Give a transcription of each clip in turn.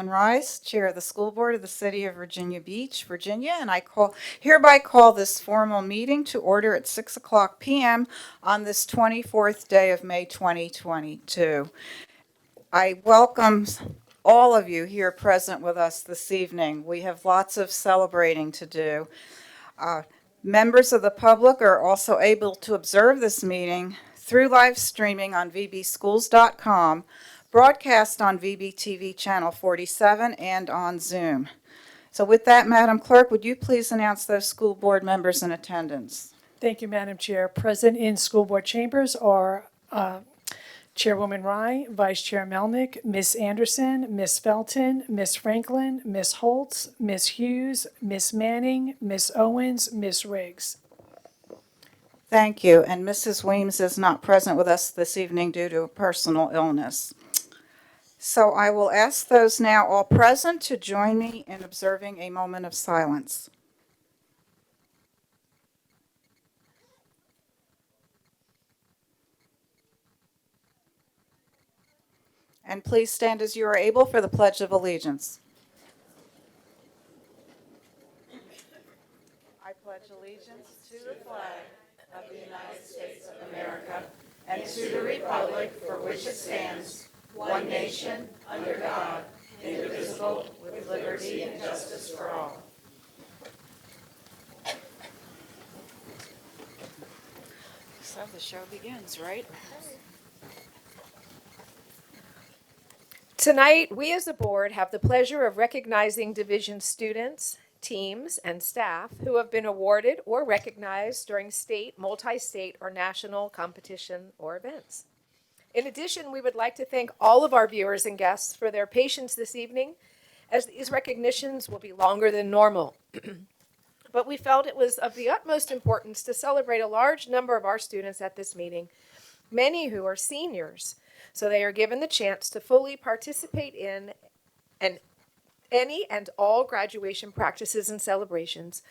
Ellen Rice, Chair of the School Board of the City of Virginia Beach, Virginia, and I hereby call this formal meeting to order at 6:00 p.m. on this 24th day of May 2022. I welcome all of you here present with us this evening. We have lots of celebrating to do. Uh, Members of the public are also able to observe this meeting through live streaming on vbschools.com, broadcast on VBTV Channel 47, and on Zoom. So with that, Madam Clerk, would you please announce those school board members in attendance? Thank you, Madam Chair. Present in school board chambers are Chairwoman Rye, Vice Chair Melnick, Ms. Anderson, Ms. Felton, Ms. Franklin, Ms. Holtz, Ms. Hughes, Ms. Manning, Ms. Owens, Ms. Riggs. Thank you. And Mrs. Weems is not present with us this evening due to a personal illness. So I will ask those now all present to join me in observing a moment of silence. And please stand as you are able for the Pledge of Allegiance. I pledge allegiance to the flag of the United States of America and to the republic for which it stands, one nation, under God, indivisible, with liberty and justice for all. So the show begins, right? Tonight, we as a board have the pleasure of recognizing division students, teams, and staff who have been awarded or recognized during state, multi-state, or national competition or events. In addition, we would like to thank all of our viewers and guests for their patience this evening, as these recognitions will be longer than normal. But we felt it was of the utmost importance to celebrate a large number of our students at this meeting, many who are seniors, so they are given the chance to fully participate in any and all graduation practices and celebrations,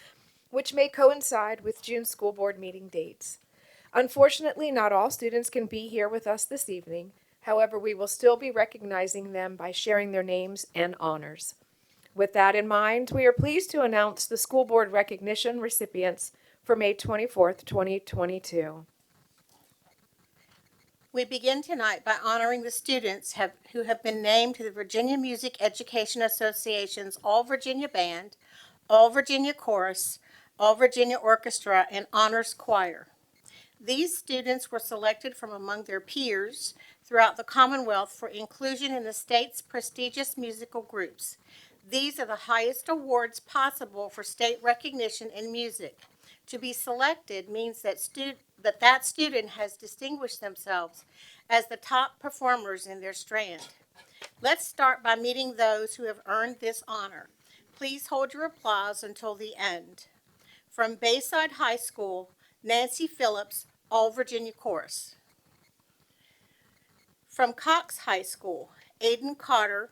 which may coincide with June school board meeting dates. Unfortunately, not all students can be here with us this evening. However, we will still be recognizing them by sharing their names and honors. With that in mind, we are pleased to announce the school board recognition recipients for May 24th, 2022. We begin tonight by honoring the students who have been named to the Virginia Music Education Association's All Virginia Band, All Virginia Chorus, All Virginia Orchestra, and Honors Choir. These students were selected from among their peers throughout the Commonwealth for inclusion in the state's prestigious musical groups. These are the highest awards possible for state recognition in music. To be selected means that that student has distinguished themselves as the top performers in their strand. Let's start by meeting those who have earned this honor. Please hold your applause until the end. From Bayside High School, Nancy Phillips, All Virginia Chorus. From Cox High School, Aiden Carter,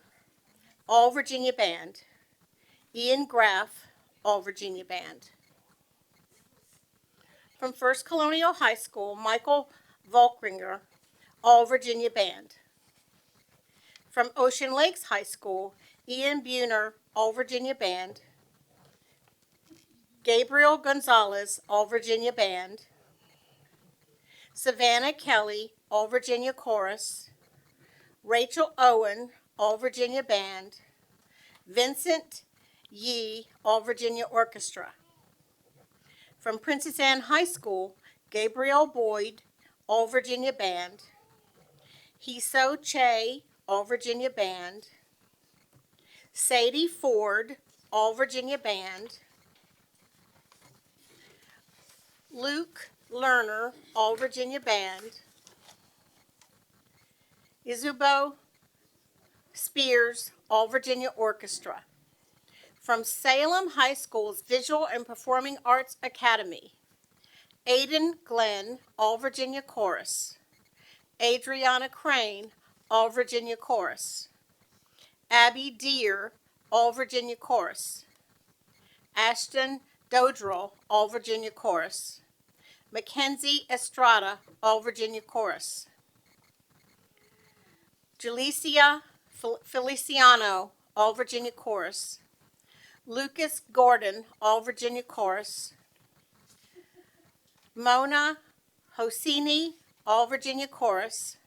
All Virginia Band. Ian Graff, All Virginia Band. From First Colonial High School, Michael Volkringer, All Virginia Band. From Ocean Lakes High School, Ian Buhner, All Virginia Band. Gabriel Gonzalez, All Virginia Band. Savannah Kelly, All Virginia Chorus. Rachel Owen, All Virginia Band. Vincent Yee, All Virginia Orchestra. From Princess Anne High School, Gabrielle Boyd, All Virginia Band. Hiso Che, All Virginia Band. Sadie Ford, All Virginia Band. Luke Lerner, All Virginia Band. Izubo Spears, All Virginia Orchestra. From Salem High School's Visual and Performing Arts Academy, Aiden Glenn, All Virginia Chorus. Adriana Crane, All Virginia Chorus. Abby Deere, All Virginia Chorus. Ashton Dodrell, All Virginia Chorus. Mackenzie Estrada, All Virginia Chorus. Jalicia Feliciano, All Virginia Chorus. Lucas Gordon, All Virginia Chorus. Mona Hosini, All Virginia Chorus.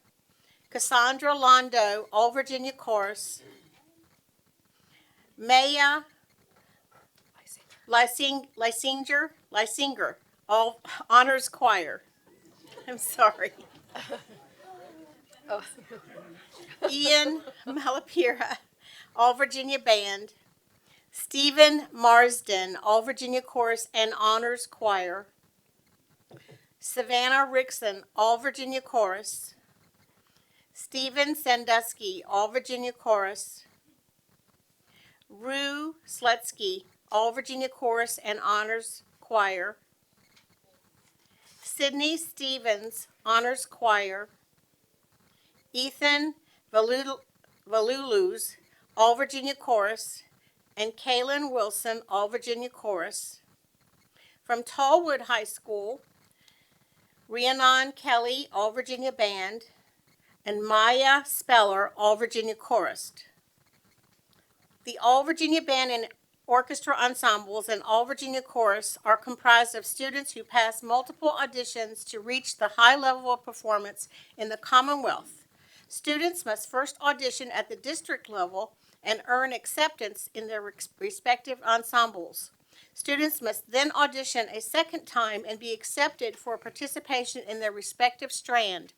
Cassandra Londo, All Virginia Chorus. Maya Lysinger, All Honors Choir. I'm sorry. Ian Malapira, All Virginia Band. Stephen Marsden, All Virginia Chorus and Honors Choir. Savannah Rickson, All Virginia Chorus. Stephen Sandusky, All Virginia Chorus. Rue Sletsky, All Virginia Chorus and Honors Choir. Sydney Stevens, Honors Choir. Ethan Valulus, All Virginia Chorus, and Kaylin Wilson, All Virginia Chorus. From Tallwood High School, Rhiannon Kelly, All Virginia Band, and Maya Speller, All Virginia Chorus. The All Virginia Band and Orchestra Ensembles and All Virginia Chorus are comprised of students who pass multiple auditions to reach the high level of performance in the Commonwealth. Students must first audition at the district level and earn acceptance in their respective ensembles. Students must then audition a second time and be accepted for participation in their respective strand.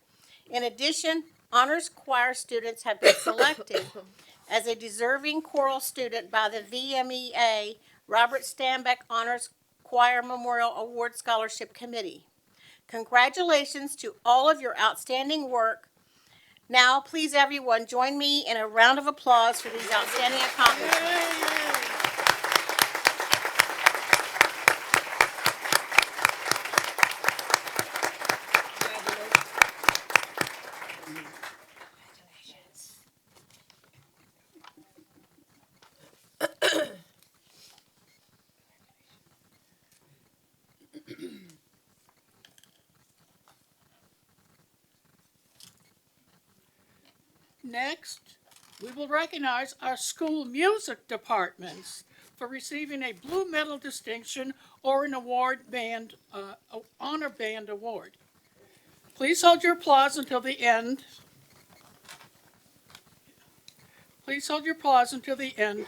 In addition, honors choir students have been selected as a deserving choral student by the VMEA Robert Stanbeck Honors Choir Memorial Award Scholarship Committee. Congratulations to all of your outstanding work. Now, please everyone, join me in a round of applause for these outstanding accomplishments. Next, we will recognize our school music departments for receiving a Blue Medal distinction or an honor band award. Please hold your applause until the end. Please hold your applause until the end.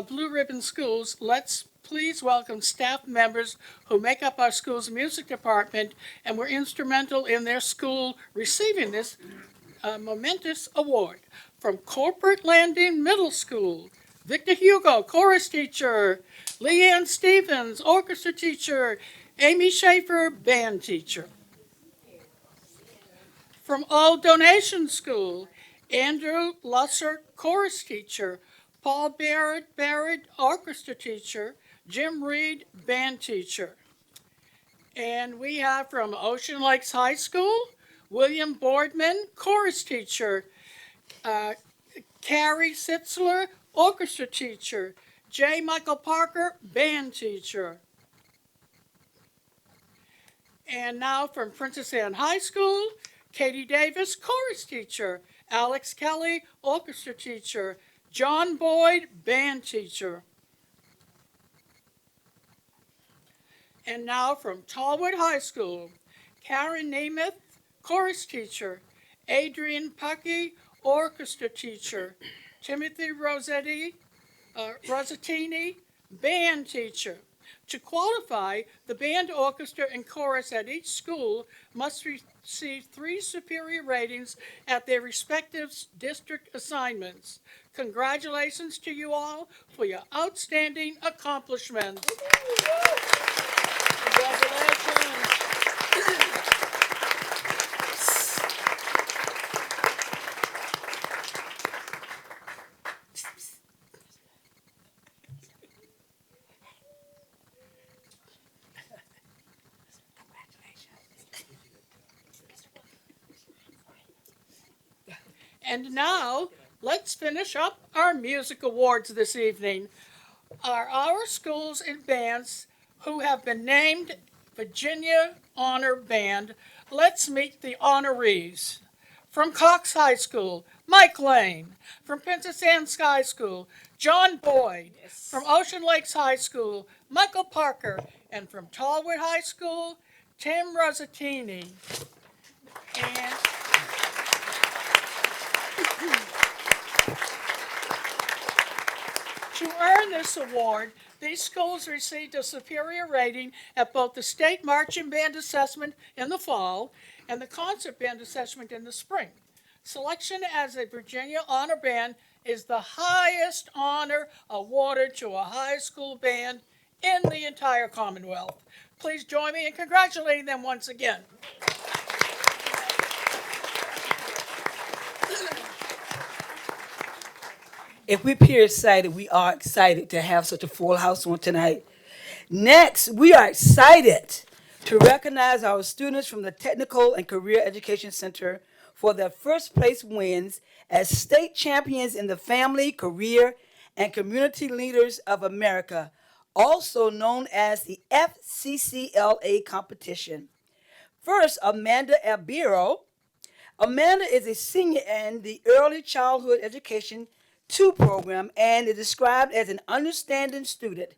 Blue Ribbon Schools, let's please welcome staff members who make up our school's music department and were instrumental in their school receiving this momentous award. From Corporate Landing Middle School, Victor Hugo, chorus teacher, Leanne Stevens, orchestra teacher, Amy Schaefer, band teacher. From All Donation School, Andrew Lusser, chorus teacher, Paul Barrett, orchestra teacher, Jim Reed, band teacher. And we have from Ocean Lakes High School, William Boardman, chorus teacher, Carrie Sitzler, orchestra teacher, J. Michael Parker, band teacher. And now from Princess Anne High School, Katie Davis, chorus teacher, Alex Kelly, orchestra teacher, John Boyd, band teacher. And now from Tallwood High School, Karen Nemeth, chorus teacher, Adrian Puckey, orchestra teacher, Timothy Rossettini, band teacher. To qualify, the band, orchestra, and chorus at each school must receive 3 superior ratings at their respective district assignments. Congratulations to you all for your outstanding accomplishments. Congratulations. And now, let's finish up our music awards this evening. Our schools and bands who have been named Virginia Honor Band. Let's meet the honorees. From Cox High School, Mike Lane. From Princess Anne Sky School, John Boyd. From Ocean Lakes High School, Michael Parker. And from Tallwood High School, Tim Rosatini. And to earn this award, these schools received a superior rating at both the state marching band assessment in the fall and the concert band assessment in the spring. Selection as a Virginia Honor Band is the highest honor awarded to a high school band in the entire Commonwealth. Please join me in congratulating them once again. If we appear excited, we are excited to have such a full house on tonight. Next, we are excited to recognize our students from the Technical and Career Education Center for their first place wins as state champions in the Family, Career, and Community Leaders of America, also known as the FCCLA competition. First, Amanda Albiro. Amanda is a senior in the Early Childhood Education 2 program and is described as an outstanding student.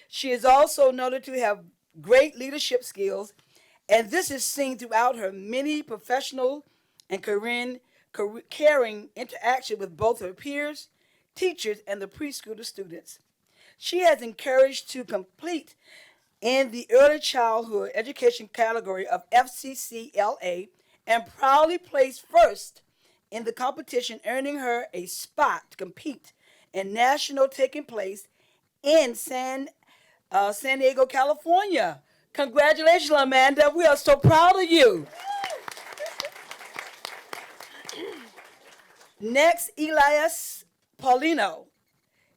She is also noted to have great leadership skills, and this is seen throughout her many professional and caring interaction with both her peers, teachers, and the preschool students. She has encouraged to complete in the early childhood education category of FCCLA and proudly placed first in the competition, earning her a spot to compete in national taking place in San Diego, California. Congratulations, Amanda. We are so proud of you. Next, Elias Paulino.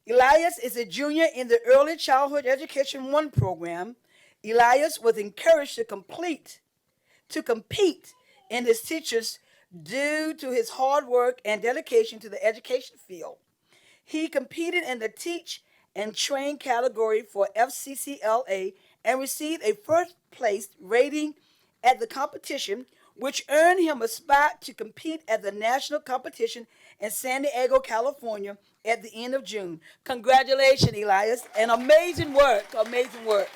Elias is a junior in the Early Childhood Education 1 program. Elias was encouraged to compete in his teachers due to his hard work and dedication to the education field. He competed in the Teach and Train category for FCCLA and received a first place rating at the competition, which earned him a spot to compete at the national competition in San Diego, California at the end of June. Congratulations, Elias, and amazing work, amazing work.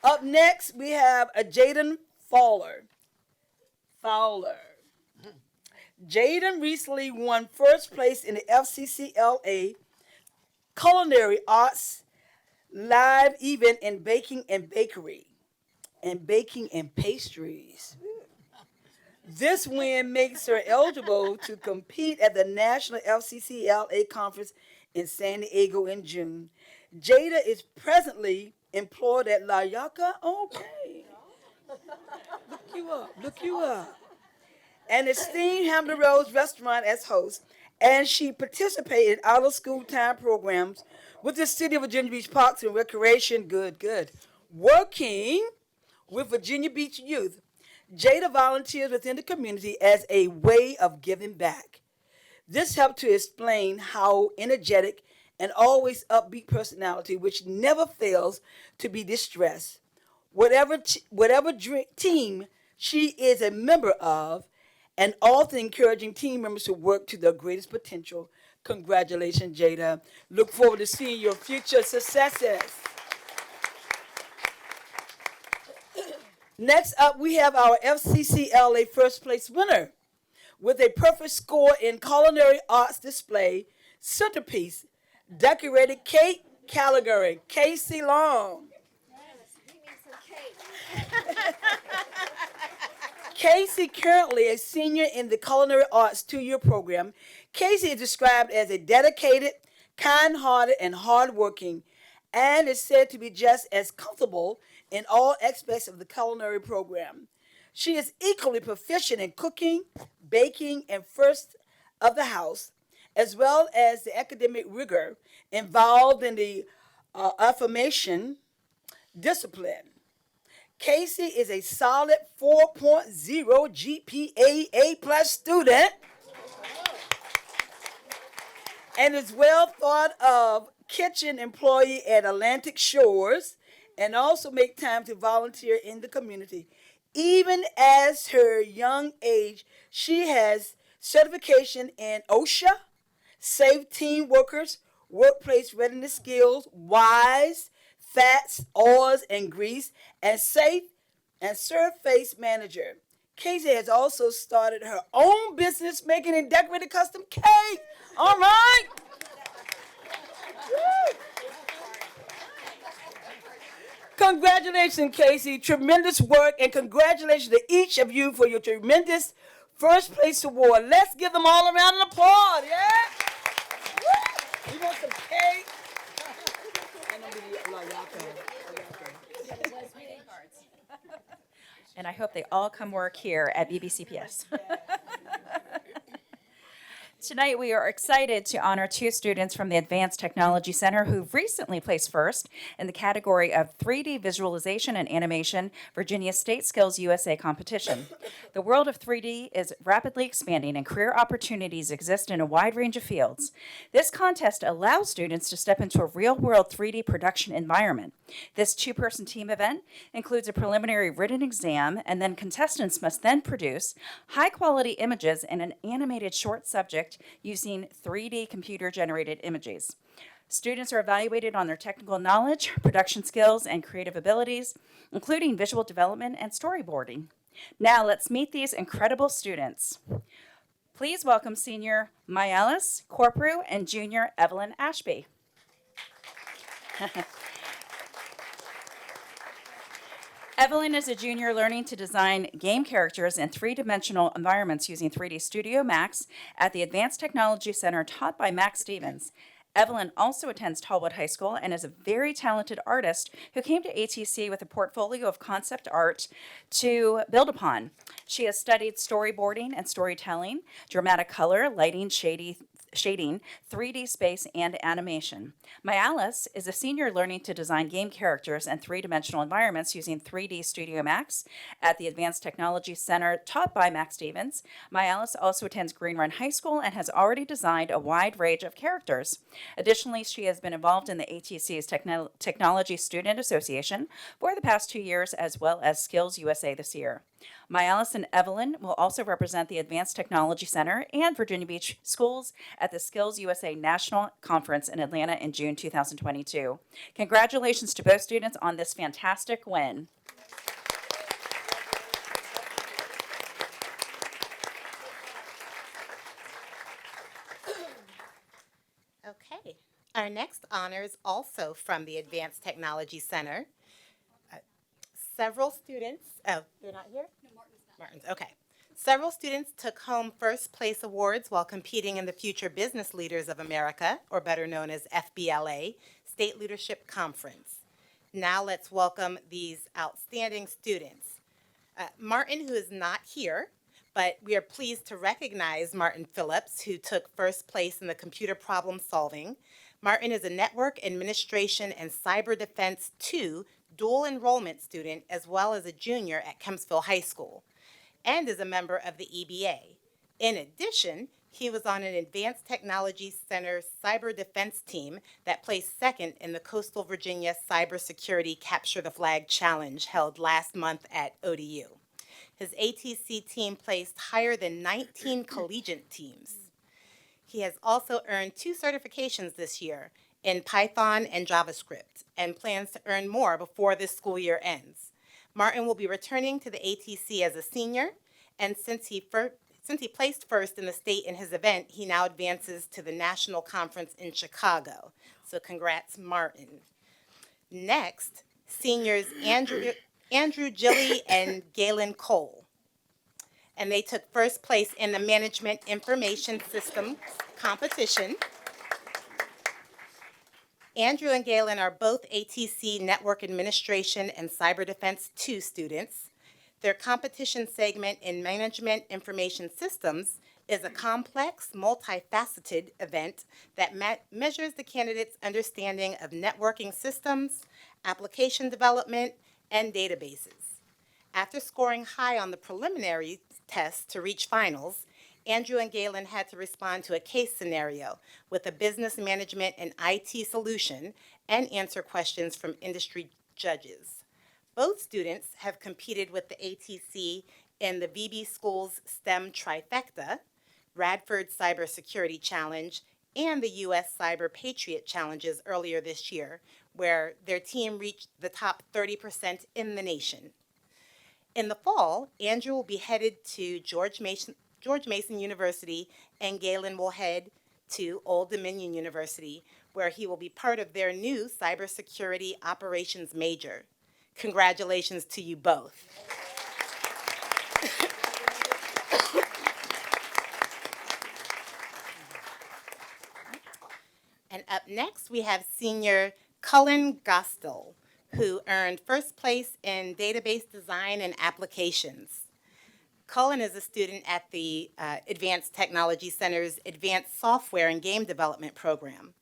Up next, we have Jaden Fowler. Jaden recently won first place in the FCCLA Culinary Arts live event in baking and pastries. This win makes her eligible to compete at the National FCCLA Conference in San Diego in June. Jada is presently employed at La Yucca. Okay. Look you up. An esteemed Hampton Roads restaurant as host, and she participated in out-of-school time programs with the City of Virginia Beach Parks and Recreation. Good. Working with Virginia Beach youth, Jada volunteers within the community as a way of giving back. This helped to explain how energetic and always upbeat personality, which never fails to be distressed. Whatever team she is a member of, and often encouraging team members to work to their greatest potential. Congratulations, Jada. Look forward to seeing your future successes. Next up, we have our FCCLA first place winner with a perfect score in culinary arts display centerpiece, decorated Kate Caligari. Casey Long. Casey, currently a senior in the Culinary Arts 2-year program. Casey is described as a dedicated, kind-hearted, and hardworking, and is said to be just as comfortable in all aspects of the culinary program. She is equally proficient in cooking, baking, and first of the house, as well as the academic rigor involved in the affirmation discipline. Casey is a solid 4.0 GPA A+ student and is well thought of kitchen employee at Atlantic Shores and also make time to volunteer in the community. Even as her young age, she has certification in OSHA, Safe Team Workers, Workplace Readiness Skills, WISE, Fats, Oils, and Grease, and Safe and Surface Manager. Casey has also started her own business making and decorating custom cake. All right. Congratulations, Casey. Tremendous work, and congratulations to each of you for your tremendous first place award. Let's give them all a round of applause. Yeah? Woo! You want some cake? And I'm gonna be like, y'all come. And I hope they all come work here at BBCPS. Tonight, we are excited to honor two students from the Advanced Technology Center who've recently placed first in the category of 3D visualization and animation Virginia State Skills USA competition. The world of 3D is rapidly expanding and career opportunities exist in a wide range of fields. This contest allows students to step into a real-world 3D production environment. This two-person team event includes a preliminary written exam, and then contestants must then produce high-quality images in an animated short subject using 3D computer-generated images. Students are evaluated on their technical knowledge, production skills, and creative abilities, including visual development and storyboarding. Now let's meet these incredible students. Please welcome senior Myalis Corprew and junior Evelyn Ashby. Evelyn is a junior learning to design game characters in three-dimensional environments using 3D Studio Max at the Advanced Technology Center taught by Max Stevens. Evelyn also attends Tallwood High School and is a very talented artist who came to ATC with a portfolio of concept art to build upon. She has studied storyboarding and storytelling, dramatic color, lighting, shading, 3D space, and animation. Myalis is a senior learning to design game characters and three-dimensional environments using 3D Studio Max at the Advanced Technology Center taught by Max Stevens. Myalis also attends Green Run High School and has already designed a wide range of characters. Additionally, she has been involved in the ATC's Technology Student Association for the past 2 years, as well as Skills USA this year. Myalis and Evelyn will also represent the Advanced Technology Center and Virginia Beach schools at the Skills USA National Conference in Atlanta in June 2022. Congratulations to both students on this fantastic win. Okay. Our next honor is also from the Advanced Technology Center. Several students, oh, they're not here? No, Martin's, okay. Several students took home first place awards while competing in the Future Business Leaders of America, or better known as FBLA, State Leadership Conference. Now let's welcome these outstanding students. Martin, who is not here, but we are pleased to recognize Martin Phillips, who took first place in the computer problem solving. Martin is a Network Administration and Cyber Defense 2 dual enrollment student, as well as a junior at Kempsville High School, and is a member of the EBA. In addition, he was on an Advanced Technology Center cyber defense team that placed second in the Coastal Virginia Cybersecurity Capture the Flag Challenge held last month at ODU. His ATC team placed higher than 19 collegiate teams. He has also earned 2 certifications this year in Python and JavaScript, and plans to earn more before this school year ends. Martin will be returning to the ATC as a senior, and since he placed first in the state in his event, he now advances to the national conference in Chicago. So congrats, Martin. Next, seniors Andrew Gilly and Galen Cole. And they took first place in the Management Information Systems competition. Andrew and Galen are both ATC Network Administration and Cyber Defense 2 students. Their competition segment in Management Information Systems is a complex, multifaceted event that measures the candidate's understanding of networking systems, application development, and databases. After scoring high on the preliminary test to reach finals, Andrew and Galen had to respond to a case scenario with a business management and IT solution and answer questions from industry judges. Both students have competed with the ATC in the VB Schools STEM Trifecta, Radford Cybersecurity Challenge, and the U.S. Cyber Patriot Challenges earlier this year, where their team reached the top 30% in the nation. In the fall, Andrew will be headed to George Mason University, and Galen will head to Old Dominion University, where he will be part of their new cybersecurity operations major. Congratulations to you both. And up next, we have senior Cullen Gostel, who earned first place in database design and applications. Cullen is a student at the Advanced Technology Center's Advanced Software and Game Development program.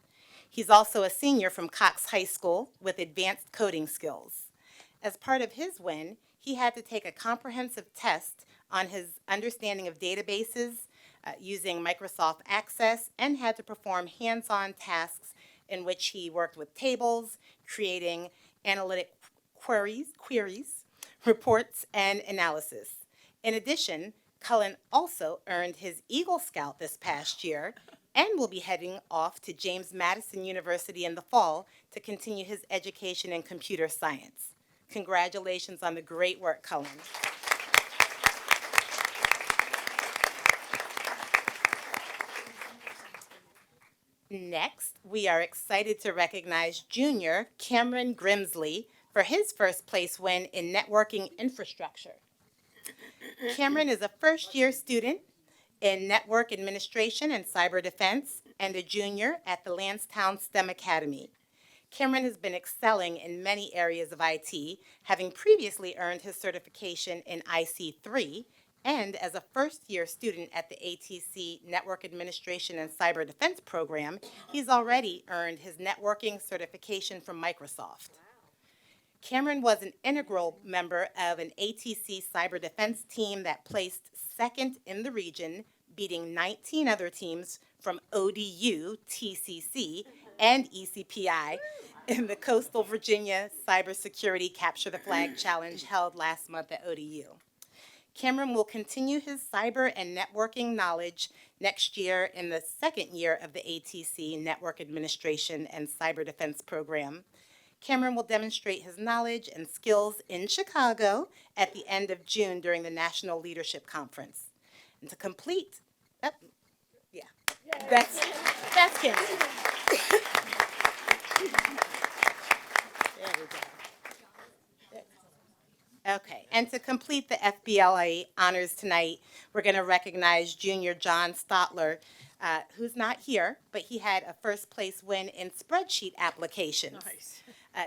He's also a senior from Cox High School with advanced coding skills. As part of his win, he had to take a comprehensive test on his understanding of databases using Microsoft Access, and had to perform hands-on tasks in which he worked with tables, creating analytic queries, reports, and analysis. In addition, Cullen also earned his Eagle Scout this past year and will be heading off to James Madison University in the fall to continue his education in computer science. Congratulations on the great work, Cullen. Next, we are excited to recognize junior Cameron Grimsley for his first place win in networking infrastructure. Cameron is a first-year student in network administration and cyber defense and a junior at the Lansdowne STEM Academy. Cameron has been excelling in many areas of IT, having previously earned his certification in IC3, and as a first-year student at the ATC Network Administration and Cyber Defense program, he's already earned his networking certification from Microsoft. Cameron was an integral member of an ATC cyber defense team that placed second in the region, beating 19 other teams from ODU, TCC, and ECPI in the Coastal Virginia Cybersecurity Capture the Flag Challenge held last month at ODU. Cameron will continue his cyber and networking knowledge next year in the second year of the ATC Network Administration and Cyber Defense program. Cameron will demonstrate his knowledge and skills in Chicago at the end of June during the National Leadership Conference. And to complete, that's Cameron. There we go. Okay, and to complete the FBLA honors tonight, we're going to recognize junior John Stotler, who's not here, but he had a first place win in spreadsheet applications. Nice.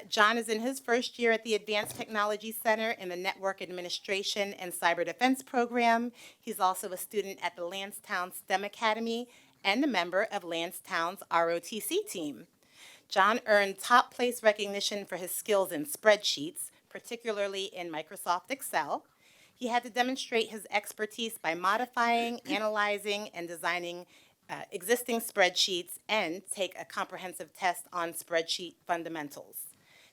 John is in his first year at the Advanced Technology Center in the Network Administration and Cyber Defense program. He's also a student at the Lansdowne STEM Academy and a member of Lansdowne's ROTC team. John earned top place recognition for his skills in spreadsheets, particularly in Microsoft Excel. He had to demonstrate his expertise by modifying, analyzing, and designing existing spreadsheets and take a comprehensive test on spreadsheet fundamentals.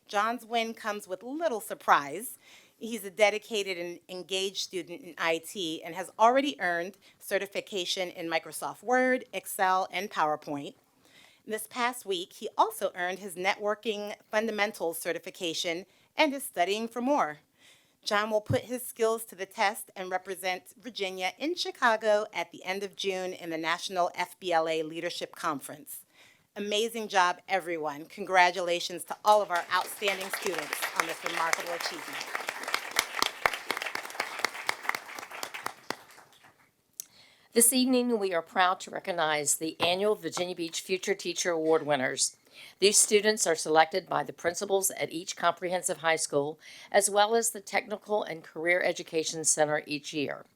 John's win comes with little surprise. He's a dedicated and engaged student in IT and has already earned certification in Microsoft Word, Excel, and PowerPoint. This past week, he also earned his networking fundamentals certification and is studying for more. John will put his skills to the test and represent Virginia in Chicago at the end of June in the National FBLA Leadership Conference. Amazing job, everyone. Congratulations to all of our outstanding students on this remarkable achievement. This evening, we are proud to recognize the annual Virginia Beach Future Teacher Award winners. These students are selected by the principals at each comprehensive high school, as well as the Technical and Career Education Center each year.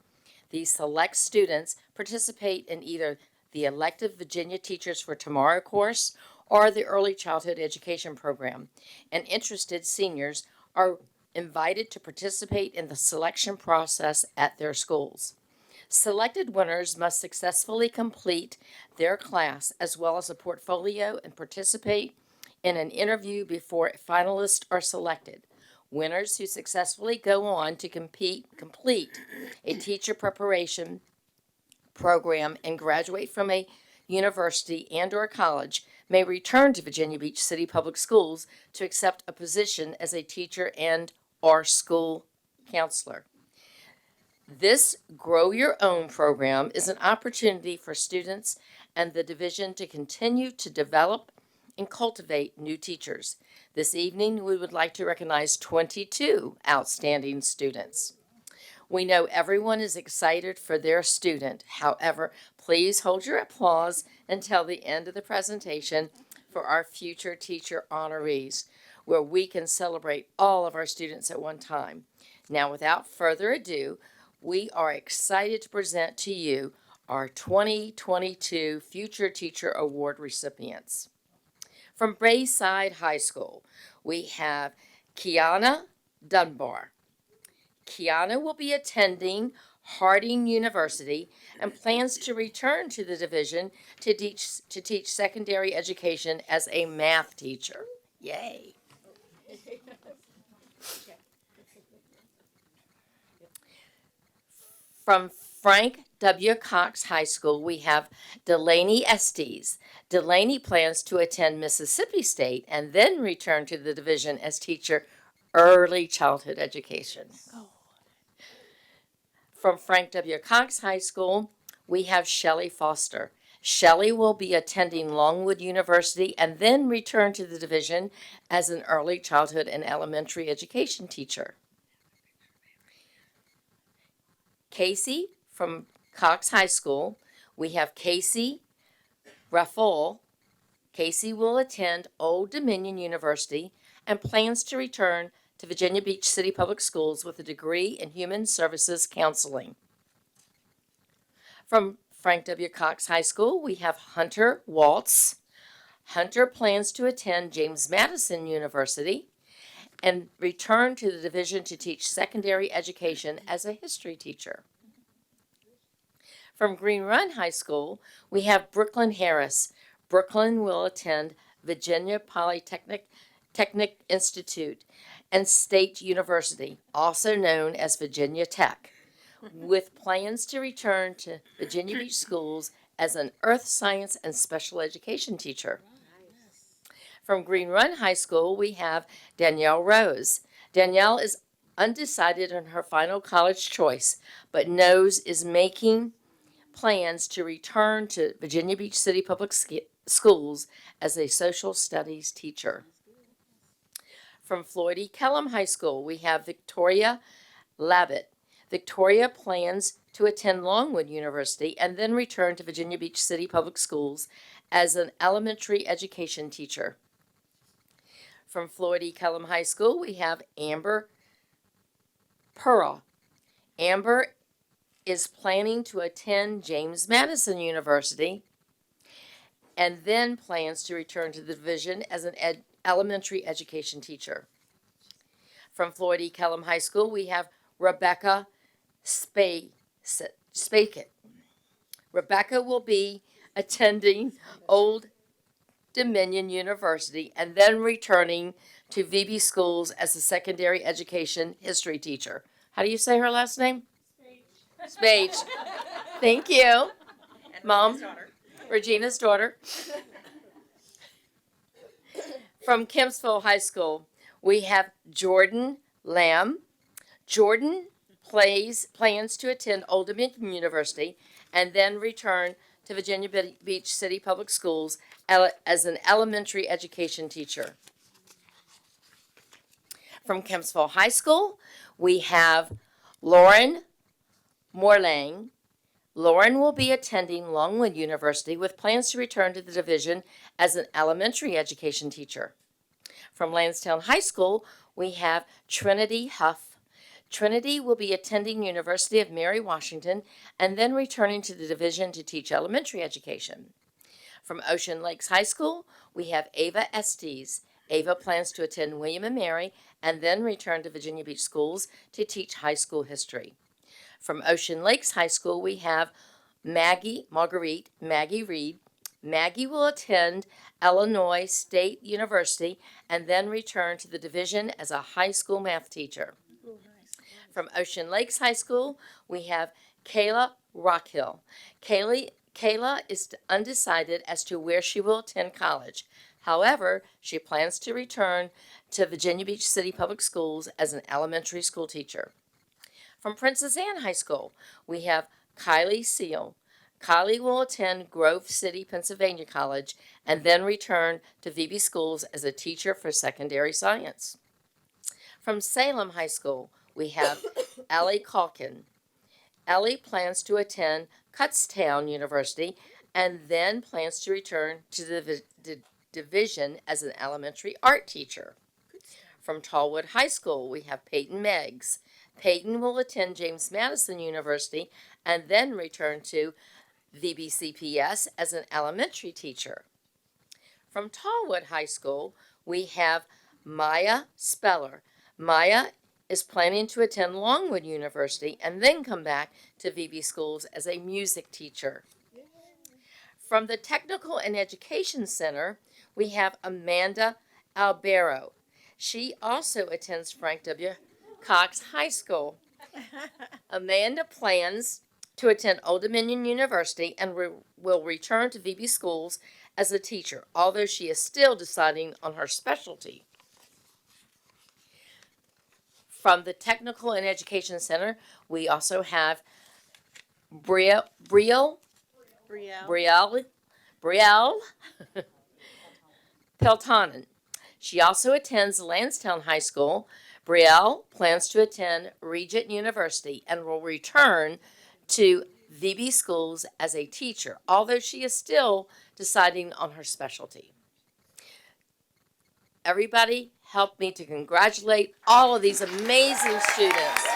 These select students participate in either the elective Virginia Teachers for Tomorrow course or the Early Childhood Education program, and interested seniors are invited to participate in the selection process at their schools. Selected winners must successfully complete their class as well as a portfolio and participate in an interview before finalists are selected. Winners who successfully go on to complete a teacher preparation program and graduate from a university and/or college may return to Virginia Beach City Public Schools to accept a position as a teacher and/or school counselor. This Grow Your Own program is an opportunity for students and the division to continue to develop and cultivate new teachers. This evening, we would like to recognize 22 outstanding students. We know everyone is excited for their student. However, please hold your applause until the end of the presentation for our future teacher honorees, where we can celebrate all of our students at one time. Now, without further ado, we are excited to present to you our 2022 Future Teacher Award recipients. From Bayside High School, we have Kiana Dunbar. Kiana will be attending Harding University and plans to return to the division to teach secondary education as a math teacher. Yay! From Frank W. Cox High School, we have Delaney Estes. Delaney plans to attend Mississippi State and then return to the division as teacher early childhood education. From Frank W. Cox High School, we have Shelley Foster. Shelley will be attending Longwood University and then return to the division as an early childhood and elementary education teacher. Casey from Cox High School, we have Casey Raffol. Casey will attend Old Dominion University and plans to return to Virginia Beach City Public Schools with a degree in Human Services Counseling. From Frank W. Cox High School, we have Hunter Waltz. Hunter plans to attend James Madison University and return to the division to teach secondary education as a history teacher. From Green Run High School, we have Brooklyn Harris. Brooklyn will attend Virginia Polytechnic Institute and State University, also known as Virginia Tech, with plans to return to Virginia Beach schools as an earth science and special education teacher. From Green Run High School, we have Danielle Rose. Danielle is undecided on her final college choice, but knows is making plans to return to Virginia Beach City Public Schools as a social studies teacher. From Floyd E. Kellum High School, we have Victoria Lavitt. Victoria plans to attend Longwood University and then return to Virginia Beach City Public Schools as an elementary education teacher. From Floyd E. Kellum High School, we have Amber Pearl. Amber is planning to attend James Madison University and then plans to return to the division as an elementary education teacher. From Floyd E. Kellum High School, we have Rebecca Spakett. Rebecca will be attending Old Dominion University and then returning to VB Schools as a secondary education history teacher. How do you say her last name? Spage. Thank you. Mom. Regina's daughter. From Kempsville High School, we have Jordan Lamb. Jordan plans to attend Old Dominion University and then return to Virginia Beach City Public Schools as an elementary education teacher. From Kempsville High School, we have Lauren Morlang. Lauren will be attending Longwood University with plans to return to the division as an elementary education teacher. From Lansdowne High School, we have Trinity Huff. Trinity will be attending University of Mary Washington and then returning to the division to teach elementary education. From Ocean Lakes High School, we have Ava Estes. Ava plans to attend William & Mary and then return to Virginia Beach Schools to teach high school history. From Ocean Lakes High School, we have Maggie Reed. Maggie will attend Illinois State University and then return to the division as a high school math teacher. From Ocean Lakes High School, we have Kayla Rockhill. Kayla is undecided as to where she will attend college. However, she plans to return to Virginia Beach City Public Schools as an elementary school teacher. From Princess Anne High School, we have Kylie Seal. Kylie will attend Grove City, Pennsylvania College and then return to VB Schools as a teacher for secondary science. From Salem High School, we have Ellie Calkin. Ellie plans to attend Kutztown University and then plans to return to the division as an elementary art teacher. From Tallwood High School, we have Peyton Meggs. Peyton will attend James Madison University and then return to VBCPS as an elementary teacher. From Tallwood High School, we have Maya Speller. Maya is planning to attend Longwood University and then come back to VB Schools as a music teacher. From the Technical and Education Center, we have Amanda Albero. She also attends Frank W. Cox High School. Amanda plans to attend Old Dominion University and will return to VB Schools as a teacher, although she is still deciding on her specialty. From the Technical and Education Center, we also have Brielle Peltonen. She also attends Lansdowne High School. Brielle plans to attend Regent University and will return to VB Schools as a teacher, although she is still deciding on her specialty. Everybody help me to congratulate all of these amazing students.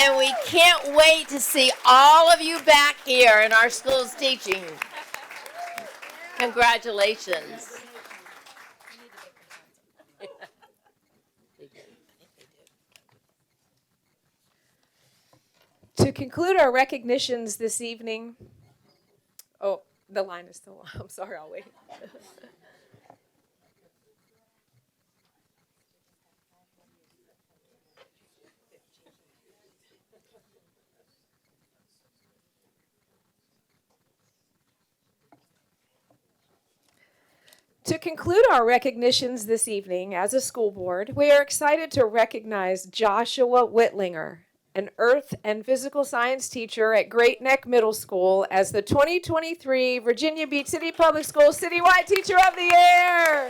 And we can't wait to see all of you back here in our schools teaching. Congratulations. To conclude our recognitions this evening, oh, the line is still on. I'm sorry, I'll wait. To conclude our recognitions this evening as a school board, we are excited to recognize Joshua Whitlinger, an earth and physical science teacher at Great Neck Middle School, as the 2023 Virginia Beach City Public Schools Citywide Teacher of the Year.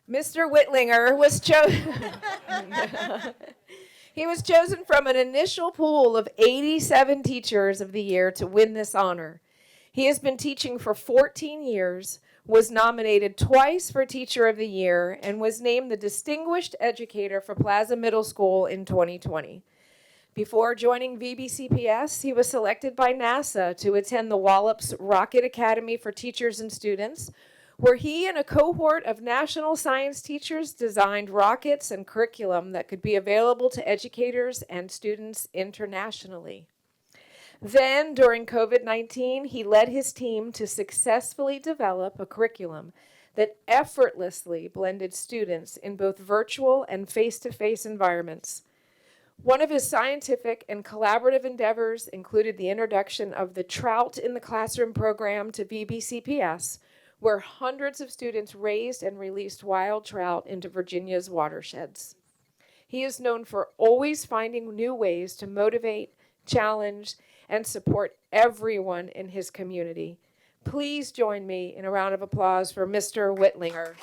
Mr. Whitlinger was chosen. He was chosen from an initial pool of 87 teachers of the year to win this honor. He has been teaching for 14 years, was nominated twice for Teacher of the Year, and was named the Distinguished Educator for Plaza Middle School in 2020. Before joining VBCPS, he was selected by NASA to attend the Wallops Rocket Academy for Teachers and Students, where he and a cohort of national science teachers designed rockets and curriculum that could be available to educators and students internationally. Then, during COVID-19, he led his team to successfully develop a curriculum that effortlessly blended students in both virtual and face-to-face environments. One of his scientific and collaborative endeavors included the introduction of the Trout in the Classroom program to VBCPS, where hundreds of students raised and released wild trout into Virginia's watersheds. He is known for always finding new ways to motivate, challenge, and support everyone in his community. Please join me in a round of applause for Mr. Whitlinger.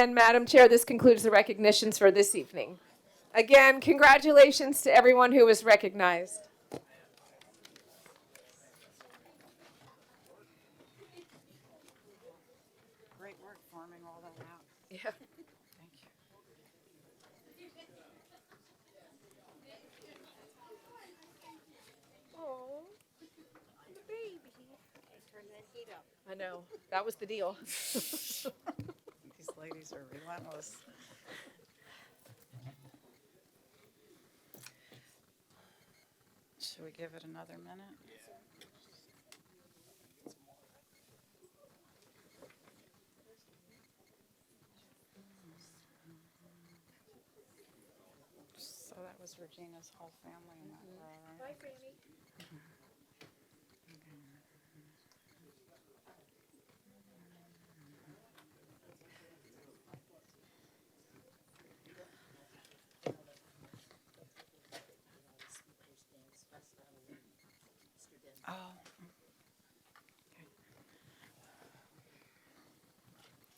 And Madam Chair, this concludes the recognitions for this evening. Again, congratulations to everyone who was recognized. Great work farming all that out. Yeah. Thank you. Oh, the baby. I know, that was the deal. These ladies are relentless. Should we give it another minute? So that was Regina's whole family in that row, right? Bye, Franny. Oh. Okay.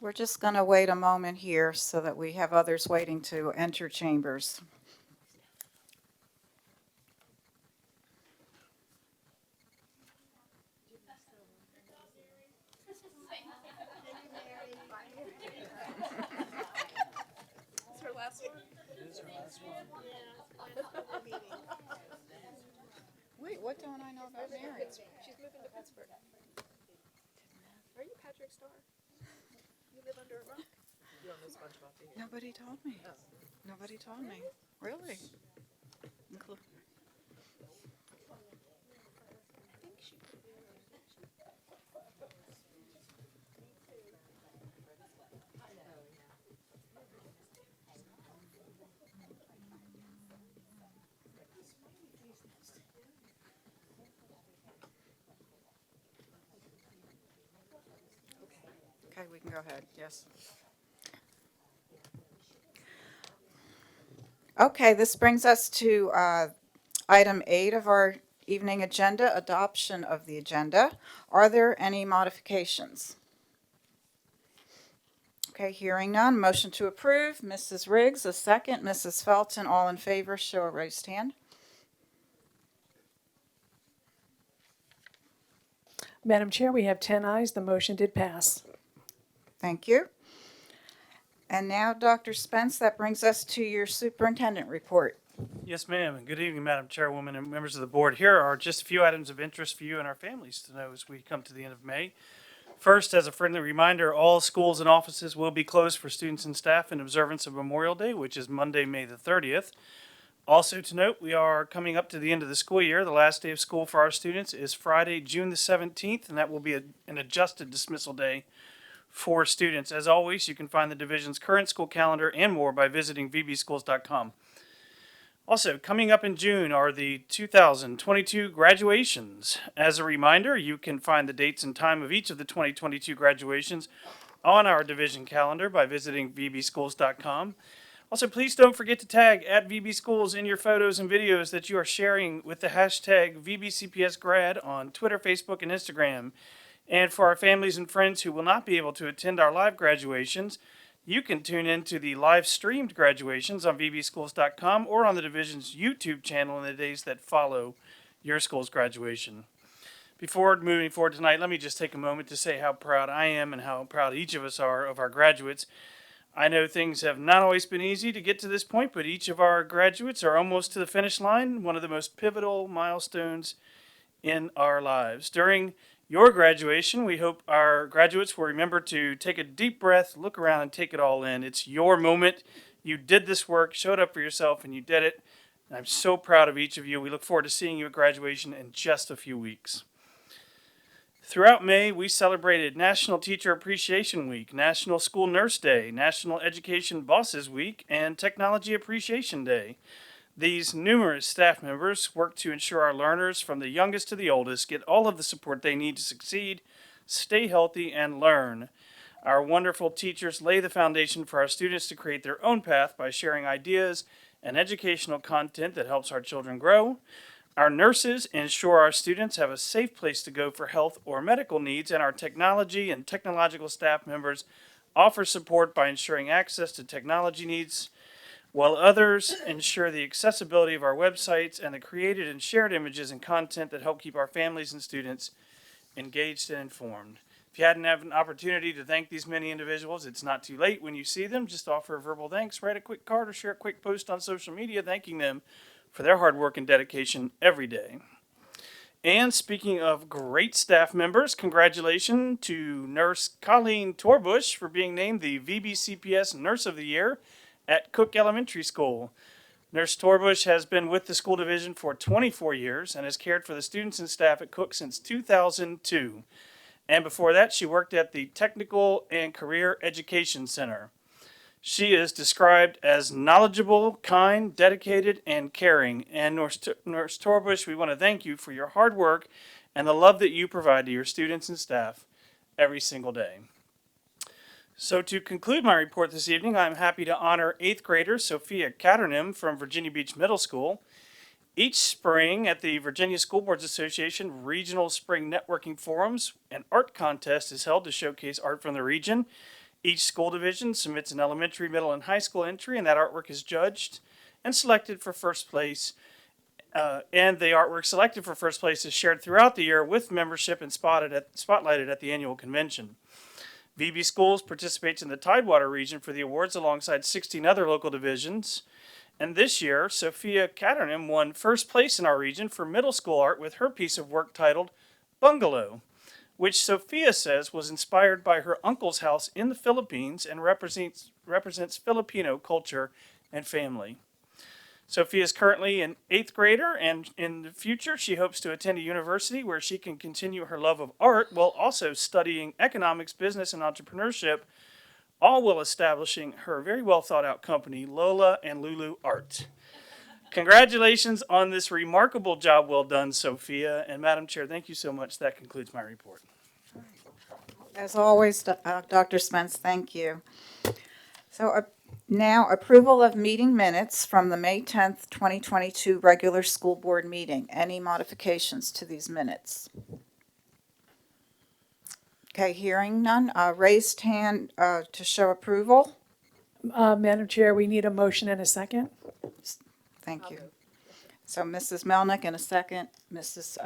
We're just going to wait a moment here so that we have others waiting to enter chambers. Is her last one? Wait, what don't I know about Mary? She's moving to Pittsburgh. Are you Patrick Star? You live under a rock? You don't know SpongeBob, do you? Nobody told me. Nobody told me. Really? Inclu- Okay, we can go ahead, yes. Okay, this brings us to item 8 of our evening agenda, adoption of the agenda. Are there any modifications? Okay, hearing none, motion to approve. Mrs. Riggs, a second. Mrs. Felton, all in favor, show a raised hand. Madam Chair, we have 10 ayes. The motion did pass. Thank you. And now, Dr. Spence, that brings us to your superintendent report. Yes, ma'am, and good evening, Madam Chairwoman and members of the board. Here are just a few items of interest for you and our families to know as we come to the end of May. First, as a friendly reminder, all schools and offices will be closed for students and staff in observance of Memorial Day, which is Monday, May the 30th. Also to note, we are coming up to the end of the school year. The last day of school for our students is Friday, June the 17th, and that will be an adjusted dismissal day for students. As always, you can find the division's current school calendar and more by visiting vbschools.com. Also, coming up in June are the 2022 graduations. As a reminder, you can find the dates and time of each of the 2022 graduations on our division calendar by visiting vbschools.com. Also, please don't forget to tag at VBSchools in your photos and videos that you are sharing with the hashtag VBCPSGrad on Twitter, Facebook, and Instagram. And for our families and friends who will not be able to attend our live graduations, you can tune into the live streamed graduations on vbschools.com or on the division's YouTube channel in the days that follow your school's graduation. Before moving forward tonight, let me just take a moment to say how proud I am and how proud each of us are of our graduates. I know things have not always been easy to get to this point, but each of our graduates are almost to the finish line, one of the most pivotal milestones in our lives. During your graduation, we hope our graduates will remember to take a deep breath, look around, and take it all in. It's your moment. You did this work, showed up for yourself, and you did it. And I'm so proud of each of you. We look forward to seeing you at graduation in just a few weeks. Throughout May, we celebrated National Teacher Appreciation Week, National School Nurse Day, National Education Bosses Week, and Technology Appreciation Day. These numerous staff members work to ensure our learners, from the youngest to the oldest, get all of the support they need to succeed, stay healthy, and learn. Our wonderful teachers lay the foundation for our students to create their own path by sharing ideas and educational content that helps our children grow. Our nurses ensure our students have a safe place to go for health or medical needs, and our technology and technological staff members offer support by ensuring access to technology needs, while others ensure the accessibility of our websites and the created and shared images and content that help keep our families and students engaged and informed. If you hadn't had an opportunity to thank these many individuals, it's not too late when you see them. Just offer a verbal thanks, write a quick card, or share a quick post on social media thanking them for their hard work and dedication every day. And speaking of great staff members, congratulations to Nurse Colleen Torbush for being named the VBCPS Nurse of the Year at Cook Elementary School. Nurse Torbush has been with the school division for 24 years and has cared for the students and staff at Cook since 2002. And before that, she worked at the Technical and Career Education Center. She is described as knowledgeable, kind, dedicated, and caring. And Nurse Torbush, we want to thank you for your hard work and the love that you provide to your students and staff every single day. So to conclude my report this evening, I'm happy to honor 8th grader Sophia Catternim from Virginia Beach Middle School. Each spring at the Virginia School Boards Association Regional Spring Networking Forums, an art contest is held to showcase art from the region. Each school division submits an elementary, middle, and high school entry, and that artwork is judged and selected for first place. And the artwork selected for first place is shared throughout the year with membership and spotlighted at the annual convention. VB Schools participates in the Tidewater region for the awards alongside 16 other local divisions. And this year, Sophia Catternim won first place in our region for middle school art with her piece of work titled Bungalow, which Sophia says was inspired by her uncle's house in the Philippines and represents Filipino culture and family. Sophia is currently an 8th grader, and in the future she hopes to attend a university where she can continue her love of art while also studying economics, business, and entrepreneurship, all while establishing her very well thought out company, Lola and Lulu Art. Congratulations on this remarkable job well done, Sophia. And Madam Chair, thank you so much. That concludes my report. As always, Dr. Spence, thank you. So now approval of meeting minutes from the May 10th, 2022 regular school board meeting. Any modifications to these minutes? Okay, hearing none. Raised hand to show approval. Madam Chair, we need a motion and a second. Thank you. So Mrs. Melnick and a second, Mrs.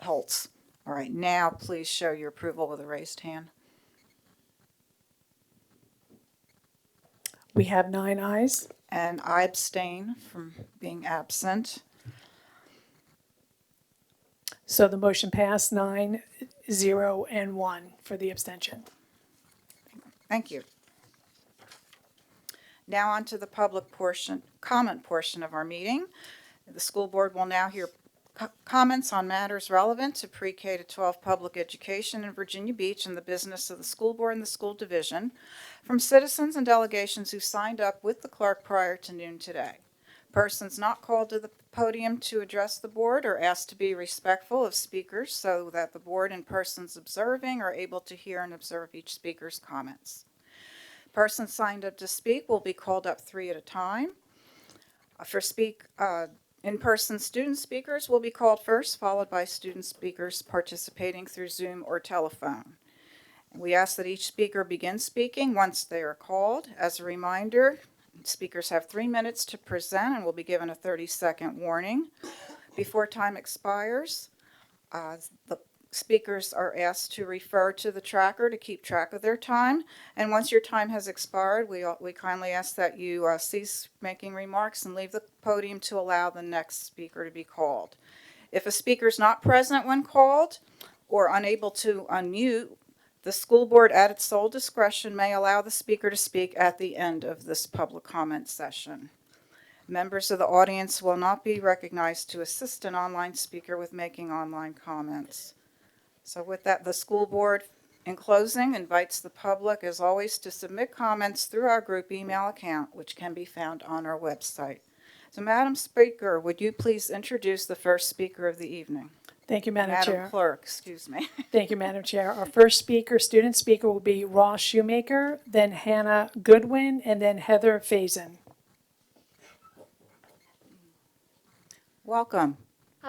Holtz. All right, now please show your approval with a raised hand. We have 9 ayes. And I abstain from being absent. So the motion passed 9, 0, and 1 for the abstention. Thank you. Now on to the public portion, comment portion of our meeting. The school board will now hear comments on matters relevant to pre-K to 12 public education in Virginia Beach and the business of the school board and the school division from citizens and delegations who signed up with the clerk prior to noon today. Persons not called to the podium to address the board are asked to be respectful of speakers so that the board and persons observing are able to hear and observe each speaker's comments. Persons signed up to speak will be called up 3 at a time. In-person student speakers will be called first, followed by student speakers participating through Zoom or telephone. We ask that each speaker begin speaking once they are called. As a reminder, speakers have 3 minutes to present and will be given a 30-second warning before time expires. The speakers are asked to refer to the tracker to keep track of their time. And once your time has expired, we kindly ask that you cease making remarks and leave the podium to allow the next speaker to be called. If a speaker is not present when called or unable to unmute, the school board at its sole discretion may allow the speaker to speak at the end of this public comment session. Members of the audience will not be recognized to assist an online speaker with making online comments. So with that, the school board, in closing, invites the public, as always, to submit comments through our group email account, which can be found on our website. So Madam Speaker, would you please introduce the first speaker of the evening? Thank you, Madam Chair. Madam Clerk, excuse me. Thank you, Madam Chair. Our first speaker, student speaker, will be Ross Shoemaker, then Hannah Goodwin, and then Heather Faison. Welcome.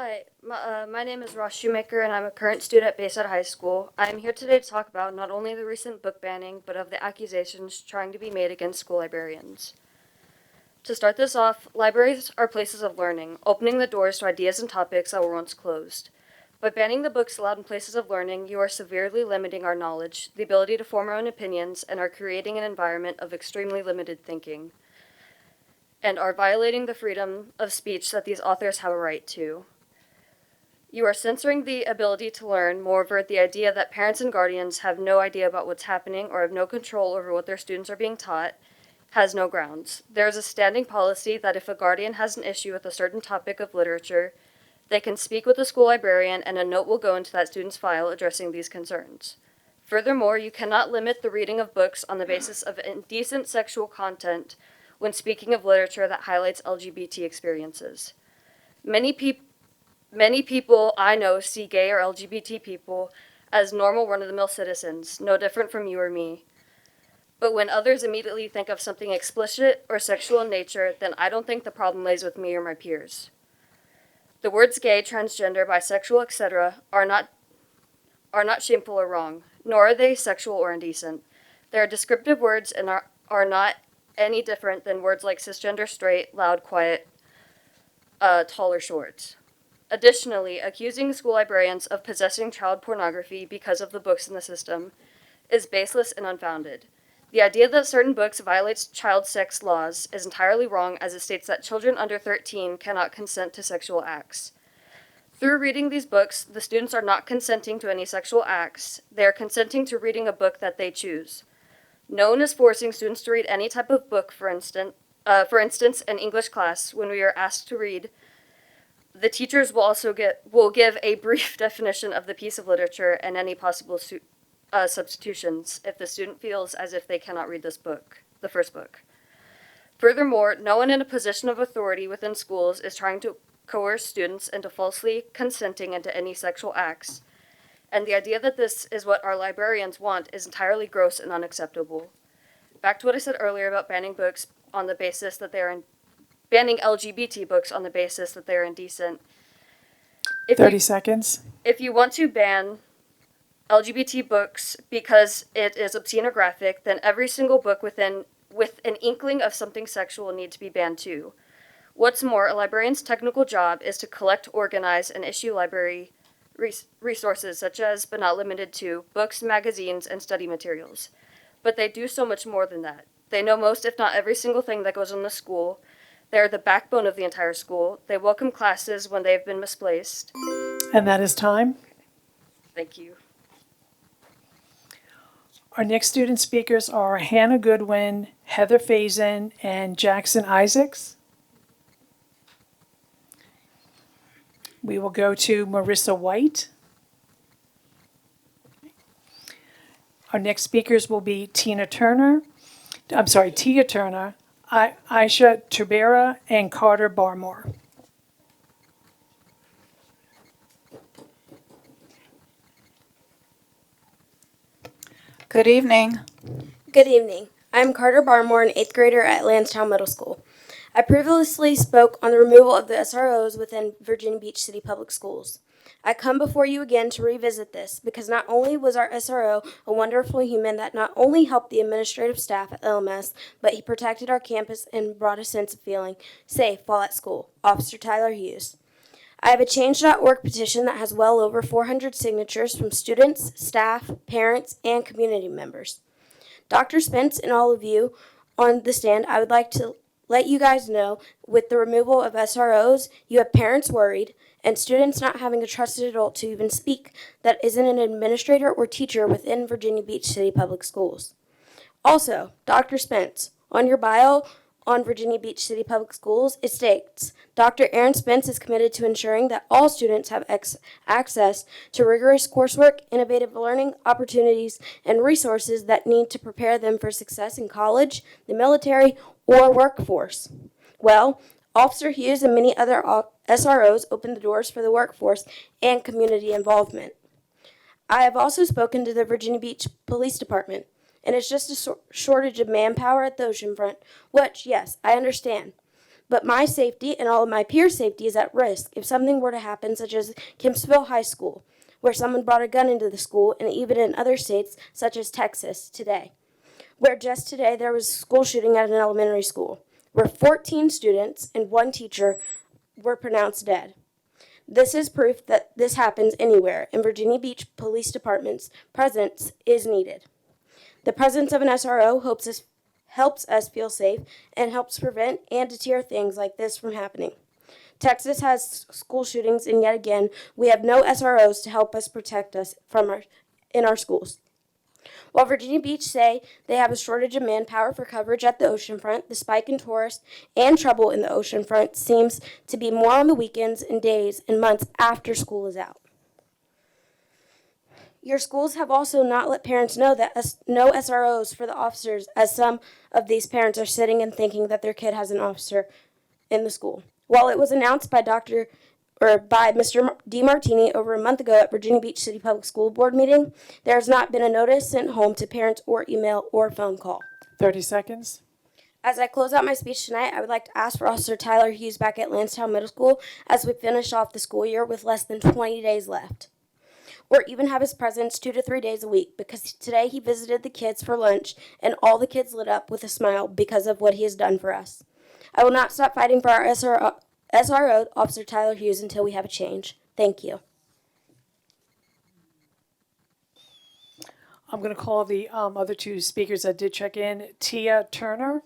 Hi, my name is Ross Shoemaker, and I'm a current student at Bayside High School. I am here today to talk about not only the recent book banning, but of the accusations trying to be made against school librarians. To start this off, libraries are places of learning, opening the doors to ideas and topics that were once closed. By banning the books allowed in places of learning, you are severely limiting our knowledge, the ability to form our own opinions, and are creating an environment of extremely limited thinking, and are violating the freedom of speech that these authors have a right to. You are censoring the ability to learn. Moreover, the idea that parents and guardians have no idea about what's happening or have no control over what their students are being taught has no grounds. There is a standing policy that if a guardian has an issue with a certain topic of literature, they can speak with the school librarian and a note will go into that student's file addressing these concerns. Furthermore, you cannot limit the reading of books on the basis of indecent sexual content when speaking of literature that highlights LGBT experiences. Many people I know see gay or LGBT people as normal run-of-the-mill citizens, no different from you or me. But when others immediately think of something explicit or sexual in nature, then I don't think the problem lays with me or my peers. The words gay, transgender, bisexual, etc. are not shameful or wrong, nor are they sexual or indecent. They are descriptive words and are not any different than words like cisgender, straight, loud, quiet, tall, or short. Additionally, accusing school librarians of possessing child pornography because of the books in the system is baseless and unfounded. The idea that certain books violates child sex laws is entirely wrong, as it states that children under 13 cannot consent to sexual acts. Through reading these books, the students are not consenting to any sexual acts. They are consenting to reading a book that they choose. No one is forcing students to read any type of book. For instance, in English class, when we are asked to read, the teachers will give a brief definition of the piece of literature and any possible substitutions if the student feels as if they cannot read this book, the first book. Furthermore, no one in a position of authority within schools is trying to coerce students into falsely consenting into any sexual acts, and the idea that this is what our librarians want is entirely gross and unacceptable. Back to what I said earlier about banning books on the basis that they are banning LGBT books on the basis that they are indecent. 30 seconds. If you want to ban LGBT books because it is obscene or graphic, then every single book with an inkling of something sexual need to be banned too. What's more, a librarian's technical job is to collect, organize, and issue library resources such as, but not limited to, books, magazines, and study materials. But they do so much more than that. They know most, if not every single thing that goes on in the school. They are the backbone of the entire school. They welcome classes when they have been misplaced. And that is time. Thank you. Our next student speakers are Hannah Goodwin, Heather Faison, and Jackson Isaacs. We will go to Marissa White. Our next speakers will be Tia Turner, Aisha Tubera, and Carter Barmore. Good evening. Good evening. I'm Carter Barmore, an 8th grader at Lansdowne Middle School. I previously spoke on the removal of the SROs within Virginia Beach City Public Schools. I come before you again to revisit this because not only was our SRO a wonderful human that not only helped the administrative staff at LMS, but he protected our campus and brought a sense of feeling safe while at school, Officer Tyler Hughes. I have a Change.org petition that has well over 400 signatures from students, staff, parents, and community members. Dr. Spence and all of you on the stand, I would like to let you guys know with the removal of SROs, you have parents worried and students not having a trusted adult to even speak that isn't an administrator or teacher within Virginia Beach City Public Schools. Also, Dr. Spence, on your bio on Virginia Beach City Public Schools, it states, Dr. Aaron Spence is committed to ensuring that all students have access to rigorous coursework, innovative learning opportunities, and resources that need to prepare them for success in college, the military, or workforce. Well, Officer Hughes and many other SROs opened the doors for the workforce and community involvement. I have also spoken to the Virginia Beach Police Department, and it's just a shortage of manpower at the oceanfront, which, yes, I understand. But my safety and all of my peers' safety is at risk if something were to happen, such as Kempsville High School, where someone brought a gun into the school, and even in other states, such as Texas, today, where just today there was a school shooting at an elementary school, where 14 students and 1 teacher were pronounced dead. This is proof that this happens anywhere, and Virginia Beach Police Department's presence is needed. The presence of an SRO helps us feel safe and helps prevent and deter things like this from happening. Texas has school shootings, and yet again, we have no SROs to help us protect us in our schools. While Virginia Beach say they have a shortage of manpower for coverage at the oceanfront, the spike in tourists and trouble in the oceanfront seems to be more on the weekends and days and months after school is out. Your schools have also not let parents know that no SROs for the officers, as some of these parents are sitting and thinking that their kid has an officer in the school. While it was announced by Mr. DeMartini over a month ago at Virginia Beach City Public School Board meeting, there has not been a notice sent home to parents or email or phone call. 30 seconds. As I close out my speech tonight, I would like to ask for Officer Tyler Hughes back at Lansdowne Middle School as we finish off the school year with less than 20 days left. Or even have his presence 2 to 3 days a week, because today he visited the kids for lunch and all the kids lit up with a smile because of what he has done for us. I will not stop fighting for our SRO, Officer Tyler Hughes, until we have a change. Thank you. I'm going to call the other 2 speakers that did check in. Tia Turner.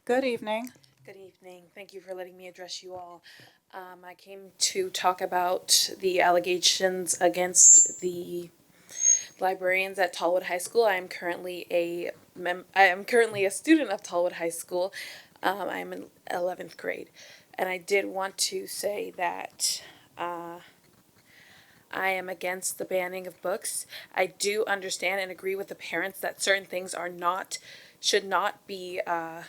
Good evening. Good evening. Thank you for letting me address you all. I came to talk about the allegations against the librarians at Tallwood High School. I am currently a student of Tallwood High School. I'm in 11th grade, and I did want to say that I am against the banning of books. I do understand and agree with the parents that certain things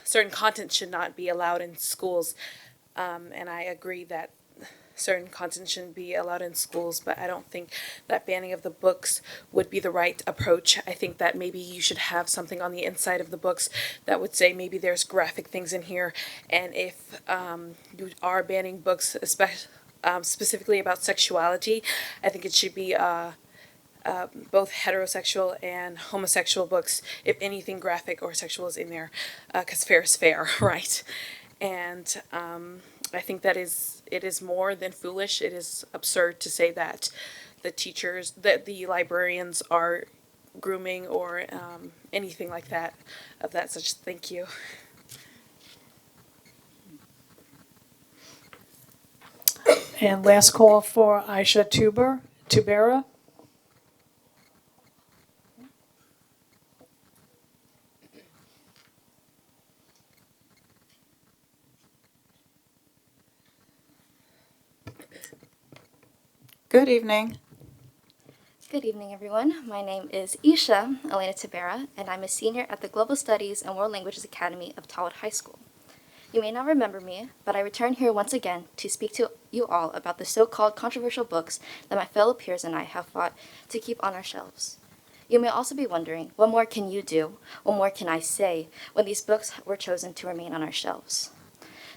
certain content should not be allowed in schools. And I agree that certain content shouldn't be allowed in schools, but I don't think that banning of the books would be the right approach. I think that maybe you should have something on the inside of the books that would say maybe there's graphic things in here, and if you are banning books, specifically about sexuality, I think it should be both heterosexual and homosexual books, if anything graphic or sexual is in there, because fair is fair, right? And I think that it is more than foolish. It is absurd to say that the librarians are grooming or anything like that of that such. Thank you. And last call for Aisha Tubera. Good evening. Good evening, everyone. My name is Isha Elena Tabera, and I'm a senior at the Global Studies and World Languages Academy of Tallwood High School. You may not remember me, but I return here once again to speak to you all about the so-called controversial books that my fellow peers and I have fought to keep on our shelves. You may also be wondering, what more can you do? What more can I say when these books were chosen to remain on our shelves?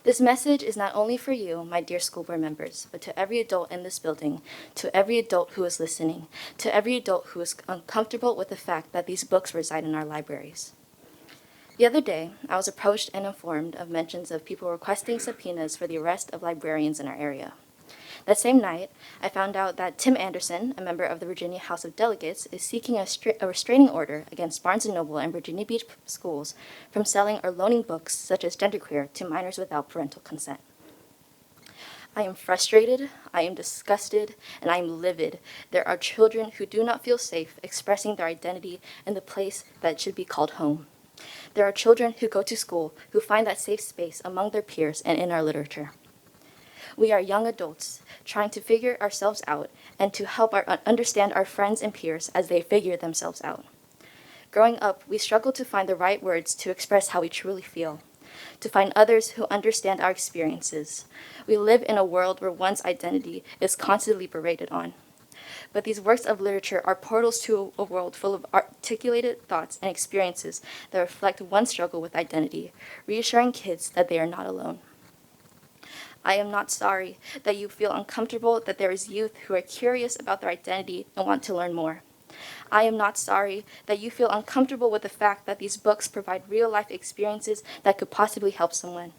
This message is not only for you, my dear school board members, but to every adult in this building, to every adult who is listening, to every adult who is uncomfortable with the fact that these books reside in our libraries. The other day, I was approached and informed of mentions of people requesting subpoenas for the arrest of librarians in our area. That same night, I found out that Tim Anderson, a member of the Virginia House of Delegates, is seeking a restraining order against Barnes & Noble and Virginia Beach schools from selling or loaning books such as Genderqueer to minors without parental consent. I am frustrated, I am disgusted, and I am livid. There are children who do not feel safe expressing their identity in the place that should be called home. There are children who go to school who find that safe space among their peers and in our literature. We are young adults trying to figure ourselves out and to help understand our friends and peers as they figure themselves out. Growing up, we struggled to find the right words to express how we truly feel. to find others who understand our experiences. We live in a world where one's identity is constantly berated on. But these works of literature are portals to a world full of articulated thoughts and experiences that reflect one's struggle with identity, reassuring kids that they are not alone. I am not sorry that you feel uncomfortable that there is youth who are curious about their identity and want to learn more. I am not sorry that you feel uncomfortable with the fact that these books provide real-life experiences that could possibly help someone.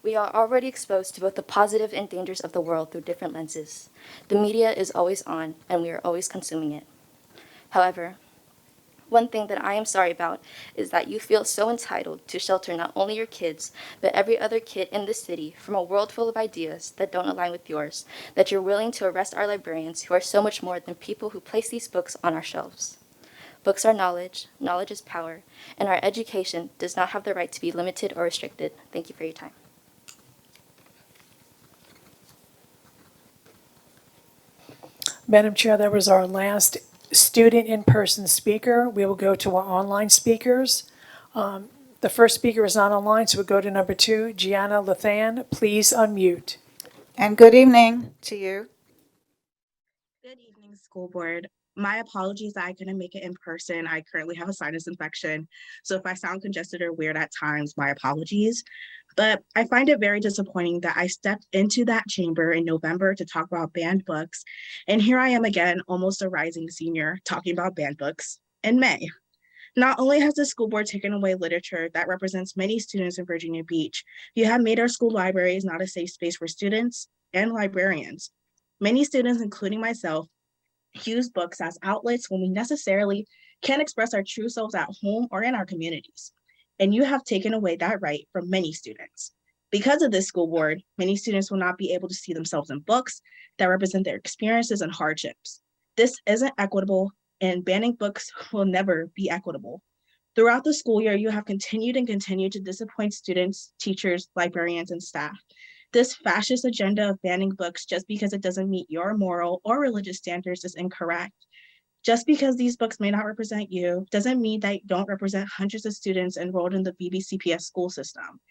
We are already exposed to both the positive and dangers of the world through different lenses. The media is always on, and we are always consuming it. However, one thing that I am sorry about is that you feel so entitled to shelter not only your kids, but every other kid in the city from a world full of ideas that don't align with yours, that you're willing to arrest our librarians who are so much more than people who place these books on our shelves. Books are knowledge, knowledge is power, and our education does not have the right to be limited or restricted. Thank you for your time. Madam Chair, that was our last student in-person speaker. We will go to our online speakers. The first speaker is not online, so we'll go to number 2, Gianna Lathan. Please unmute. And good evening to you. Good evening, school board. My apologies that I couldn't make it in person. I currently have a sinus infection, so if I sound congested or weird at times, my apologies. But I find it very disappointing that I stepped into that chamber in November to talk about banned books, and here I am again, almost a rising senior, talking about banned books in May. Not only has the school board taken away literature that represents many students in Virginia Beach, you have made our school libraries not a safe space for students and librarians. Many students, including myself, use books as outlets when we necessarily can't express our true selves at home or in our communities. And you have taken away that right from many students. Because of this school board, many students will not be able to see themselves in books that represent their experiences and hardships. This isn't equitable, and banning books will never be equitable. Throughout the school year, you have continued to disappoint students, teachers, librarians, and staff. This fascist agenda of banning books just because it doesn't meet your moral or religious standards is incorrect. Just because these books may not represent you doesn't mean that you don't represent hundreds of students enrolled in the VBCPS school system.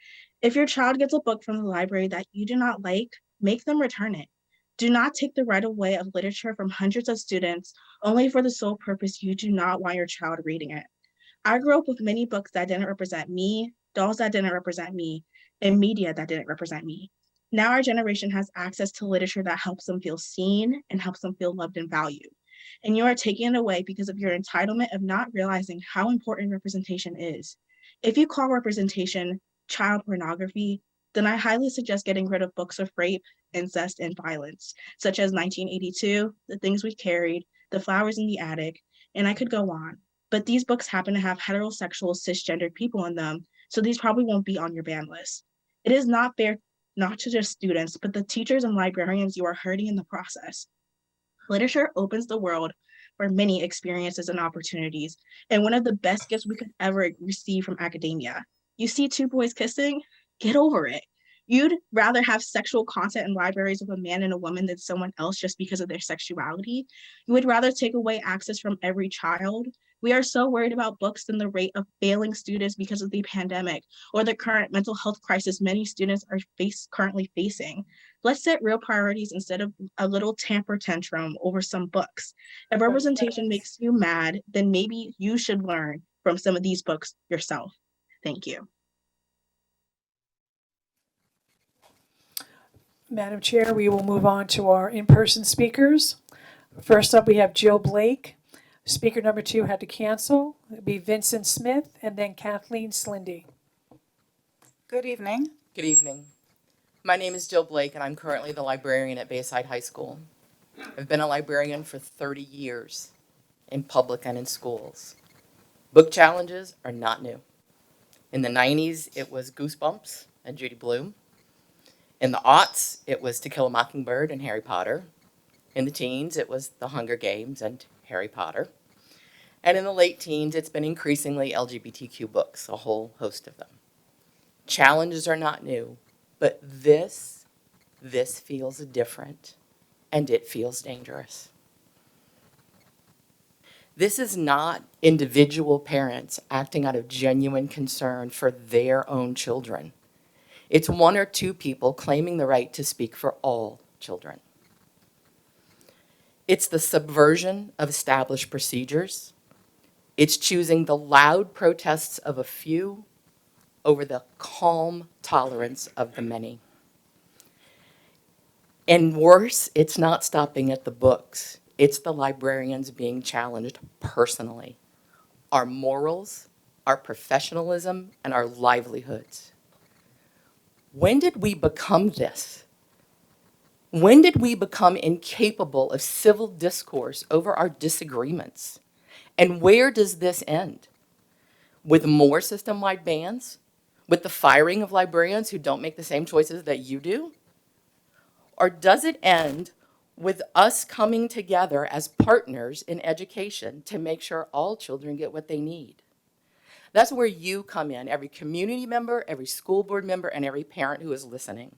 If your child gets a book from the library that you do not like, make them return it. Do not take the right away of literature from hundreds of students only for the sole purpose you do not want your child reading it. I grew up with many books that didn't represent me, dolls that didn't represent me, and media that didn't represent me. Now our generation has access to literature that helps them feel seen and helps them feel loved and valued. And you are taking it away because of your entitlement of not realizing how important representation is. If you call representation child pornography, then I highly suggest getting rid of books of rape, incest, and violence, such as 1982, The Things We Carried, The Flowers in the Attic, and I could go on. But these books happen to have heterosexual, cisgendered people in them, so these probably won't be on your ban list. It is not fair not to just students, but the teachers and librarians you are hurting in the process. Literature opens the world for many experiences and opportunities, and one of the best gifts we could ever receive from academia. You see two boys kissing? Get over it. You'd rather have sexual content in libraries of a man and a woman than someone else just because of their sexuality. You would rather take away access from every child. We are so worried about books than the rate of failing students because of the pandemic or the current mental health crisis many students are currently facing. Let's set real priorities instead of a little temper tantrum over some books. If representation makes you mad, then maybe you should learn from some of these books yourself. Thank you. Madam Chair, we will move on to our in-person speakers. First up, we have Jill Blake. Speaker number 2 had to cancel. It'd be Vincent Smith and then Kathleen Slindy. Good evening. Good evening. My name is Jill Blake, and I'm currently the librarian at Bayside High School. I've been a librarian for 30 years in public and in schools. Book challenges are not new. In the 90s, it was Goosebumps and Judy Blume. In the aughts, it was To Kill a Mockingbird and Harry Potter. In the teens, it was The Hunger Games and Harry Potter. And in the late teens, it's been increasingly LGBTQ books, a whole host of them. Challenges are not new, but this feels different, and it feels dangerous. This is not individual parents acting out of genuine concern for their own children. It's one or two people claiming the right to speak for all children. It's the subversion of established procedures. It's choosing the loud protests of a few over the calm tolerance of the many. And worse, it's not stopping at the books. It's the librarians being challenged personally. Our morals, our professionalism, and our livelihoods. When did we become this? When did we become incapable of civil discourse over our disagreements? And where does this end? With more system-wide bans? With the firing of librarians who don't make the same choices that you do? Or does it end with us coming together as partners in education to make sure all children get what they need? That's where you come in, every community member, every school board member, and every parent who is listening.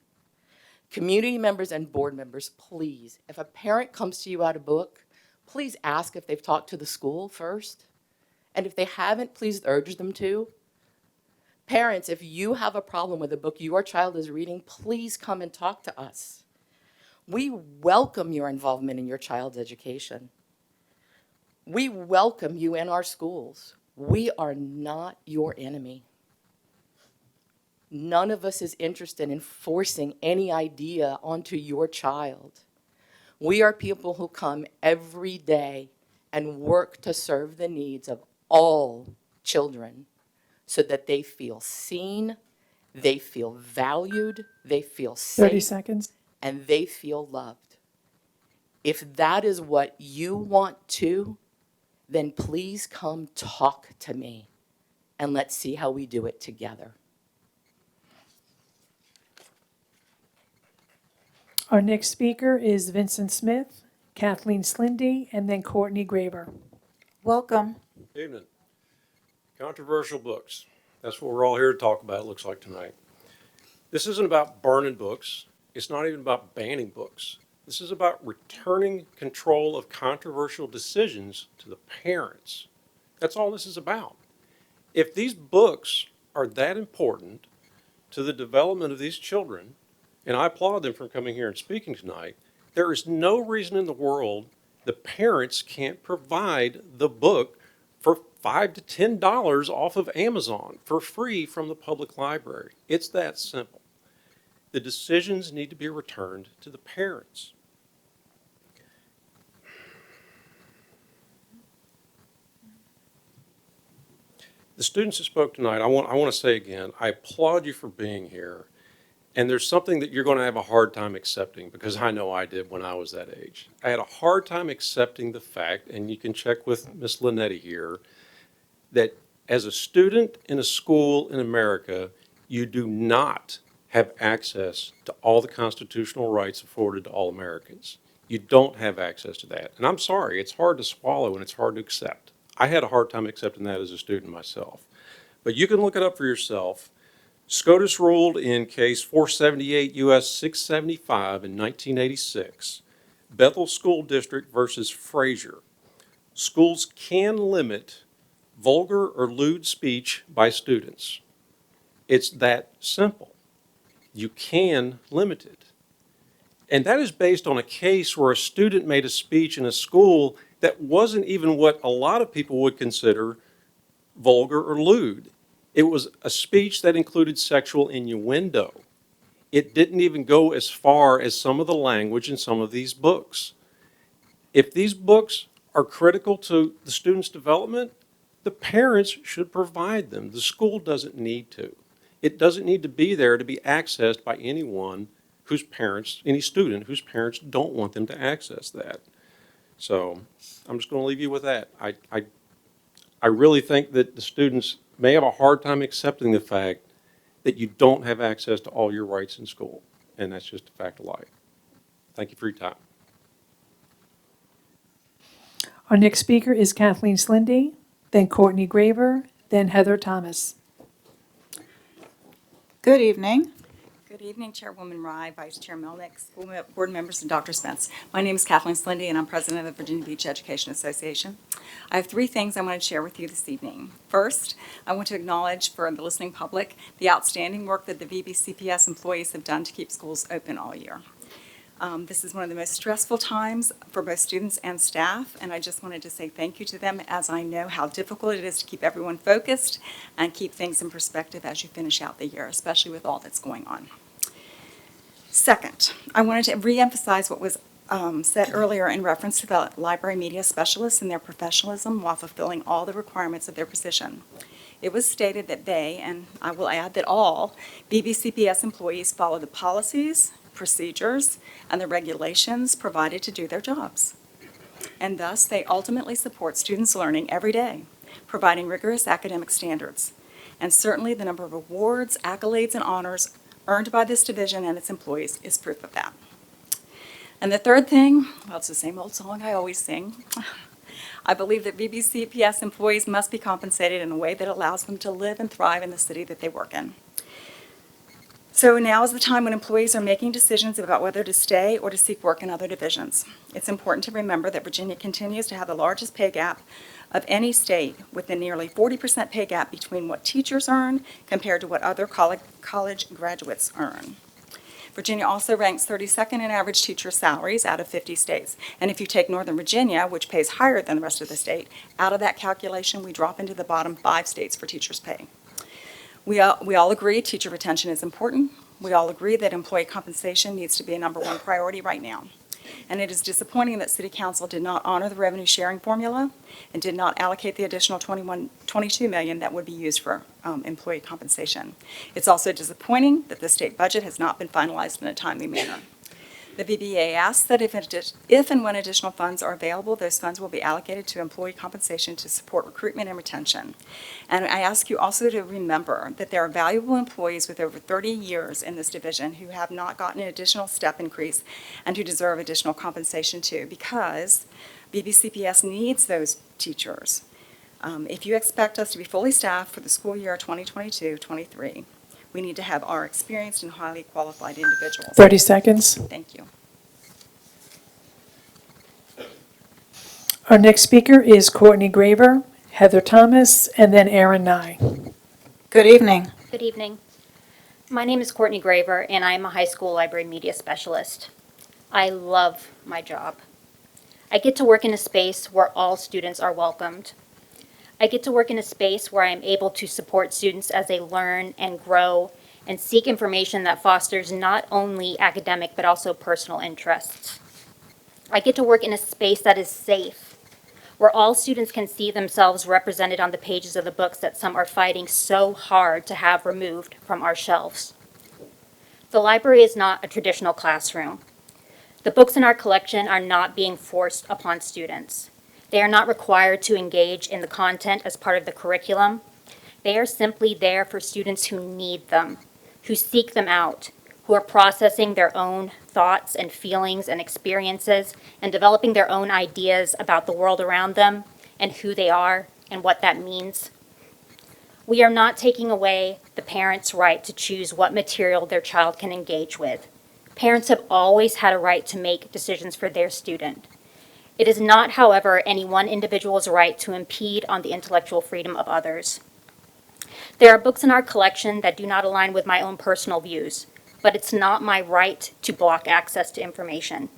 Community members and board members, please, if a parent comes to you out of book, please ask if they've talked to the school first. And if they haven't, please urge them to. Parents, if you have a problem with a book your child is reading, please come and talk to us. We welcome your involvement in your child's education. We welcome you in our schools. We are not your enemy. None of us is interested in forcing any idea onto your child. We are people who come every day and work to serve the needs of all children so that they feel seen, they feel valued, they feel 30 safe, seconds. and they feel loved. If that is what you want too, then please come talk to me and let's see how we do it together. Our next speaker is Vincent Smith, Kathleen Slindy, and then Courtney Graber. Welcome. Evening. Controversial books. That's what we're all here to talk about, it looks like tonight. This isn't about burning books. It's not even about banning books. This is about returning control of controversial decisions to the parents. That's all this is about. If these books are that important to the development of these children, and I applaud them for coming here and speaking tonight, there is no reason in the world the parents can't provide the book for $5 to $10 off of Amazon for free from the public library. It's that simple. The decisions need to be returned to the parents. The students that spoke tonight, I want to say again, I applaud you for being here. And there's something that you're going to have a hard time accepting, because I know I did when I was that age. I had a hard time accepting the fact, and you can check with Ms. Linetti here, that as a student in a school in America, you do not have access to all the constitutional rights afforded to all Americans. You don't have access to that. And I'm sorry, it's hard to swallow and it's hard to accept. I had a hard time accepting that as a student myself. But you can look it up for yourself. SCOTUS ruled in case 478 U.S. 675 in 1986, Bethel School District versus Frazier. Schools can limit vulgar or lewd speech by students. It's that simple. You can limit it. And that is based on a case where a student made a speech in a school that wasn't even what a lot of people would consider vulgar or lewd. It was a speech that included sexual innuendo. It didn't even go as far as some of the language in some of these books. If these books are critical to the student's development, the parents should provide them. The school doesn't need to. It doesn't need to be there to be accessed by anyone whose parents, any student whose parents don't want them to access that. So I'm just going to leave you with that. I really think that the students may have a hard time accepting the fact that you don't have access to all your rights in school. And that's just a fact of life. Thank you for your time. Our next speaker is Kathleen Slindy, then Courtney Graber, then Heather Thomas. Good evening. Good evening, Chairwoman Rye, Vice Chair Melnick, school board members, and Dr. Spence. My name is Kathleen Slindy, and I'm president of the Virginia Beach Education Association. I have 3 things I want to share with you this evening. First, I want to acknowledge for the listening public the outstanding work that the VBCPS employees have done to keep schools open all year. This is one of the most stressful times for both students and staff, and I just wanted to say thank you to them, as I know how difficult it is to keep everyone focused and keep things in perspective as you finish out the year, especially with all that's going on. Second, I wanted to reemphasize what was said earlier in reference to the library media specialists and their professionalism while fulfilling all the requirements of their position. It was stated that they, and I will add that all, BBCPS employees follow the policies, procedures, and the regulations provided to do their jobs. And thus, they ultimately support students' learning every day, providing rigorous academic standards. And certainly the number of awards, accolades, and honors earned by this division and its employees is proof of that. And the third thing, well, it's the same old song I always sing. I believe that BBCPS employees must be compensated in a way that allows them to live and thrive in the city that they work in. So now is the time when employees are making decisions about whether to stay or to seek work in other divisions. It's important to remember that Virginia continues to have the largest pay gap of any state, with a nearly 40% pay gap between what teachers earn compared to what other college graduates earn. Virginia also ranks 32nd in average teacher salaries out of 50 states. And if you take Northern Virginia, which pays higher than the rest of the state, out of that calculation, we drop into the bottom 5 states for teachers' pay. We all agree teacher retention is important. We all agree that employee compensation needs to be a #1 priority right now. And it is disappointing that City Council did not honor the revenue sharing formula and did not allocate the additional $22 million that would be used for employee compensation. It's also disappointing that the state budget has not been finalized in a timely manner. The VBA asks that if and when additional funds are available, those funds will be allocated to employee compensation to support recruitment and retention. And I ask you also to remember that there are valuable employees with over 30 years in this division who have not gotten an additional step increase and who deserve additional compensation too, because BBCPS needs those teachers. If you expect us to be fully staffed for the school year 2022-23, we need to have our experienced and highly qualified individuals. 30 seconds. Thank you. Our next speaker is Courtney Graver, Heather Thomas, and then Aaron Nye. Good evening. Good evening. My name is Courtney Graver, and I am a high school library media specialist. I love my job. I get to work in a space where all students are welcomed. I get to work in a space where I am able to support students as they learn and grow and seek information that fosters not only academic but also personal interests. I get to work in a space that is safe, where all students can see themselves represented on the pages of the books that some are fighting so hard to have removed from our shelves. The library is not a traditional classroom. The books in our collection are not being forced upon students. They are not required to engage in the content as part of the curriculum. They are simply there for students who need them, who seek them out, who are processing their own thoughts and feelings and experiences and developing their own ideas about the world around them and who they are and what that means. We are not taking away the parents' right to choose what material their child can engage with. Parents have always had a right to make decisions for their student. It is not, however, any one individual's right to impede on the intellectual freedom of others. There are books in our collection that do not align with my own personal views, but it's not my right to block access to information.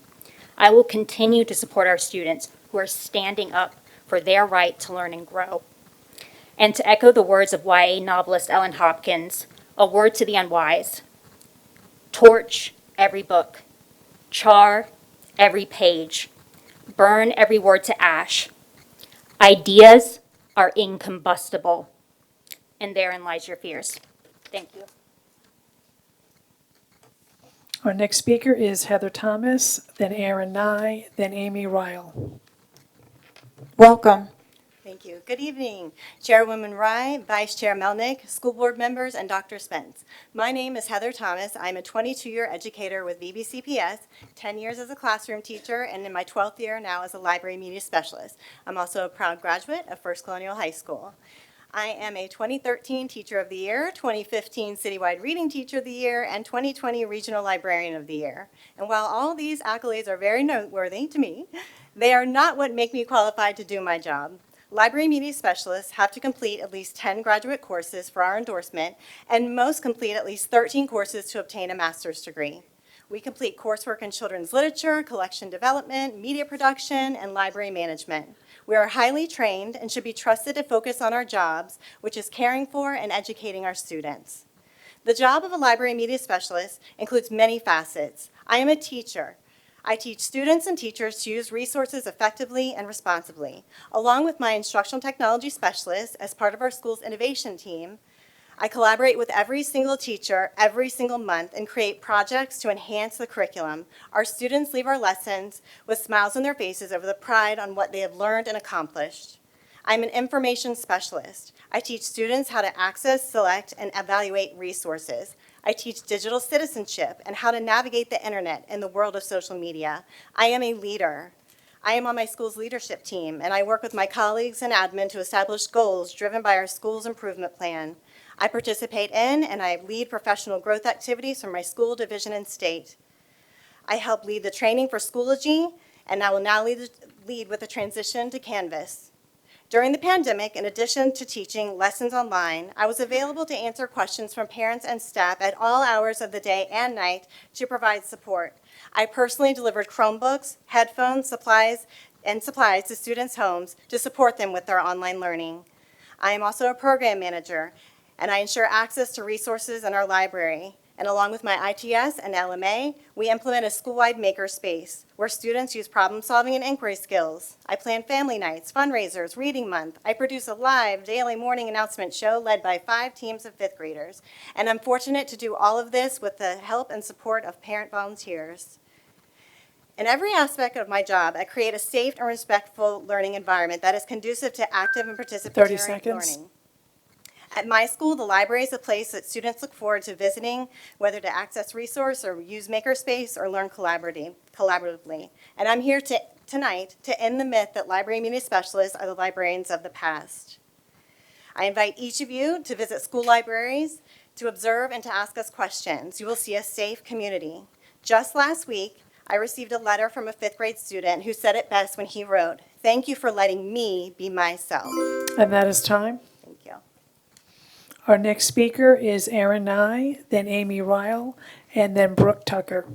I will continue to support our students who are standing up for their right to learn and grow. And to echo the words of YA novelist Ellen Hopkins, a word to the unwise: torch every book, char every page, burn every word to ash. Ideas are incombustible, and therein lies your fears. Thank you. Our next speaker is Heather Thomas, then Aaron Nye, then Amy Ryle. Welcome. Thank you. Good evening, Chairwoman Rye, Vice Chair Melnick, school board members, and Dr. Spence. My name is Heather Thomas. I'm a 22-year educator with VBCPS, 10 years as a classroom teacher, and in my 12th year now as a library media specialist. I'm also a proud graduate of First Colonial High School. I am a 2013 Teacher of the Year, 2015 Citywide Reading Teacher of the Year, and 2020 Regional Librarian of the Year. And while all these accolades are very noteworthy to me, they are not what make me qualified to do my job. Library media specialists have to complete at least 10 graduate courses for our endorsement, and most complete at least 13 courses to obtain a master's degree. We complete coursework in children's literature, collection development, media production, and library management. We are highly trained and should be trusted to focus on our jobs, which is caring for and educating our students. The job of a library media specialist includes many facets. I am a teacher. I teach students and teachers to use resources effectively and responsibly. Along with my instructional technology specialist as part of our school's innovation team, I collaborate with every single teacher every single month and create projects to enhance the curriculum. Our students leave our lessons with smiles on their faces over the pride on what they have learned and accomplished. I'm an information specialist. I teach students how to access, select, and evaluate resources. I teach digital citizenship and how to navigate the internet in the world of social media. I am a leader. I am on my school's leadership team, and I work with my colleagues and admin to establish goals driven by our school's improvement plan. I participate in and I lead professional growth activities for my school, division, and state. I help lead the training for Schoology, and I will now lead with the transition to Canvas. During the pandemic, in addition to teaching lessons online, I was available to answer questions from parents and staff at all hours of the day and night to provide support. I personally delivered Chromebooks, headphones, supplies to students' homes to support them with their online learning. I am also a program manager, and I ensure access to resources in our library. And along with my ITS and LMA, we implement a school-wide makerspace where students use problem-solving and inquiry skills. I plan family nights, fundraisers, reading month. I produce a live daily morning announcement show led by 5 teams of 5th graders. And I'm fortunate to do all of this with the help and support of parent volunteers. In every aspect of my job, I create a safe and respectful learning environment that is conducive to active and participatory 30 seconds. learning. At my school, the library is a place that students look forward to visiting, whether to access resource or use makerspace or learn collaboratively. And I'm here tonight to end the myth that library media specialists are the librarians of the past. I invite each of you to visit school libraries, to observe and to ask us questions. You will see a safe community. Just last week, I received a letter from a 5th grade student who said it best when he wrote, "Thank you for letting me be myself." And that is time. Thank you. Our next speaker is Erin Nye, then Amy Ryle, and then Brooke Tucker.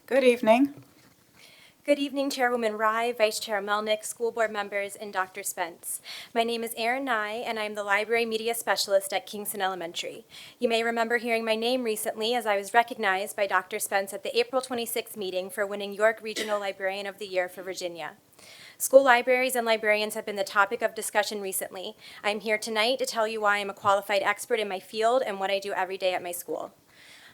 Good evening. Good evening, Chairwoman Rye, Vice Chair Melnick, school board members, and Dr. Spence. My name is Erin Nye, and I'm the Library Media Specialist at Kingston Elementary. You may remember hearing my name recently as I was recognized by Dr. Spence at the April 26th meeting for winning York Regional Librarian of the Year for Virginia. School libraries and librarians have been the topic of discussion recently. I'm here tonight to tell you why I'm a qualified expert in my field and what I do every day at my school.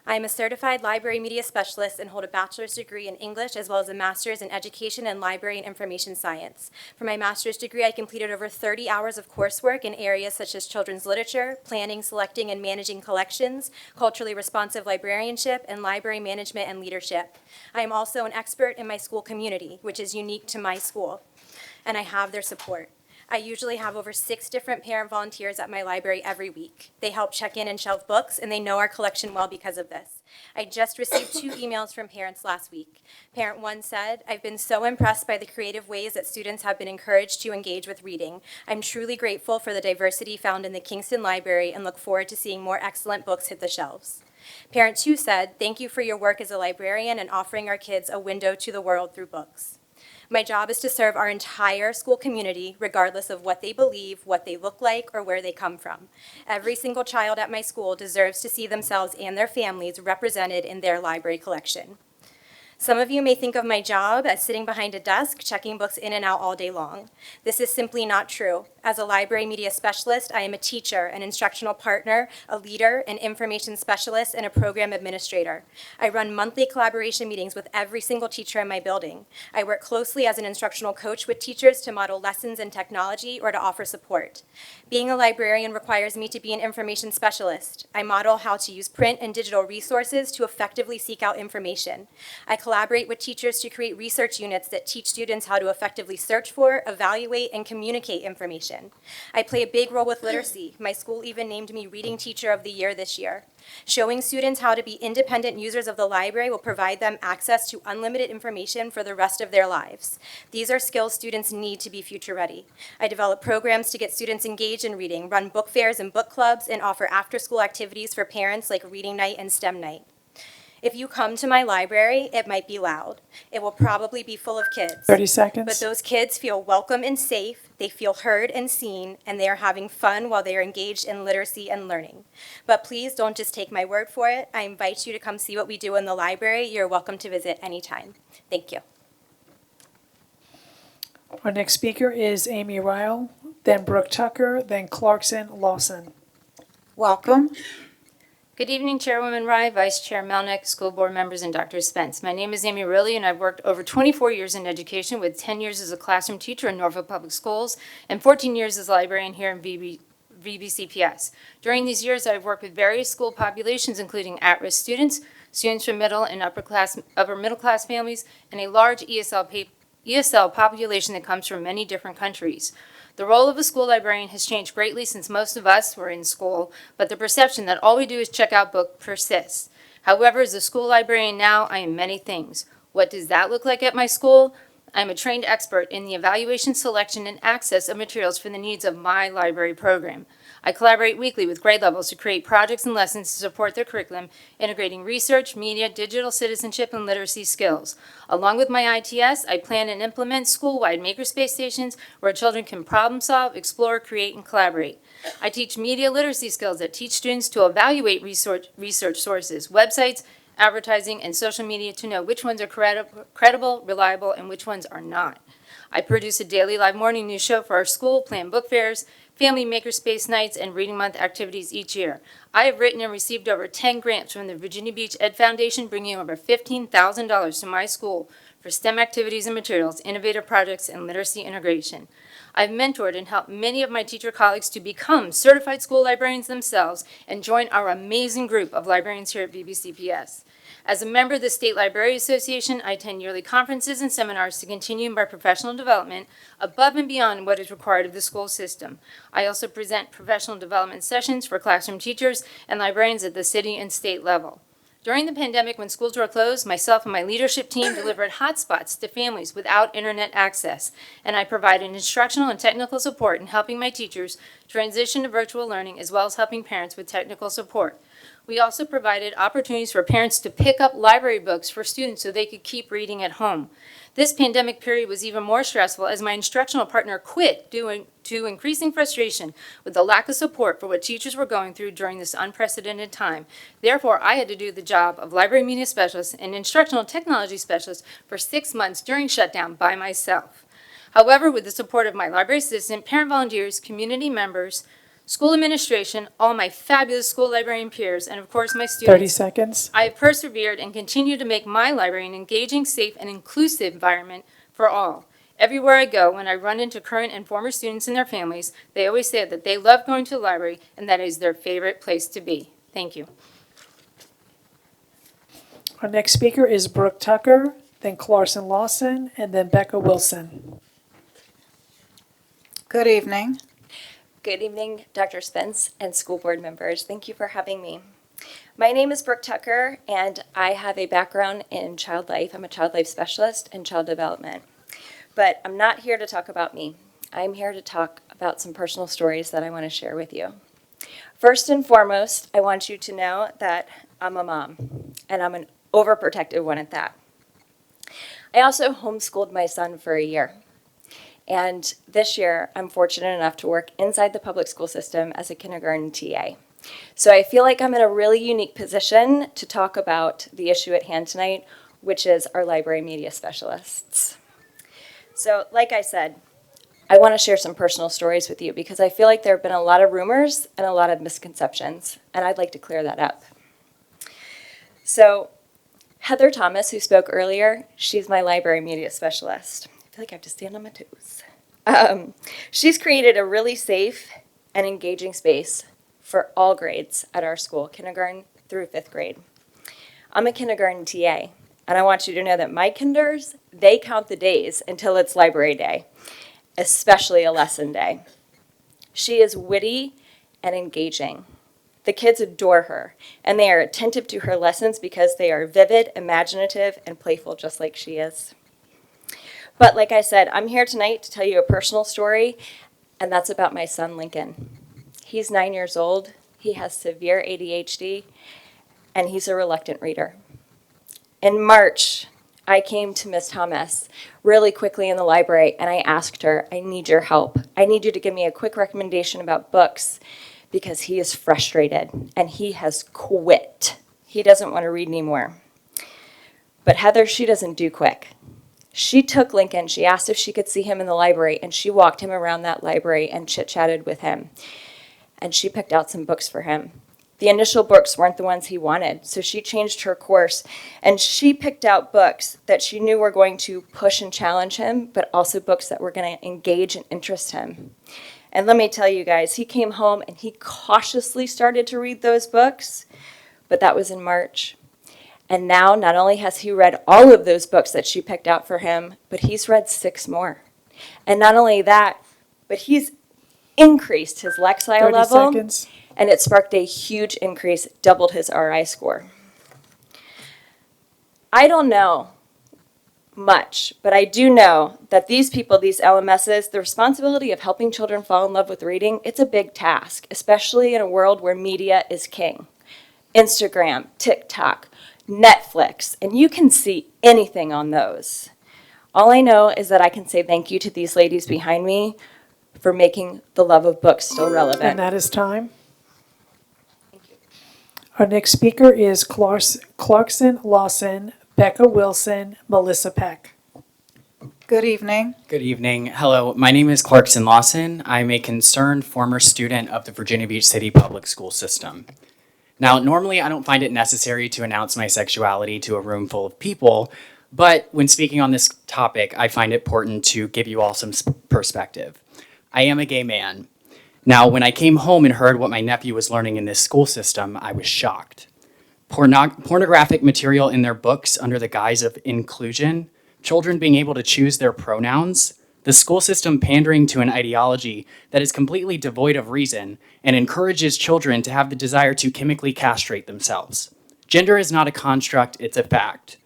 I am a certified library media specialist and hold a bachelor's degree in English as well as a master's in education and library and information science. For my master's degree, I completed over 30 hours of coursework in areas such as children's literature, planning, selecting, and managing collections, culturally responsive librarianship, and library management and leadership. I am also an expert in my school community, which is unique to my school, and I have their support. I usually have over 6 different parent volunteers at my library every week. They help check in and shelf books, and they know our collection well because of this. I just received 2 emails from parents last week. Parent 1 said, "I've been so impressed by the creative ways that students have been encouraged to engage with reading. I'm truly grateful for the diversity found in the Kingston Library and look forward to seeing more excellent books hit the shelves." Parent 2 said, "Thank you for your work as a librarian and offering our kids a window to the world through books. My job is to serve our entire school community, regardless of what they believe, what they look like, or where they come from. Every single child at my school deserves to see themselves and their families represented in their library collection." Some of you may think of my job as sitting behind a desk, checking books in and out all day long. This is simply not true. As a library media specialist, I am a teacher, an instructional partner, a leader, an information specialist, and a program administrator. I run monthly collaboration meetings with every single teacher in my building. I work closely as an instructional coach with teachers to model lessons in technology or to offer support. Being a librarian requires me to be an information specialist. I model how to use print and digital resources to effectively seek out information. I collaborate collaborate with teachers to create research units that teach students how to effectively search for, evaluate, and communicate information. I play a big role with literacy. My school even named me Reading Teacher of the Year this year. Showing students how to be independent users of the library will provide them access to unlimited information for the rest of their lives. These are skills students need to be future ready. I develop programs to get students engaged in reading, run book fairs and book clubs, and offer after-school activities for parents like reading night and STEM night. If you come to my library, it might be loud. It will probably be full of kids. 30 seconds. But those kids feel welcome and safe, they feel heard and seen, and they are having fun while they are engaged in literacy and learning. But please don't just take my word for it. I invite you to come see what we do in the library. You're welcome to visit anytime. Thank you. Our next speaker is Amy Ryle, then Brooke Tucker, then Clarkson Lawson. Welcome. Good evening, Chairwoman Rye, Vice Chair Melnick, school board members, and Dr. Spence. My name is Amy Riley, and I've worked over 24 years in education with 10 years as a classroom teacher in Norfolk Public Schools and 14 years as a librarian here in VBCPS. During these years, I've worked with various school populations, including at-risk students, students from middle and upper middle class families, and a large ESL population that comes from many different countries. The role of a school librarian has changed greatly since most of us were in school, but the perception that all we do is check out books persists. However, as a school librarian now, I am many things. What does that look like at my school? I'm a trained expert in the evaluation, selection, and access of materials for the needs of my library program. I collaborate weekly with grade levels to create projects and lessons to support their curriculum, integrating research, media, digital citizenship, and literacy skills. Along with my ITS, I plan and implement school-wide makerspace stations where children can problem solve, explore, create, and collaborate. I teach media literacy skills that teach students to evaluate research sources, websites, advertising, and social media to know which ones are credible, reliable, and which ones are not. I produce a daily live morning news show for our school, plan book fairs, family makerspace nights, and reading month activities each year. I have written and received over 10 grants from the Virginia Beach Ed Foundation, bringing over $15,000 to my school for STEM activities and materials, innovative projects, and literacy integration. I've mentored and helped many of my teacher colleagues to become certified school librarians themselves and join our amazing group of librarians here at VBCPS. As a member of the State Library Association, I attend yearly conferences and seminars to continue my professional development above and beyond what is required of the school system. I also present professional development sessions for classroom teachers and librarians at the city and state level. During the pandemic, when schools were closed, myself and my leadership team delivered hotspots to families without internet access, and I provided instructional and technical support in helping my teachers transition to virtual learning, as well as helping parents with technical support. We also provided opportunities for parents to pick up library books for students so they could keep reading at home. This pandemic period was even more stressful as my instructional partner quit due to increasing frustration with the lack of support for what teachers were going through during this unprecedented time. Therefore, I had to do the job of library media specialist and instructional technology specialist for 6 months during shutdown by myself. However, with the support of my library assistant, parent volunteers, community members, school administration, all my fabulous school librarian peers, and of course my students, 30 seconds. I have persevered and continue to make my library an engaging, safe, and inclusive environment for all. Everywhere I go, when I run into current and former students and their families, they always say that they love going to the library and that is their favorite place to be. Thank you. Our next speaker is Brooke Tucker, then Clarkson Lawson, and then Becca Wilson. Good evening. Good evening, Dr. Spence and school board members. Thank you for having me. My name is Brooke Tucker, and I have a background in child life. I'm a child life specialist and child development. But I'm not here to talk about me. I'm here to talk about some personal stories that I want to share with you. First and foremost, I want you to know that I'm a mom, and I'm an overprotective one at that. I also homeschooled my son for a year. And this year, I'm fortunate enough to work inside the public school system as a kindergarten TA. So I feel like I'm in a really unique position to talk about the issue at hand tonight, which is our library media specialists. So like I said, I want to share some personal stories with you because I feel like there have been a lot of rumors and a lot of misconceptions, and I'd like to clear that up. So Heather Thomas, who spoke earlier, she's my library media specialist. I feel like I have to stand on my toes. She's created a really safe and engaging space for all grades at our school, kindergarten through 5th grade. I'm a kindergarten TA, and And I want you to know that my kinders, they count the days until it's library day, especially a lesson day. She is witty and engaging. The kids adore her, and they are attentive to her lessons because they are vivid, imaginative, and playful, just like she is. But like I said, I'm here tonight to tell you a personal story, and that's about my son, Lincoln. He's 9 years old, he has severe ADHD, and he's a reluctant reader. In March, I came to Miss Thomas really quickly in the library, and I asked her, I need your help. I need you to give me a quick recommendation about books, because he is frustrated and he has quit. He doesn't want to read anymore. But Heather, she doesn't do quick. She took Lincoln, she asked if she could see him in the library, and she walked him around that library and chit-chatted with him. And she picked out some books for him. The initial books weren't the ones he wanted, so she changed her course, and she picked out books that she knew were going to push and challenge him, but also books that were going to engage and interest him. And let me tell you guys, he came home and he cautiously started to read those books, but that was in March. And now, not only has he read all of those books that she picked out for him, but he's read 6 more. And not only that, but he's increased his Lexile 30 level, seconds. and it sparked a huge increase, doubled his RI score. I don't know much, but I do know that these people, these LMSs, the responsibility of helping children fall in love with reading, it's a big task, especially in a world where media is king. Instagram, TikTok, Netflix, and you can see anything on those. All I know is that I can say thank you to these ladies behind me for making the love of books still relevant. And that is time. Our next speaker is Clarkson Lawson, Becca Wilson, Melissa Peck. Good evening. Good evening. Hello, my name is Clarkson Lawson. I'm a concerned former student of the Virginia Beach City Public School System. Now, normally I don't find it necessary to announce my sexuality to a room full of people, but when speaking on this topic, I find it important to give you all some perspective. I am a gay man. Now, when I came home and heard what my nephew was learning in this school system, I was shocked. Pornographic material in their books under the guise of inclusion, children being able to choose their pronouns, the school system pandering to an ideology that is completely devoid of reason and encourages children to have the desire to chemically castrate themselves. Gender is not a construct, it's a fact.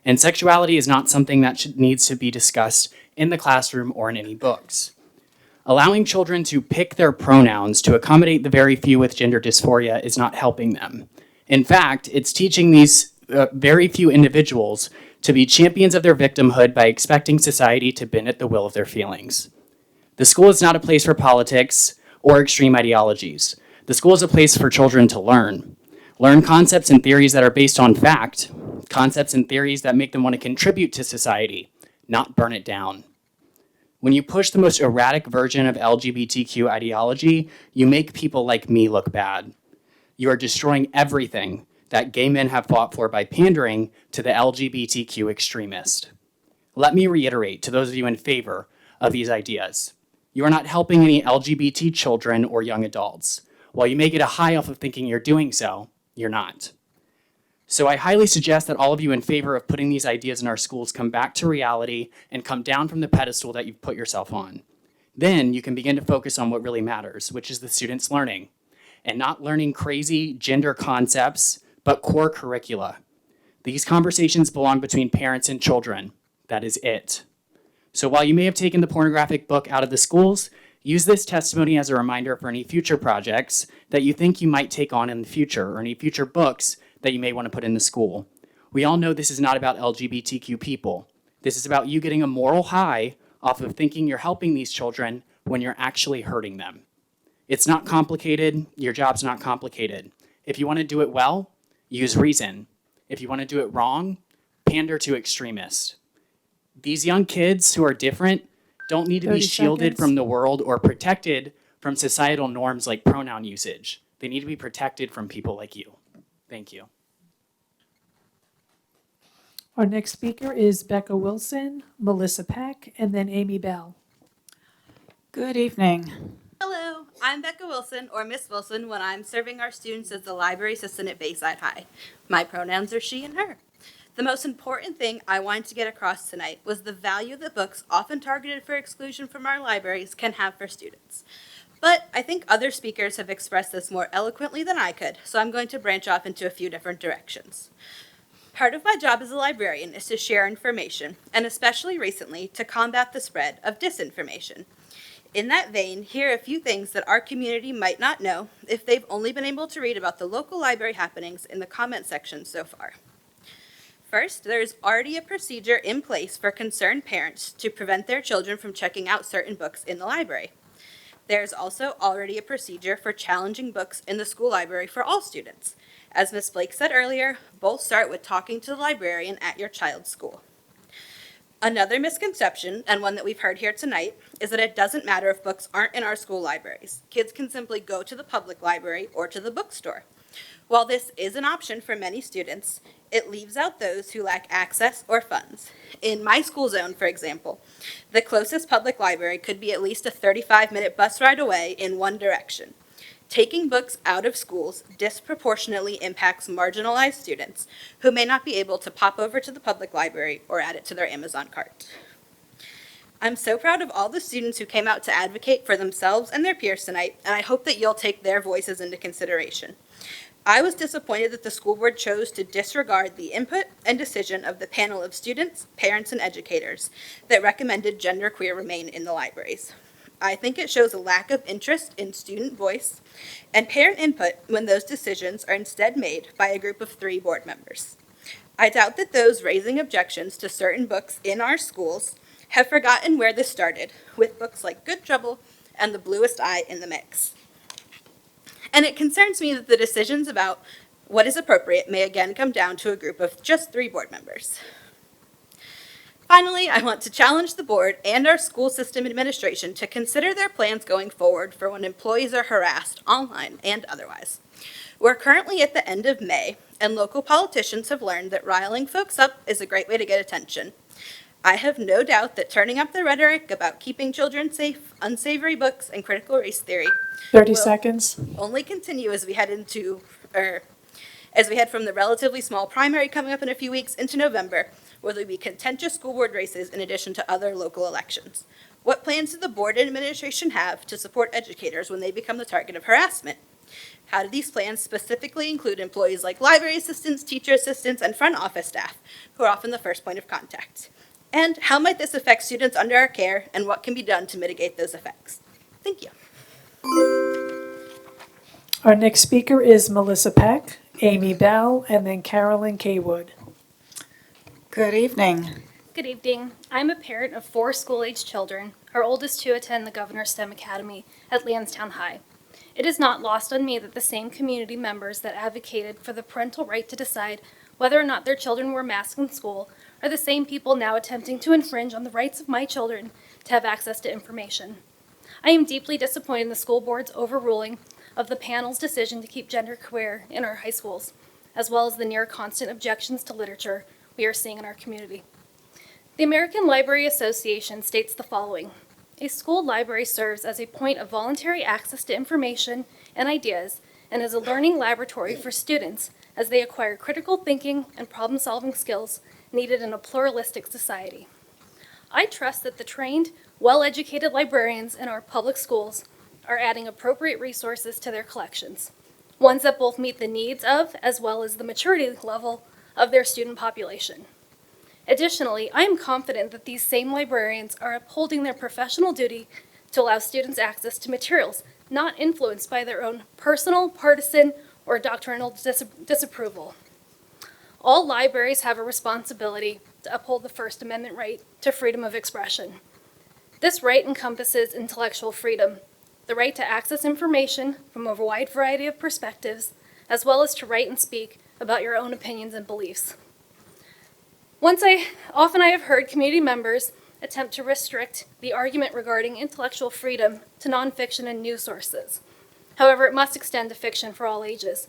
And sexuality is not something that needs to be discussed in the classroom or in any books. Allowing children to pick their pronouns to accommodate the very few with gender dysphoria is not helping them. In fact, it's teaching these very few individuals to be champions of their victimhood by expecting society to bend at the will of their feelings. The school is not a place for politics or extreme ideologies. The school is a place for children to learn. Learn concepts and theories that are based on fact, concepts and theories that make them want to contribute to society, not burn it down. When you push the most erratic version of LGBTQ ideology, you make people like me look bad. You are destroying everything that gay men have fought for by pandering to the LGBTQ extremist. Let me reiterate to those of you in favor of these ideas. You are not helping any LGBT children or young adults. While you may get a high off of thinking you're doing so, you're not. So I highly suggest that all of you in favor of putting these ideas in our schools come back to reality and come down from the pedestal that you've put yourself on. Then you can begin to focus on what really matters, which is the students' learning, and not learning crazy gender concepts, but core curricula. These conversations belong between parents and children. That is it. So while you may have taken the pornographic book out of the schools, use this testimony as a reminder for any future projects that you think you might take on in the future, or any future books that you may want to put in the school. We all know this is not about LGBTQ people. This is about you getting a moral high off of thinking you're helping these children when you're actually hurting them. It's not complicated. Your job's not complicated. If you want to do it well, use reason. If you want to do it wrong, pander to extremists. These young kids who are different don't need to be 30 shielded seconds. from the world or protected from societal norms like pronoun usage. They need to be protected from people like you. Thank you. Our next speaker is Becca Wilson, Melissa Peck, and then Amy Bell. Good evening. Hello, I'm Becca Wilson, or Miss Wilson, when I'm serving our students as the library assistant at Bayside High. My pronouns are she and her. The most important thing I wanted to get across tonight was the value that books often targeted for exclusion from our libraries can have for students. But I think other speakers have expressed this more eloquently than I could, so I'm going to branch off into a few different directions. Part of my job as a librarian is to share information, and especially recently, to combat the spread of disinformation. In that vein, here are a few things that our community might not know if they've only been able to read about the local library happenings in the comment section so far. First, there is already a procedure in place for concerned parents to prevent their children from checking out certain books in the library. There's also already a procedure for challenging books in the school library for all students. As Ms. Blake said earlier, both start with talking to the librarian at your child's school. Another misconception, and one that we've heard here tonight, is that it doesn't matter if books aren't in our school libraries. Kids can simply go to the public library or to the bookstore. While this is an option for many students, it leaves out those who lack access or funds. In my school zone, for example, the closest public library could be at least a 35-minute bus ride away in one direction. Taking books out of schools disproportionately impacts marginalized students who may not be able to pop over to the public library or add it to their Amazon cart. I'm so proud of all the students who came out to advocate for themselves and their peers tonight, and I hope that you'll take their voices into consideration. I was disappointed that the school board chose to disregard the input and decision of the panel of students, parents, and educators that recommended genderqueer remain in the libraries. I think it shows a lack of interest in student voice and parent input when those decisions are instead made by a group of 3 board members. I doubt that those raising objections to certain books in our schools have forgotten where this started, with books like Good Trouble and The Bluest Eye in the mix. And it concerns me that the decisions about what is appropriate may again come down to a group of just 3 board members. Finally, I want to challenge the board and our school system administration to consider their plans going forward for when employees are harassed online and otherwise. We're currently at the end of May, and local politicians have learned that riling folks up is a great way to get attention. I have no doubt that turning up the rhetoric about keeping children safe, unsavory books, and critical race theory 30 will seconds. only continue as we head from the relatively small primary coming up in a few weeks into November, where there will be contentious school board races in addition to other local elections. What plans do the board and administration have to support educators when they become the target of harassment? How do these plans specifically include employees like library assistants, teacher assistants, and front office staff, who are often the first point of contact? And how might this affect students under our care, and what can be done to mitigate those effects? Thank you. Our next speaker is Melissa Peck, Amy Bell, and then Carolyn Kaywood. Good evening. Good evening. I'm a parent of 4 school-aged children. Our oldest 2 attend the Governor STEM Academy at Lansdowne High. It is not lost on me that the same community members that advocated for the parental right to decide whether or not their children were masked in school are the same people now attempting to infringe on the rights of my children to have access to information. I am deeply disappointed in the school board's overruling of the panel's decision to keep genderqueer in our high schools, as well as the near constant objections to literature we are seeing in our community. The American Library Association states the following: a school library serves as a point of voluntary access to information and ideas and is a learning laboratory for students as they acquire critical thinking and problem-solving skills needed in a pluralistic society. I trust that the trained, well-educated librarians in our public schools are adding appropriate resources to their collections, ones that both meet the needs of as well as the maturity level of their student population. Additionally, I am confident that these same librarians are upholding their professional duty to allow students access to materials not influenced by their own personal, partisan, or doctrinal disapproval. All libraries have a responsibility to uphold the First Amendment right to freedom of expression. This right encompasses intellectual freedom, the right to access information from a wide variety of perspectives, as well as to write and speak about your own opinions and beliefs. Often I have heard community members attempt to restrict the argument regarding intellectual freedom to nonfiction and news sources. However, it must extend to fiction for all ages.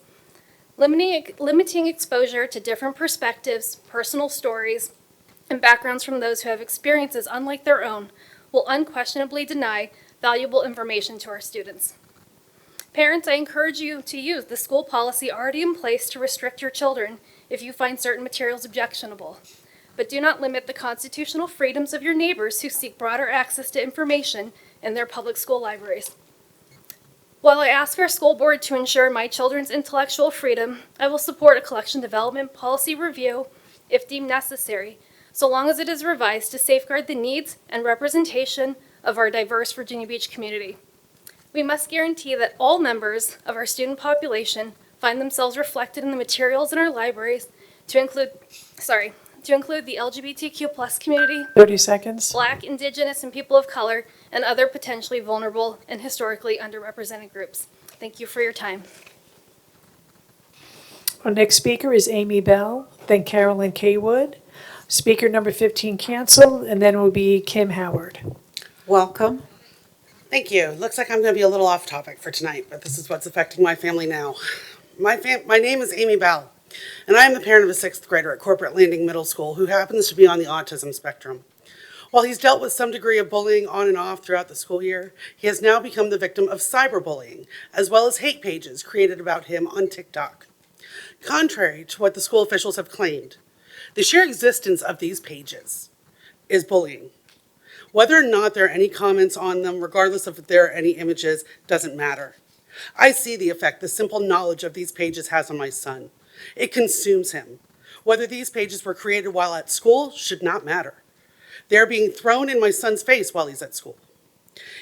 Limiting exposure to different perspectives, personal stories, and backgrounds from those who have experiences unlike their own will unquestionably deny valuable information to our students. Parents, I encourage you to use the school policy already in place to restrict your children if you find certain materials objectionable, but do not limit the constitutional freedoms of your neighbors who seek broader access to information in their public school libraries. While I ask our school board to ensure my children's intellectual freedom, I will support a collection development policy review if deemed necessary, so long as it is revised to safeguard the needs and representation of our diverse Virginia Beach community. We must guarantee that all members of our student population find themselves reflected in the materials in our libraries to include the LGBTQ+ community, 30 seconds. Black, Indigenous, and people of color, and other potentially vulnerable and historically underrepresented groups. Thank you for your time. Our next speaker is Amy Bell, then Carolyn Kaywood. Speaker number 15 canceled, and then will be Kim Howard. Welcome. Thank you. Looks like I'm going to be a little off topic for tonight, but this is what's affecting my family now. My name is Amy Bell, and I am the parent of a 6th grader at Corporate Landing Middle School who happens to be on the autism spectrum. While he's dealt with some degree of bullying on and off throughout the school year, he has now become the victim of cyberbullying, as well as hate pages created about him on TikTok. Contrary to what the school officials have claimed, the sheer existence of these pages is bullying. Whether or not there are any comments on them, regardless of if there are any images, doesn't matter. I see the effect the simple knowledge of these pages has on my son. It consumes him. Whether these pages were created while at school should not matter. They're being thrown in my son's face while he's at school.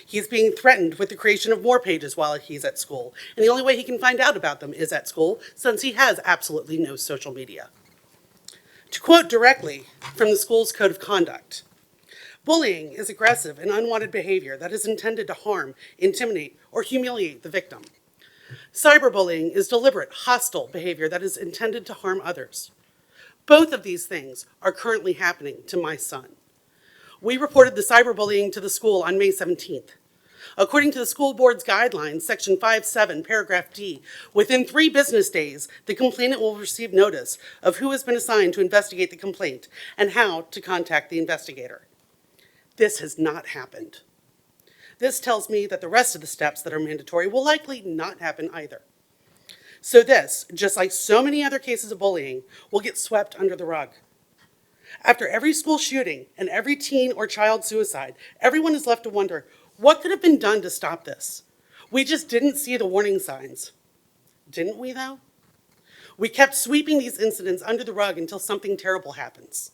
He's being threatened with the creation of more pages while he's at school, and the only way he can find out about them is at school, since he has absolutely no social media. To quote directly from the school's code of conduct, bullying is aggressive and unwanted behavior that is intended to harm, intimidate, or humiliate the victim. Cyberbullying is deliberate, hostile behavior that is intended to harm others. Both of these things are currently happening to my son. We reported the cyberbullying to the school on May 17th. According to the school board's guidelines, section 5.7, paragraph D, within 3 business days, the complainant will receive notice of who has been assigned to investigate the complaint and how to contact the investigator. This has not happened. This tells me that the rest of the steps that are mandatory will likely not happen either. So this, just like so many other cases of bullying, will get swept under the rug. After every school shooting and every teen or child suicide, everyone is left to wonder, what could have been done to stop this? We just didn't see the warning signs. Didn't we, though? We kept sweeping these incidents under the rug until something terrible happens.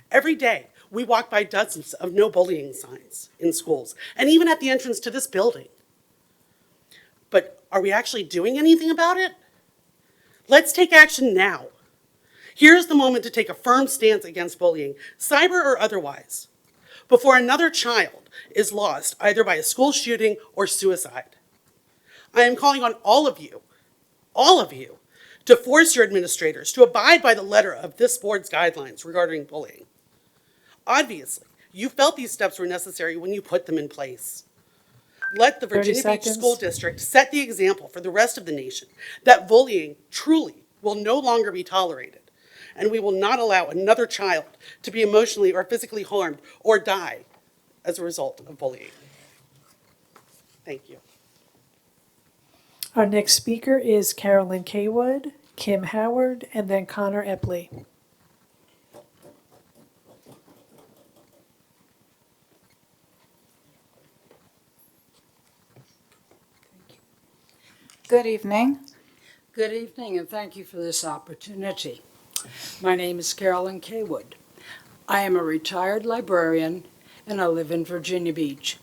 Every day, we walk by dozens of no bullying signs in schools, and even at the entrance to this building. But are we actually doing anything about it? Let's take action now. Here's the moment to take a firm stance against bullying, cyber or otherwise, before another child is lost either by a school shooting or suicide. I am calling on all of you, to force your administrators to abide by the letter of this board's guidelines regarding bullying. Obviously, you felt these steps were necessary when you put them in place. Let the Virginia Beach School District set the example for the rest of the nation that bullying truly will no longer be tolerated, and we will not allow another child to be emotionally or physically harmed or die as a result of bullying. Thank you. Our next speaker is Carolyn Kaywood, Kim Howard, and then Connor Epley. Good evening. Good evening, and thank you for this opportunity. My name is Carolyn Kaywood. I am a retired librarian, and I live in Virginia Beach.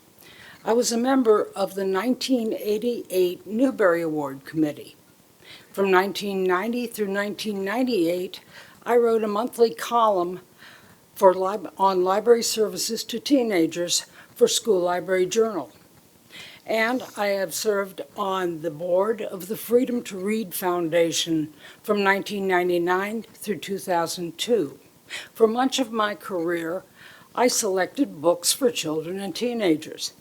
I was a member of the 1988 Newbery Award Committee. From 1990 through 1998, I wrote a monthly column on library services to teenagers for School Library Journal. And I have served on the board of the Freedom to Read Foundation from 1999 through 2002. For much of my career, I selected books for children and teenagers.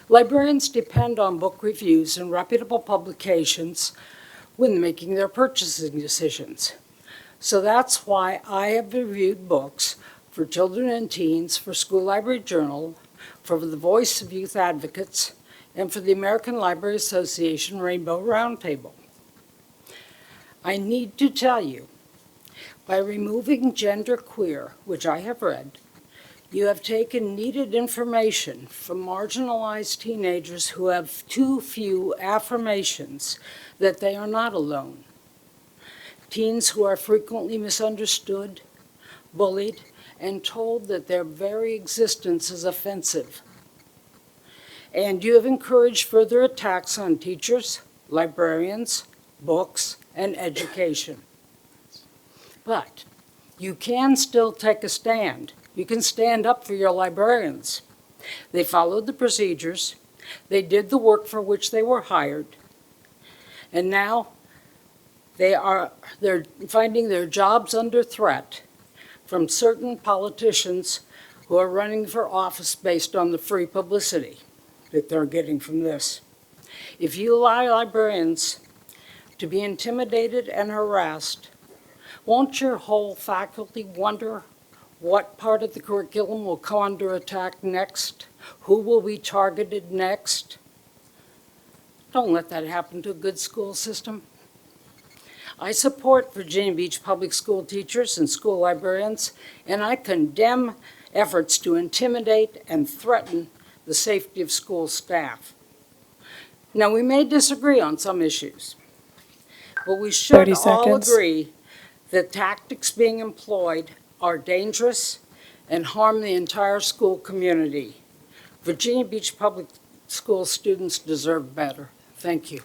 Librarians depend on book reviews and reputable publications when making their purchasing decisions. So that's why I have reviewed books for children and teens for School Library Journal, for the Voice of Youth Advocates, and for the American Library Association Rainbow Roundtable. I need to tell you By removing genderqueer, which I have read, you have taken needed information from marginalized teenagers who have too few affirmations that they are not alone. Teens who are frequently misunderstood, bullied, and told that their very existence is offensive. And you have encouraged further attacks on teachers, librarians, books, and education. But you can still take a stand. You can stand up for your librarians. They followed the procedures. They did the work for which they were hired. And now they're finding their jobs under threat from certain politicians who are running for office based on the free publicity that they're getting from this. If you allow librarians to be intimidated and harassed, won't your whole faculty wonder what part of the curriculum will come under attack next? Who will be targeted next? Don't let that happen to a good school system. I support Virginia Beach public school teachers and school librarians, and I condemn efforts to intimidate and threaten the safety of school staff. Now, we may disagree on some issues, but we should 30 all seconds. agree that tactics being employed are dangerous and harm the entire school community. Virginia Beach public school students deserve better. Thank you.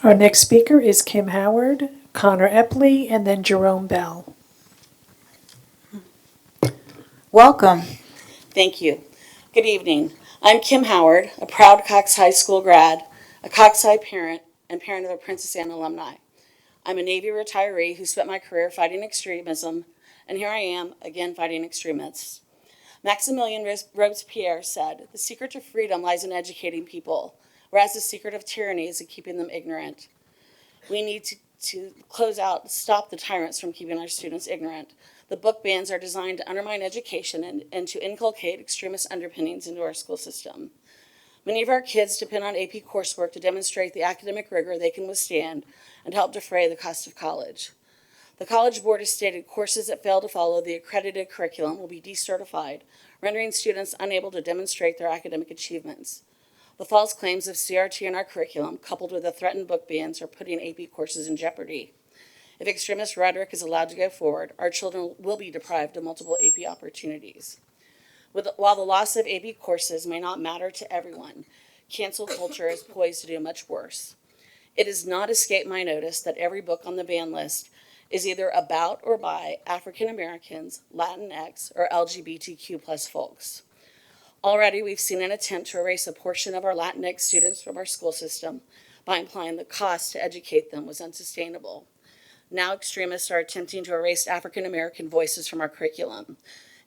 Our next speaker is Kim Howard, Connor Epley, and then Jerome Bell. Welcome. Thank you. Good evening. I'm Kim Howard, a proud Cox High School grad, a Cox High parent, and parent of a Princess Anne alumni. I'm a Navy retiree who spent my career fighting extremism, and here I am, again fighting extremists. Maximilian Robespierre said, "The secret to freedom lies in educating people, whereas the secret of tyranny is in keeping them ignorant." We need to close out, stop the tyrants from keeping our students ignorant. The book bans are designed to undermine education and to inculcate extremist underpinnings into our school system. Many of our kids depend on AP coursework to demonstrate the academic rigor they can withstand and help defray the cost of college. The College Board has stated courses that fail to follow the accredited curriculum will be decertified, rendering students unable to demonstrate their academic achievements. The false claims of CRT in our curriculum, coupled with the threatened book bans, are putting AP courses in jeopardy. If extremist rhetoric is allowed to go forward, our children will be deprived of multiple AP opportunities. While the loss of AP courses may not matter to everyone, cancel culture is poised to do much worse. It has not escaped my notice that every book on the ban list is either about or by African Americans, Latinx, or LGBTQ+ folks. Already, we've seen an attempt to erase a portion of our Latinx students from our school system by implying the cost to educate them was unsustainable. Now extremists are attempting to erase African American voices from our curriculum.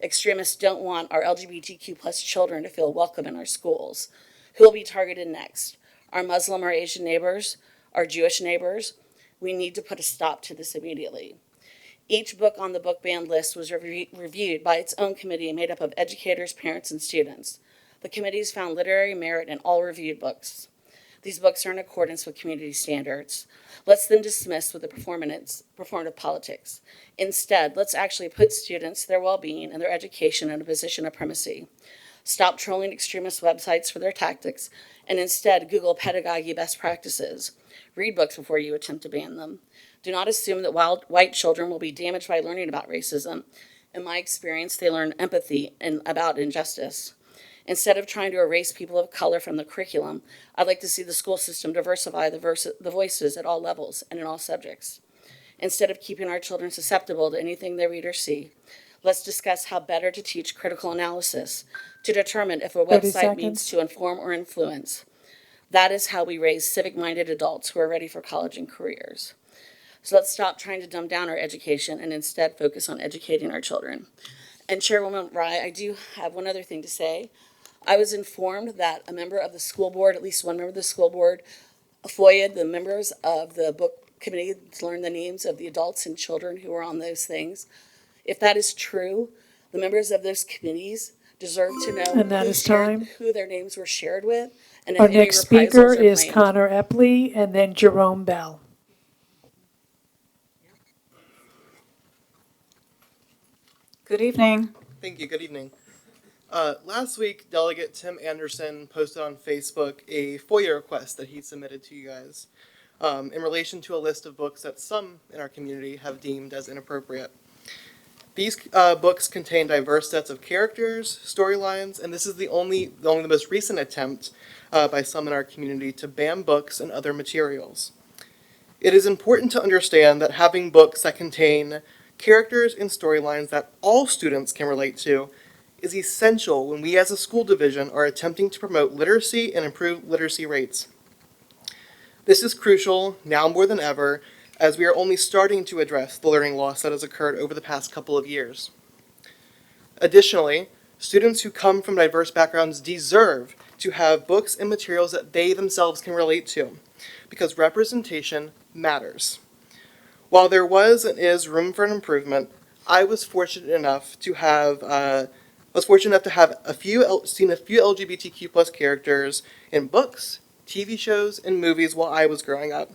Extremists don't want our LGBTQ+ children to feel welcome in our schools. Who will be targeted next? Our Muslim or Asian neighbors? Our Jewish neighbors? We need to put a stop to this immediately. Each book on the book ban list was reviewed by its own committee made up of educators, parents, and students. The committees found literary merit in all reviewed books. These books are in accordance with community standards. Let's then dismiss with the performative politics. Instead, let's actually put students, their well-being, and their education in a position of primacy. Stop trolling extremist websites for their tactics, and instead Google pedagogy best practices. Read books before you attempt to ban them. Do not assume that white children will be damaged by learning about racism. In my experience, they learn empathy and about injustice. Instead of trying to erase people of color from the curriculum, I'd like to see the school system diversify the voices at all levels and in all subjects. Instead of keeping our children susceptible to anything they read or see, let's discuss how better to teach critical analysis to determine if a 30 website means to inform or influence. That is how we raise civic-minded adults who are ready for college and careers. So let's stop trying to dumb down our education and instead focus on educating our children. And Chairwoman Rye, I do have one other thing to say. I was informed that a member of the school board, at least one member of the school board, FOIA'd the members of the book committee to learn the names of the adults and children who were on those things. If that is true, the members of those committees deserve to know And that is time. who their names were shared with. And if Our any next speaker reprisals are is claimed. Connor Epley, and then Jerome Bell. Good evening. Thank you. Good evening. Last week, Delegate Tim Anderson posted on Facebook a FOIA request that he submitted to you guys in relation to a list of books that some in our community have deemed as inappropriate. These books contain diverse sets of characters, storylines, and this is the most recent attempt by some in our community to ban books and other materials. It is important to understand that having books that contain characters and storylines that all students can relate to is essential when we as a school division are attempting to promote literacy and improve literacy rates. This is crucial now more than ever, as we are only starting to address the learning loss that has occurred over the past couple of years. Additionally, students who come from diverse backgrounds deserve to have books and materials that they themselves can relate to, because representation matters. While there was and is room for an improvement, I was fortunate enough to have seen a few LGBTQ+ characters in books, TV shows, and movies while I was growing up.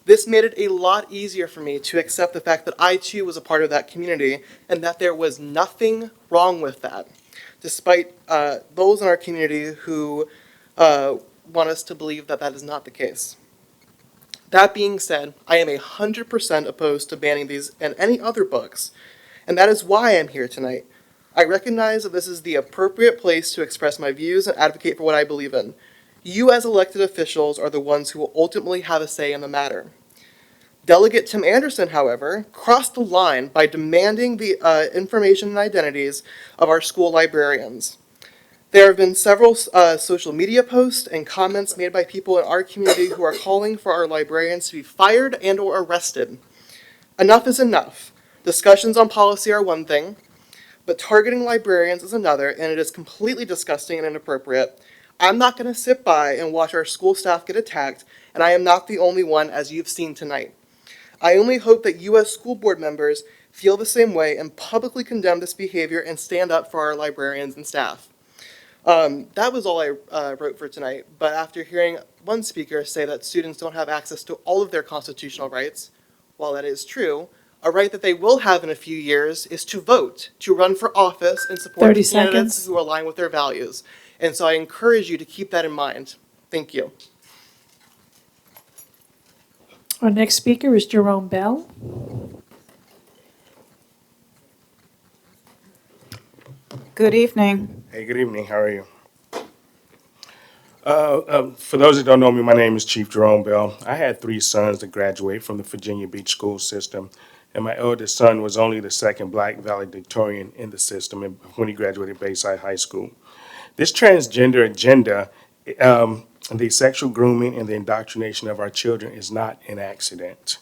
This made it a lot easier for me to accept the fact that I too was a part of that community and that there was nothing wrong with that, despite those in our community who want us to believe that that is not the case. That being said, I am 100% opposed to banning these and any other books, and that is why I'm here tonight. I recognize that this is the appropriate place to express my views and advocate for what I believe in. You as elected officials are the ones who will ultimately have a say in the matter. Delegate Tim Anderson, however, crossed the line by demanding the information and identities of our school librarians. There have been several social media posts and comments made by people in our community who are calling for our librarians to be fired and or arrested. Enough is enough. Discussions on policy are one thing, but targeting librarians is another, and it is completely disgusting and inappropriate. I'm not going to sit by and watch our school staff get attacked, and I am not the only one, as you've seen tonight. I only hope that you as school board members feel the same way and publicly condemn this behavior and stand up for our librarians and staff. That was all I wrote for tonight, but after hearing one speaker say that students don't have access to all of their constitutional rights, while that is true, a right that they will have in a few years is to vote, to run for office and support 30 candidates seconds. who align with their values. And so I encourage you to keep that in mind. Thank you. Our next speaker is Jerome Bell. Good evening. Hey, good evening. How are you? For those that don't know me, my name is Chief Jerome Bell. I had 3 sons that graduated from the Virginia Beach school system, and my eldest son was only the second Black valedictorian in the system when he graduated Bayside High School. This transgender agenda, the sexual grooming and the indoctrination of our children is not an accident.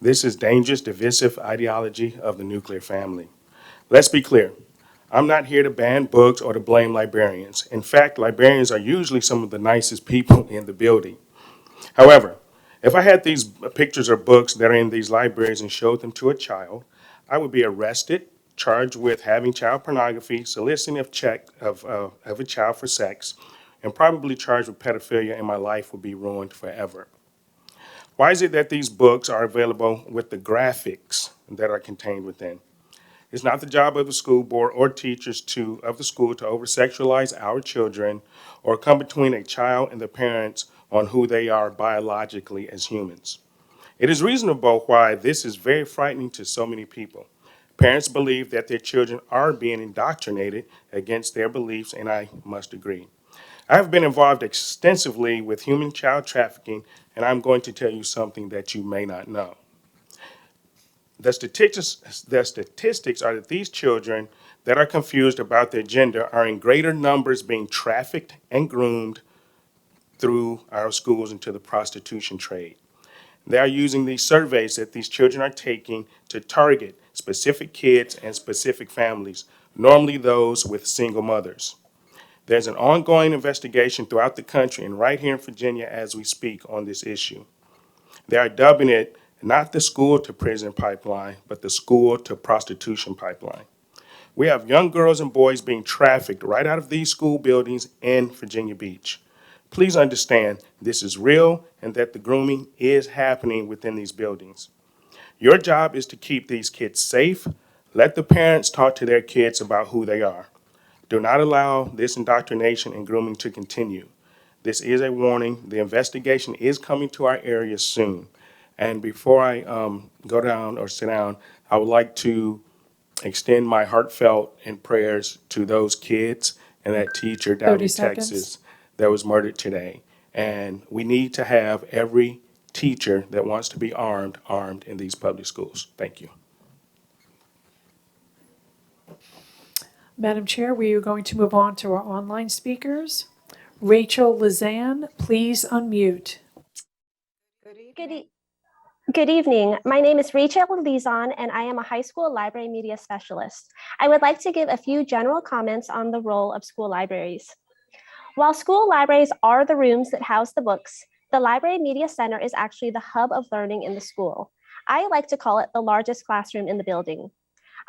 This is dangerous, divisive ideology of the nuclear family. Let's be clear. I'm not here to ban books or to blame librarians. In fact, librarians are usually some of the nicest people in the building. However, if I had these pictures or books that are in these libraries and showed them to a child, I would be arrested, charged with having child pornography, soliciting of a child for sex, and probably charged with pedophilia, and my life would be ruined forever. Why is it that these books are available with the graphics that are contained within? It's not the job of the school board or teachers of the school to over-sexualize our children or come between a child and the parents on who they are biologically as humans. It is reasonable why this is very frightening to so many people. Parents believe that their children are being indoctrinated against their beliefs, and I must agree. I have been involved extensively with human child trafficking, and I'm going to tell you something that you may not know. The statistics are that these children that are confused about their gender are in greater numbers being trafficked and groomed through our schools into the prostitution trade. They are using these surveys that these children are taking to target specific kids and specific families, normally those with single mothers. There's an ongoing investigation throughout the country and right here in Virginia as we speak on this issue. They are dubbing it not the school to prison pipeline, but the school to prostitution pipeline. We have young girls and boys being trafficked right out of these school buildings in Virginia Beach. Please understand this is real and that the grooming is happening within these buildings. Your job is to keep these kids safe, Let the parents talk to their kids about who they are. Do not allow this indoctrination and grooming to continue. This is a warning. The investigation is coming to our area soon. And before I go down or sit down, I would like to extend my heartfelt and prayers to those kids and that teacher down 30 in seconds. Texas that was murdered today. And we need to have every teacher that wants to be armed in these public schools. Thank you. Madam Chair, we are going to move on to our online speakers. Rachel Lizanne, please unmute. Good evening. My name is Rachel Lizan, and I am a high school library media specialist. I would like to give a few general comments on the role of school libraries. While school libraries are the rooms that house the books, the Library Media Center is actually the hub of learning in the school. I like to call it the largest classroom in the building.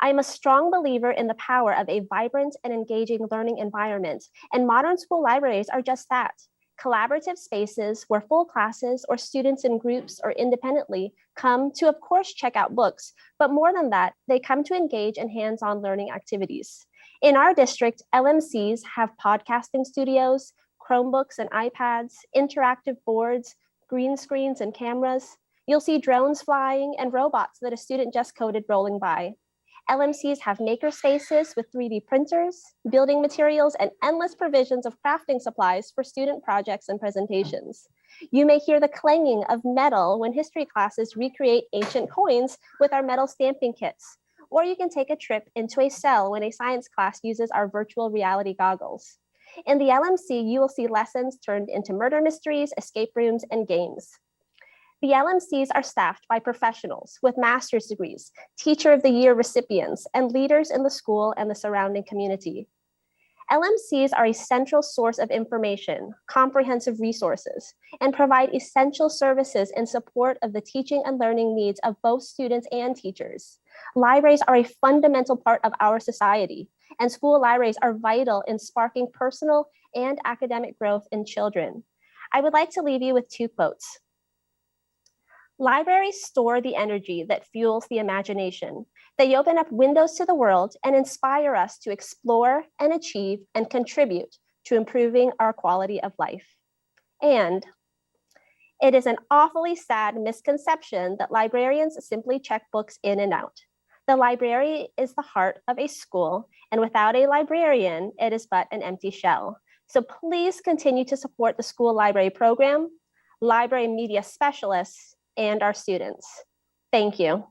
I am a strong believer in the power of a vibrant and engaging learning environment, and modern school libraries are just that. Collaborative spaces where full classes or students in groups or independently come to, of course, check out books, but more than that, they come to engage in hands-on learning activities. In our district, LMCs have podcasting studios, Chromebooks and iPads, interactive boards, green screens and cameras. You'll see drones flying and robots that a student just coded rolling by. LMCs have maker spaces with 3D printers, building materials, and endless provisions of crafting supplies for student projects and presentations. You may hear the clanging of metal when history classes recreate ancient coins with our metal stamping kits, or you can take a trip into a cell when a science class uses our virtual reality goggles. In the LMC, you will see lessons turned into murder mysteries, escape rooms, and games. The LMCs are staffed by professionals with master's degrees, Teacher of the Year recipients, and leaders in the school and the surrounding community. LMCs are a central source of information, comprehensive resources, and provide essential services in support of the teaching and learning needs of both students and teachers. Libraries are a fundamental part of our society, and school libraries are vital in sparking personal and academic growth in children. I would like to leave you with two quotes. Libraries store the energy that fuels the imagination. They open up windows to the world and inspire us to explore and achieve and contribute to improving our quality of life. And it is an awfully sad misconception that librarians simply check books in and out. The library is the heart of a school, and without a librarian, it is but an empty shell. So please continue to support the school library program, library media specialists, and our students. Thank you.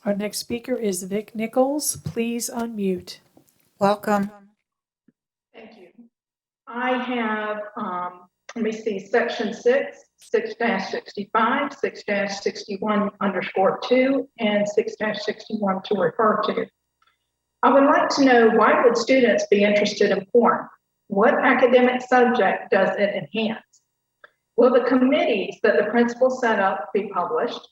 Our next speaker is Vic Nichols. Please unmute. Welcome. Thank you. I have, let me see, section 6, 6-65, 6-61_2, and 6-61 to refer to. I would like to know, why would students be interested in porn? What academic subject does it enhance? Will the committees that the principal set up be published?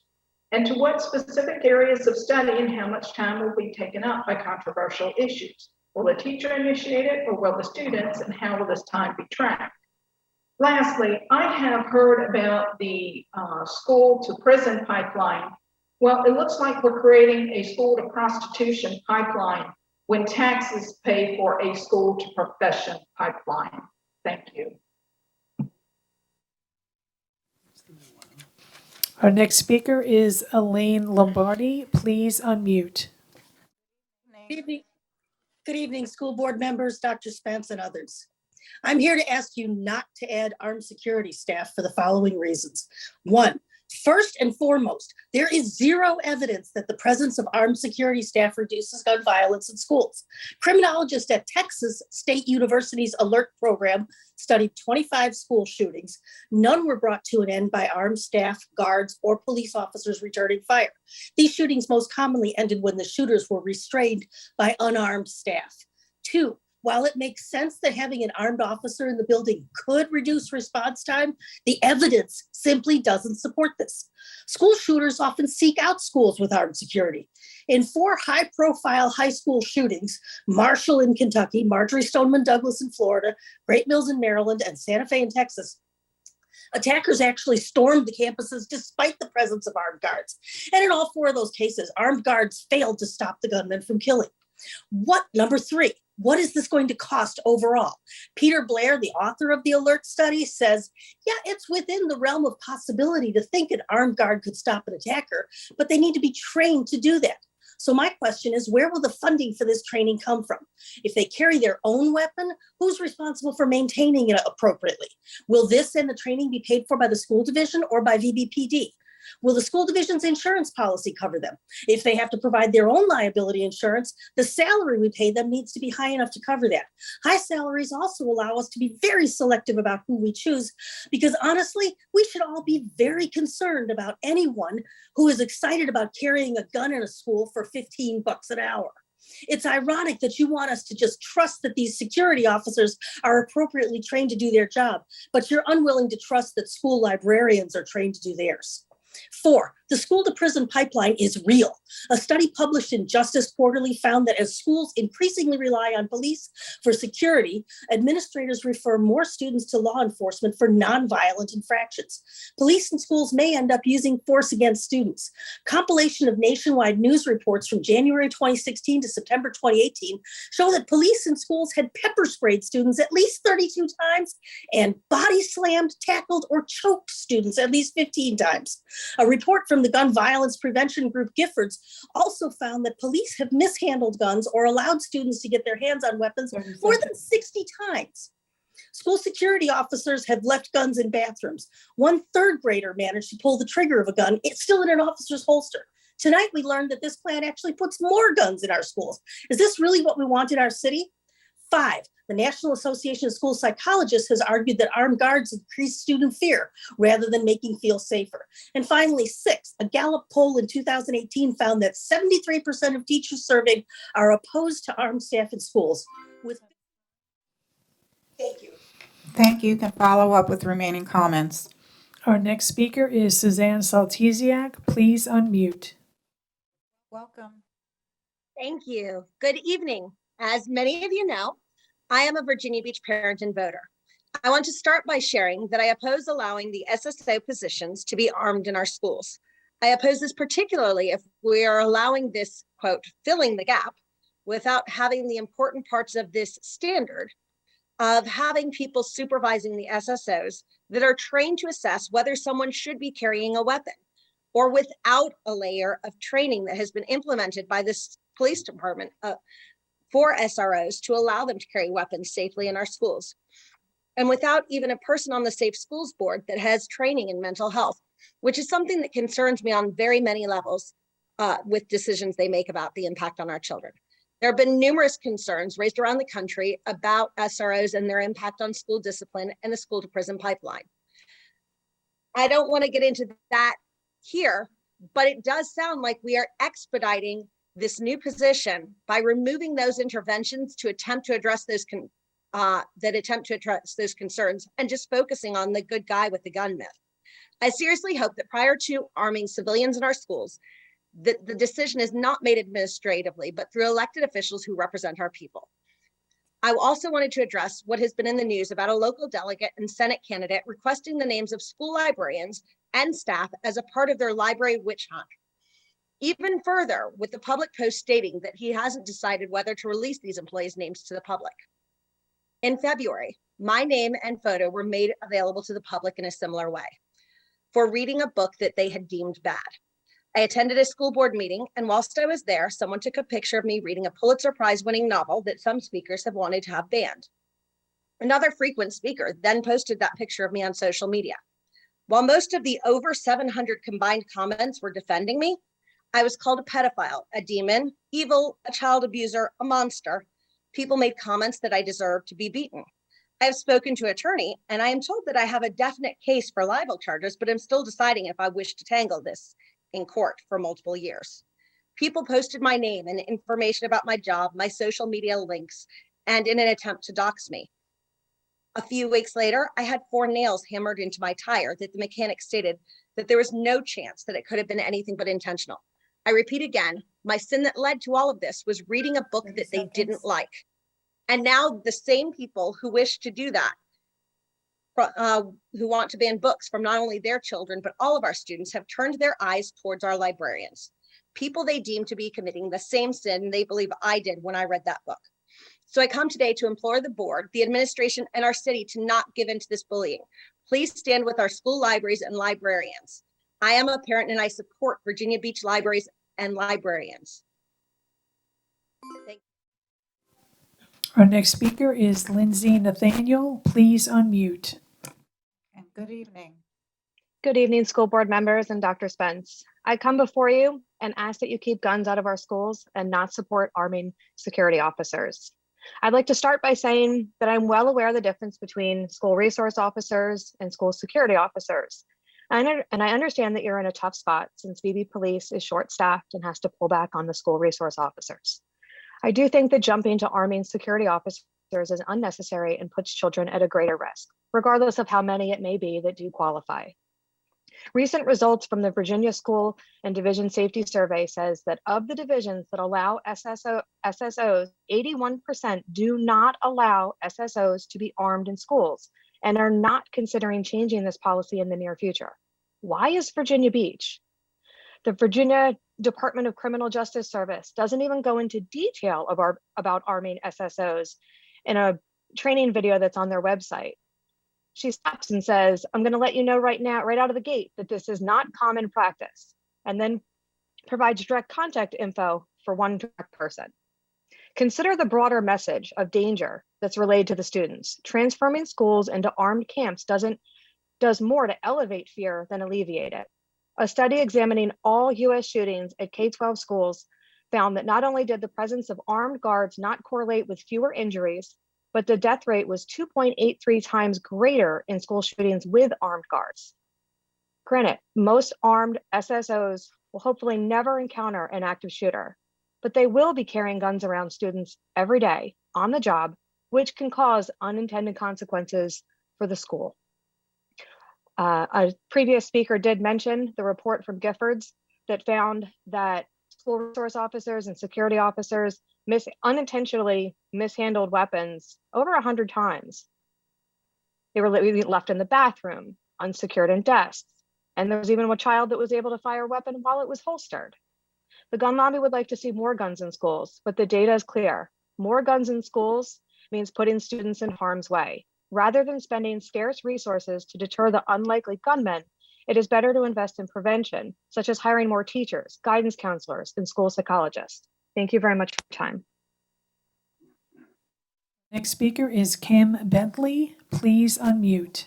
And to what specific areas of study and how much time will be taken up by controversial issues? Will the teacher initiate it, or will the students, and how will this time be tracked? Lastly, I have heard about the school to prison pipeline. Well, it looks like we're creating a school to prostitution pipeline when taxes pay for a school to profession pipeline. Thank you. Our next speaker is Elaine Lombardi. Please unmute. Good evening, school board members, Dr. Spence, and others. I'm here to ask you not to add armed security staff for the following reasons. One, first and foremost, there is zero evidence that the presence of armed security staff reduces gun violence in schools. Criminologists at Texas State University's ALERT program studied 25 school shootings. None were brought to an end by armed staff, guards, or police officers returning fire. These shootings most commonly ended when the shooters were restrained by unarmed staff. Two, while it makes sense that having an armed officer in the building could reduce response time, the evidence simply doesn't support this. School shooters often seek out schools with armed security. In 4 high-profile high school shootings, Marshall in Kentucky, Marjory Stoneman Douglas in Florida, Great Mills in Maryland, and Santa Fe in Texas, Attackers actually stormed the campuses despite the presence of armed guards. And in all 4 of those cases, armed guards failed to stop the gunman from killing. Number 3, what is this going to cost overall? Peter Blair, the author of the ALERT study, says, yeah, it's within the realm of possibility to think an armed guard could stop an attacker, but they need to be trained to do that. So my question is, where will the funding for this training come from? If they carry their own weapon, who's responsible for maintaining it appropriately? Will this and the training be paid for by the school division or by VBPD? Will the school division's insurance policy cover them? If they have to provide their own liability insurance, the salary we pay them needs to be high enough to cover that. High salaries also allow us to be very selective about who we choose, because honestly, we should all be very concerned about anyone who is excited about carrying a gun in a school for $15 an hour. It's ironic that you want us to just trust that these security officers are appropriately trained to do their job, but you're unwilling to trust that school librarians are trained to do theirs. 4, the school to prison pipeline is real. A study published in Justice Quarterly found that as schools increasingly rely on police for security, administrators refer more students to law enforcement for nonviolent infractions. Police and schools may end up using force against students. Compilation of nationwide news reports from January 2016 to September 2018 show that police and schools had pepper sprayed students at least 32 times and body slammed, tackled, or choked students at least 15 times. A report from the gun violence prevention group Giffords also found that police have mishandled guns or allowed students to get their hands on weapons more than 60 times. School security officers have left guns in bathrooms. One 3rd grader managed to pull the trigger of a gun. It's still in an officer's holster. Tonight, we learned that this plan actually puts more guns in our schools. Is this really what we want in our city? 5, the National Association of School Psychologists has argued that armed guards increase student fear rather than making feel safer. And finally, 6, a Gallup poll in 2018 found that 73% of teachers surveyed are opposed to armed staff in schools. Thank you. Thank you. You can follow up with remaining comments. Our next speaker is Suzanne Saltesiak. Please unmute. Welcome. Thank you. Good evening. As many of you know, I am a Virginia Beach parent and voter. I want to start by sharing that I oppose allowing the SSO positions to be armed in our schools. I oppose this particularly if we are allowing this, quote, filling the gap without having the important parts of this standard of having people supervising the SSOs that are trained to assess whether someone should be carrying a weapon, or without a layer of training that has been implemented by this police department for SROs to allow them to carry weapons safely in our schools. And without even a person on the Safe Schools Board that has training in mental health, which is something that concerns me on very many levels with decisions they make about the impact on our children. There have been numerous concerns raised around the country about SROs and their impact on school discipline and the school to prison pipeline. I don't want to get into that here, but it does sound like we are expediting this new position by removing those interventions to attempt to address those concerns and just focusing on the good guy with the gun myth. I seriously hope that prior to arming civilians in our schools, that the decision is not made administratively, but through elected officials who represent our people. I also wanted to address what has been in the news about a local delegate and Senate candidate requesting the names of school librarians and staff as a part of their library witch hunt. Even further, with the public post stating that he hasn't decided whether to release these employees' names to the public. In February, my name and photo were made available to the public in a similar way for reading a book that they had deemed bad. I attended a school board meeting, and whilst I was there, someone took a picture of me reading a Pulitzer Prize-winning novel that some speakers have wanted to have banned. Another frequent speaker then posted that picture of me on social media. While most of the over 700 combined comments were defending me, I was called a pedophile, a demon, evil, a child abuser, a monster. People made comments that I deserved to be beaten. I have spoken to an attorney, and I am told that I have a definite case for libel charges, but I'm still deciding if I wish to tangle this in court for multiple years. People posted my name and information about my job, my social media links, and in an attempt to dox me. A few weeks later, I had 4 nails hammered into my tire that the mechanic stated that there was no chance that it could have been anything but intentional. I repeat again, my sin that led to all of this was reading a book that they didn't like. And now the same people who wish to do that who want to ban books from not only their children, but all of our students have turned their eyes towards our librarians, people they deem to be committing the same sin they believe I did when I read that book. So I come today to implore the board, the administration, and our city to not give in to this bullying. Please stand with our school libraries and librarians. I am a parent and I support Virginia Beach libraries and librarians. Our next speaker is Lindsay Nathaniel. Please unmute. And good evening. Good evening, school board members and Dr. Spence. I come before you and ask that you keep guns out of our schools and not support arming security officers. I'd like to start by saying that I'm well aware of the difference between school resource officers and school security officers. And I understand that you're in a tough spot since VB Police is short-staffed and has to pull back on the school resource officers. I do think that jumping to arming security officers is unnecessary and puts children at a greater risk, regardless of how many it may be that do qualify. Recent results from the Virginia School and Division Safety Survey says that of the divisions that allow SSOs, 81% do not allow SSOs to be armed in schools and are not considering changing this policy in the near future. Why is Virginia Beach? The Virginia Department of Criminal Justice Service doesn't even go into detail about arming SSOs in a training video that's on their website. She stops and says, I'm going to let you know right now, right out of the gate, that this is not common practice, and then provides direct contact info for one direct person. Consider the broader message of danger that's relayed to the students. Transforming schools into armed camps does more to elevate fear than alleviate it. A study examining all US shootings at K-12 schools found that not only did the presence of armed guards not correlate with fewer injuries, but the death rate was 2.83 times greater in school shootings with armed guards. Granted, most armed SSOs will hopefully never encounter an active shooter, but they will be carrying guns around students every day on the job, which can cause unintended consequences for the school. A previous speaker did mention the report from Giffords that found that school resource officers and security officers unintentionally mishandled weapons over 100 times. They were left in the bathroom, unsecured in desks, and there was even a child that was able to fire a weapon while it was holstered. The gun lobby would like to see more guns in schools, but the data is clear. More guns in schools means putting students in harm's way. Rather than spending scarce resources to deter the unlikely gunmen, it is better to invest in prevention, such as hiring more teachers, guidance counselors, and school psychologists. Thank you very much for your time. Next speaker is Kim Bentley. Please unmute.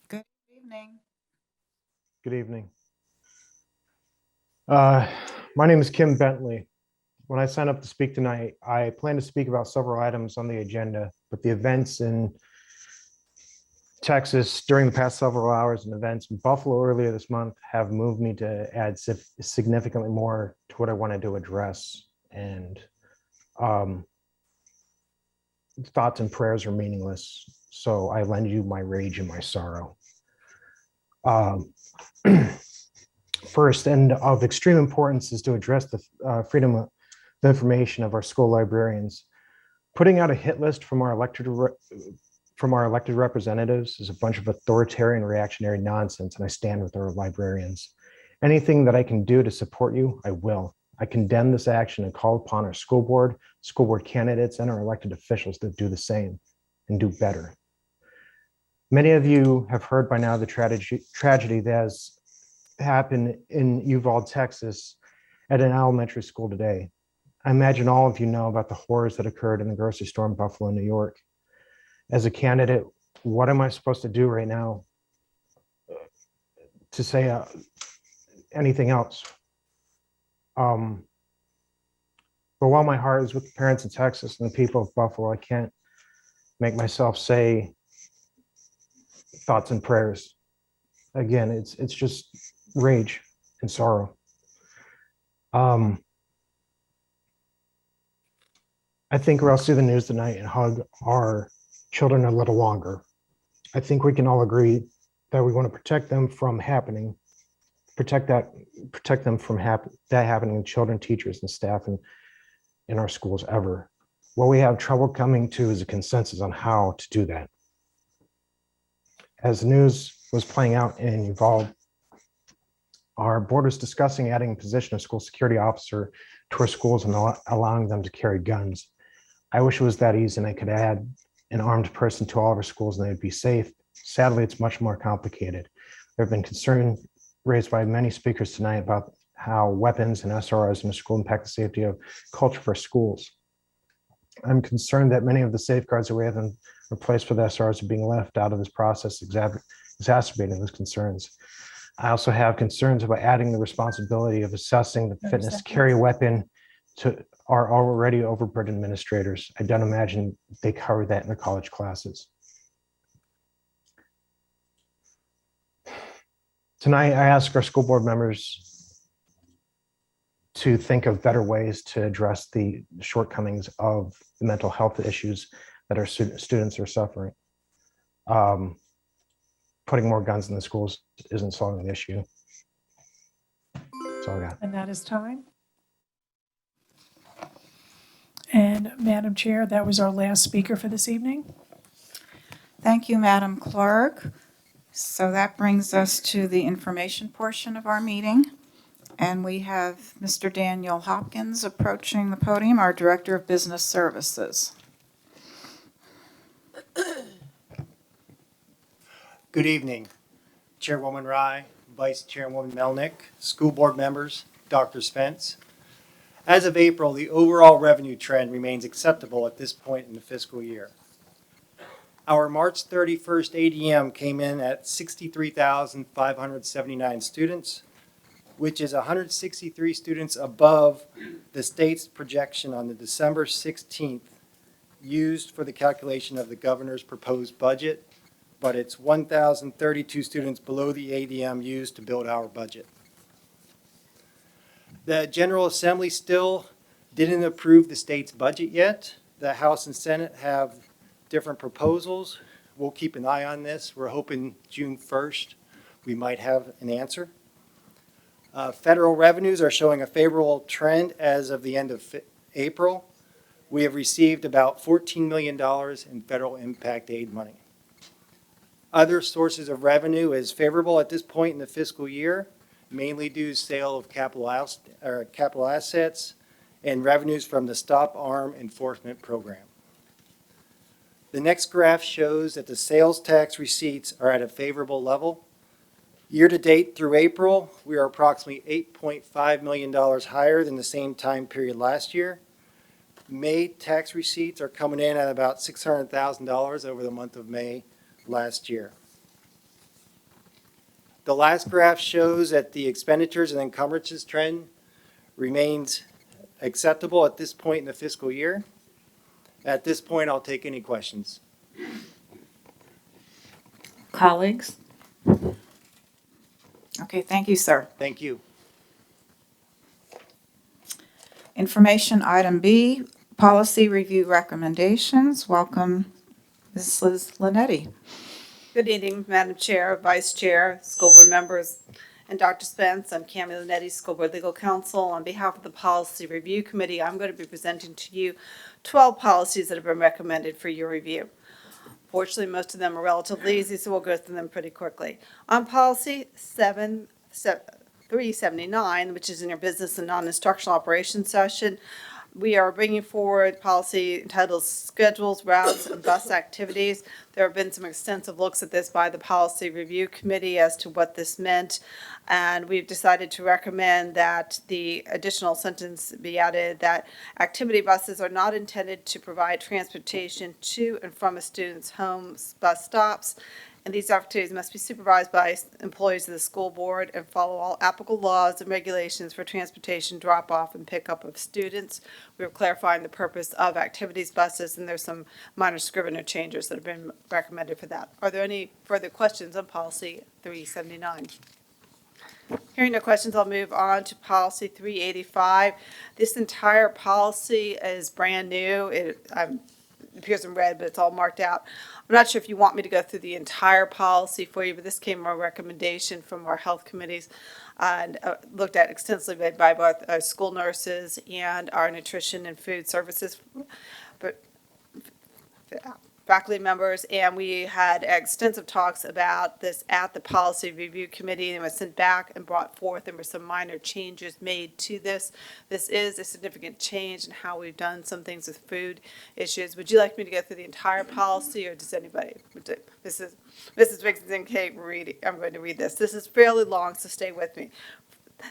Good evening. Good evening. My name is Kim Bentley. When I signed up to speak tonight, I plan to speak about several items on the agenda, but the events in Texas during the past several hours and events in Buffalo earlier this month have moved me to add significantly more to what I wanted to address. And thoughts and prayers are meaningless, so I lend you my rage and my sorrow. First, and of extreme importance, is to address the freedom of the information of our school librarians. Putting out a hit list from our elected representatives is a bunch of authoritarian reactionary nonsense, and I stand with our librarians. Anything that I can do to support you, I will. I condemn this action and call upon our school board candidates, and our elected officials to do the same and do better. Many of you have heard by now the tragedy that has happened in Uvalde, Texas, at an elementary school today. I imagine all of you know about the horrors that occurred in the grocery store in Buffalo, New York. As a candidate, what am I supposed to do right now to say anything else? But while my heart is with the parents of Texas and the people of Buffalo, I can't make myself say thoughts and prayers. Again, it's just rage and sorrow. I think we'll see the news tonight and hug our children a little longer. I think we can all agree that we want to protect them from happening, protect them from that happening to children, teachers, and staff in our schools ever. What we have trouble coming to is a consensus on how to do that. As the news was playing out in Uvalde, our board was discussing adding a position of school security officer to our schools and allowing them to carry guns. I wish it was that easy and I could add an armed person to all of our schools and they'd be safe. Sadly, it's much more complicated. There have been concerns raised by many speakers tonight about how weapons and SRRs in a school impact the safety of culture for schools. I'm concerned that many of the safeguards that we have in place with SRRs are being left out of this process, exacerbating those concerns. I also have concerns about adding the responsibility of assessing the fitness to carry a weapon to our already overburdened administrators. I don't imagine they cover that in their college classes. Tonight, I ask our school board members to think of better ways to address the shortcomings of the mental health issues that our students are suffering. Putting more guns in the schools isn't solving the issue. That's all I got. And that is time. And Madam Chair, that was our last speaker for this evening. Thank you, Madam Clerk. So that brings us to the information portion of our meeting. And we have Mr. Daniel Hopkins approaching the podium, our Director of Business Services. Good evening, Chairwoman Rye, Vice Chairwoman Melnick, school board members, Dr. Spence. As of April, the overall revenue trend remains acceptable at this point in the fiscal year. Our March 31st ADM came in at 63,579 students, which is 163 students above the state's projection on the December 16th used for the calculation of the governor's proposed budget, but it's 1,032 students below the ADM used to build our budget. The General Assembly still didn't approve the state's budget yet. The House and Senate have different proposals. We'll keep an eye on this. We're hoping June 1st we might have an answer. Federal revenues are showing a favorable trend as of the end of April. We have received about $14 million in federal impact aid money. Other sources of revenue is favorable at this point in the fiscal year, mainly due to sale of capital assets and revenues from the Stop Arm Enforcement Program. The next graph shows that the sales tax receipts are at a favorable level. Year to date through April, we are approximately $8.5 million higher than the same time period last year. May tax receipts are coming in at about $600,000 over the month of May last year. The last graph shows that the expenditures and encumbrances trend remains acceptable at this point in the fiscal year. At this point, I'll take any questions. Colleagues? Okay, thank you, sir. Thank you. Information item B, policy review recommendations. Welcome, Ms. Liz Linetti. Good evening, Madam Chair, Vice Chair, school board members, and Dr. Spence. I'm Cami Linetti, School Board Legal Counsel. On behalf of the Policy Review Committee, I'm going to be presenting to you 12 policies that have been recommended for your review. Fortunately, most of them are relatively easy, so we'll go through them pretty quickly. On policy 379, which is in your business and non-instructional operations session, we are bringing forward policy entitled Schedules, Routes, and Bus Activities. There have been some extensive looks at this by the Policy Review Committee as to what this meant, and we've decided to recommend that the additional sentence be added that activity buses are not intended to provide transportation to and from a student's homes, bus stops, and these activities must be supervised by employees of the school board and follow all applicable laws and regulations for transportation, drop-off, and pickup of students. We're clarifying the purpose of activities buses, and there's some minor Scrivener changes that have been recommended for that. Are there any further questions on policy 379? Hearing no questions, I'll move on to policy 385. This entire policy is brand new. It appears in red, but it's all marked out. I'm not sure if you want me to go through the entire policy for you, but this came from a recommendation from our health committees and looked at extensively by both school nurses and our nutrition and food services. But faculty members, and we had extensive talks about this at the Policy Review Committee, and it was sent back and brought forth. There were some minor changes made to this. This is a significant change in how we've done some things with food issues. Would you like me to go through the entire policy, or does anybody? Mrs. Riggs and Kate, I'm going to read this. This is fairly long, so stay with me.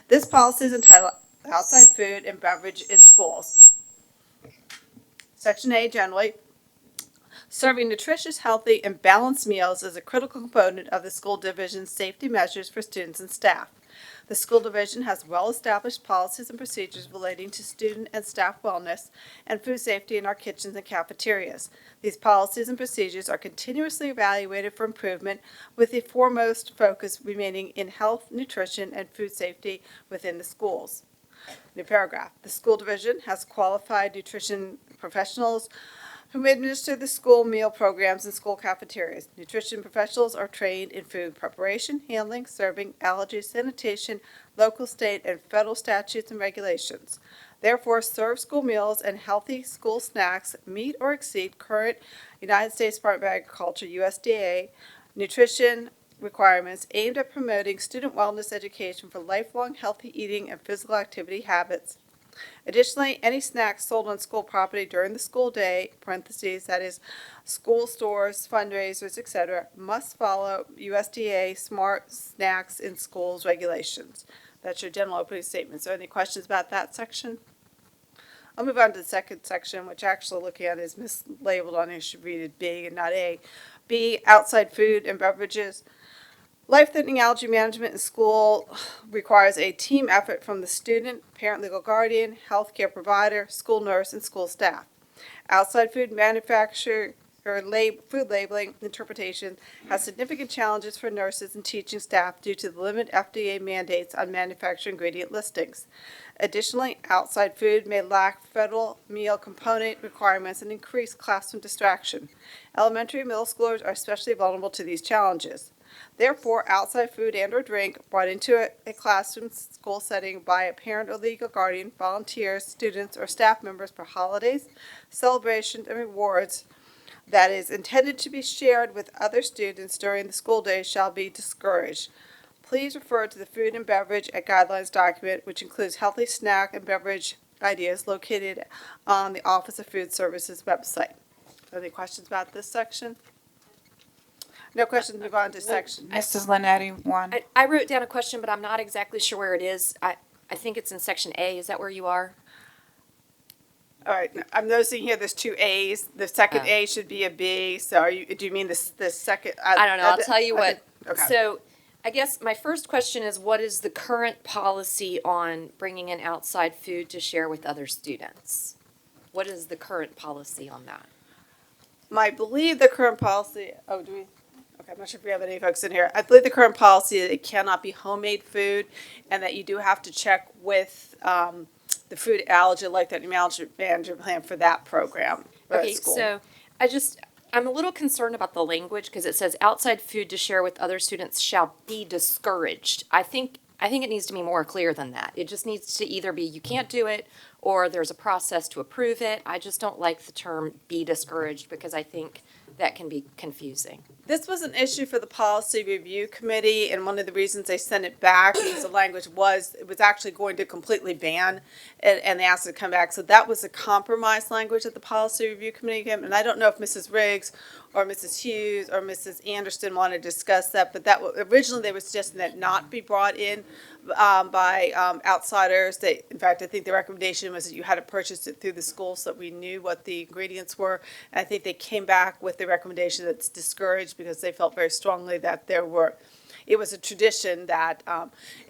This policy is entitled Outside Food and Beverage in Schools. Section A, generally, serving nutritious, healthy, and balanced meals is a critical component of the school division's safety measures for students and staff. The school division has well-established policies and procedures relating to student and staff wellness and food safety in our kitchens and cafeterias. These policies and procedures are continuously evaluated for improvement, with the foremost focus remaining in health, nutrition, and food safety within the schools. New paragraph. The school division has qualified nutrition professionals who administer the school meal programs in school cafeterias. Nutrition professionals are trained in food preparation, handling, serving, allergy, sanitation, local, state, and federal statutes and regulations. Therefore, serve school meals and healthy school snacks meet or exceed current United States Department of Agriculture, USDA, nutrition requirements aimed at promoting student wellness education for lifelong healthy eating and physical activity habits. Additionally, any snacks sold on school property during the school day, parentheses, that is, school stores, fundraisers, etc., must follow USDA Smart Snacks in Schools regulations. That's your general opening statement. So any questions about that section? I'll move on to the second section, which actually looking at is mislabeled on it. You should read it B and not A. B, outside food and beverages. Life-threatening allergy management in school requires a team effort from the student, parent, legal guardian, healthcare provider, school nurse, and school staff. Outside food manufacture or food labeling interpretation has significant challenges for nurses and teaching staff due to the limited FDA mandates on manufacturer ingredient listings. Additionally, outside food may lack federal meal component requirements and increase classroom distraction. Elementary and middle schoolers are especially vulnerable to these challenges. Therefore, outside food and or drink brought into a classroom school setting by a parent or legal guardian, volunteers, students, or staff members for holidays, celebrations, and rewards that is intended to be shared with other students during the school day shall be discouraged. Please refer to the Food and Beverage and Guidelines document, which includes healthy snack and beverage ideas located on the Office of Food Services website. Any questions about this section? No questions, move on to section. Mrs. Linetti, one. I wrote down a question, but I'm not exactly sure where it is. I think it's in section A. Is that where you are? All right, I'm noticing here there's two A's. The second A should be a B. So do you mean the second? I don't know. I'll tell you what. Okay. So I guess my first question is, what is the current policy on bringing in outside food to share with other students? What is the current policy on that? I believe the current policy, okay, I'm not sure if we have any folks in here. I believe the current policy is it cannot be homemade food and that you do have to check with the food allergy, like that allergy management plan for that program. Okay, so I'm a little concerned about the language because it says outside food to share with other students shall be discouraged. I think it needs to be more clear than that. It just needs to either be you can't do it or there's a process to approve it. I just don't like the term be discouraged because I think that can be confusing. This was an issue for the Policy Review Committee, and one of the reasons they sent it back because the language was, it was actually going to completely ban, and they asked it to come back. So that was a compromise language that the Policy Review Committee came, and I don't know if Mrs. Riggs or Mrs. Hughes or Mrs. Anderson want to discuss that, but originally they were suggesting that not be brought in by outsiders. In fact, I think the recommendation was that you had to purchase it through the school so that we knew what the ingredients were. And I think they came back with the recommendation that's discouraged because they felt very strongly that it was a tradition that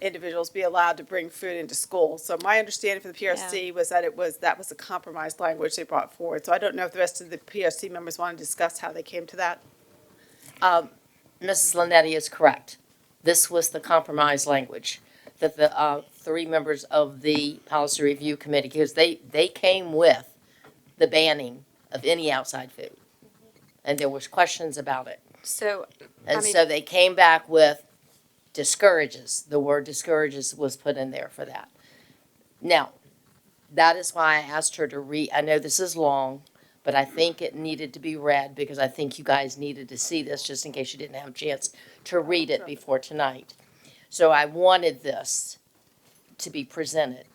individuals be allowed to bring food into school. So my understanding from the PRC was that that was a compromised language they brought forward. So I don't know if the rest of the PRC members want to discuss how they came to that. Mrs. Linetti is correct. This was the compromise language that the three members of the Policy Review Committee, because they came with the banning of any outside food. And there was questions about it. So they came back with discourages. The word discourages was put in there for that. Now, that is why I asked her to read. I know this is long, but I think it needed to be read because I think you guys needed to see this just in case you didn't have a chance to read it before tonight. So I wanted this to be presented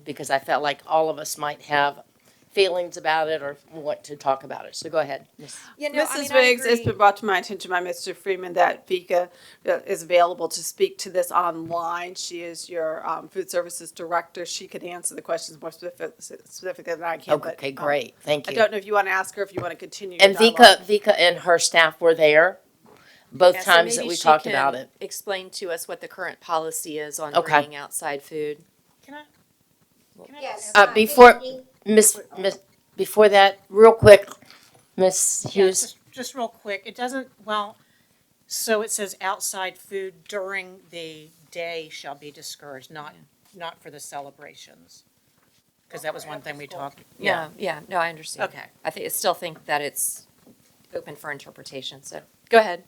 because I felt like all of us might have feelings about it or want to talk about it. So go ahead, Ms. Mrs. Biggs, it's been brought to my attention by Mr. Freeman that Vika is available to speak to this online. She is your food services director. She could answer the questions more specifically than I can. Okay, great. Thank I you. don't know if you want to ask her, if you want to continue. And your dialogue. Vika and her staff were there both Yeah, so times that maybe we she talked can about it. Explain to us what the current policy is on Okay. bringing outside food. Yes. Before that, real quick, Ms. Hughes. Just real quick, it doesn't, well, so it says outside food during the day shall be discouraged, not for the celebrations. Because that was one thing we talked. Yeah, no, I understand. Okay. I still think that it's open for interpretation, so go ahead.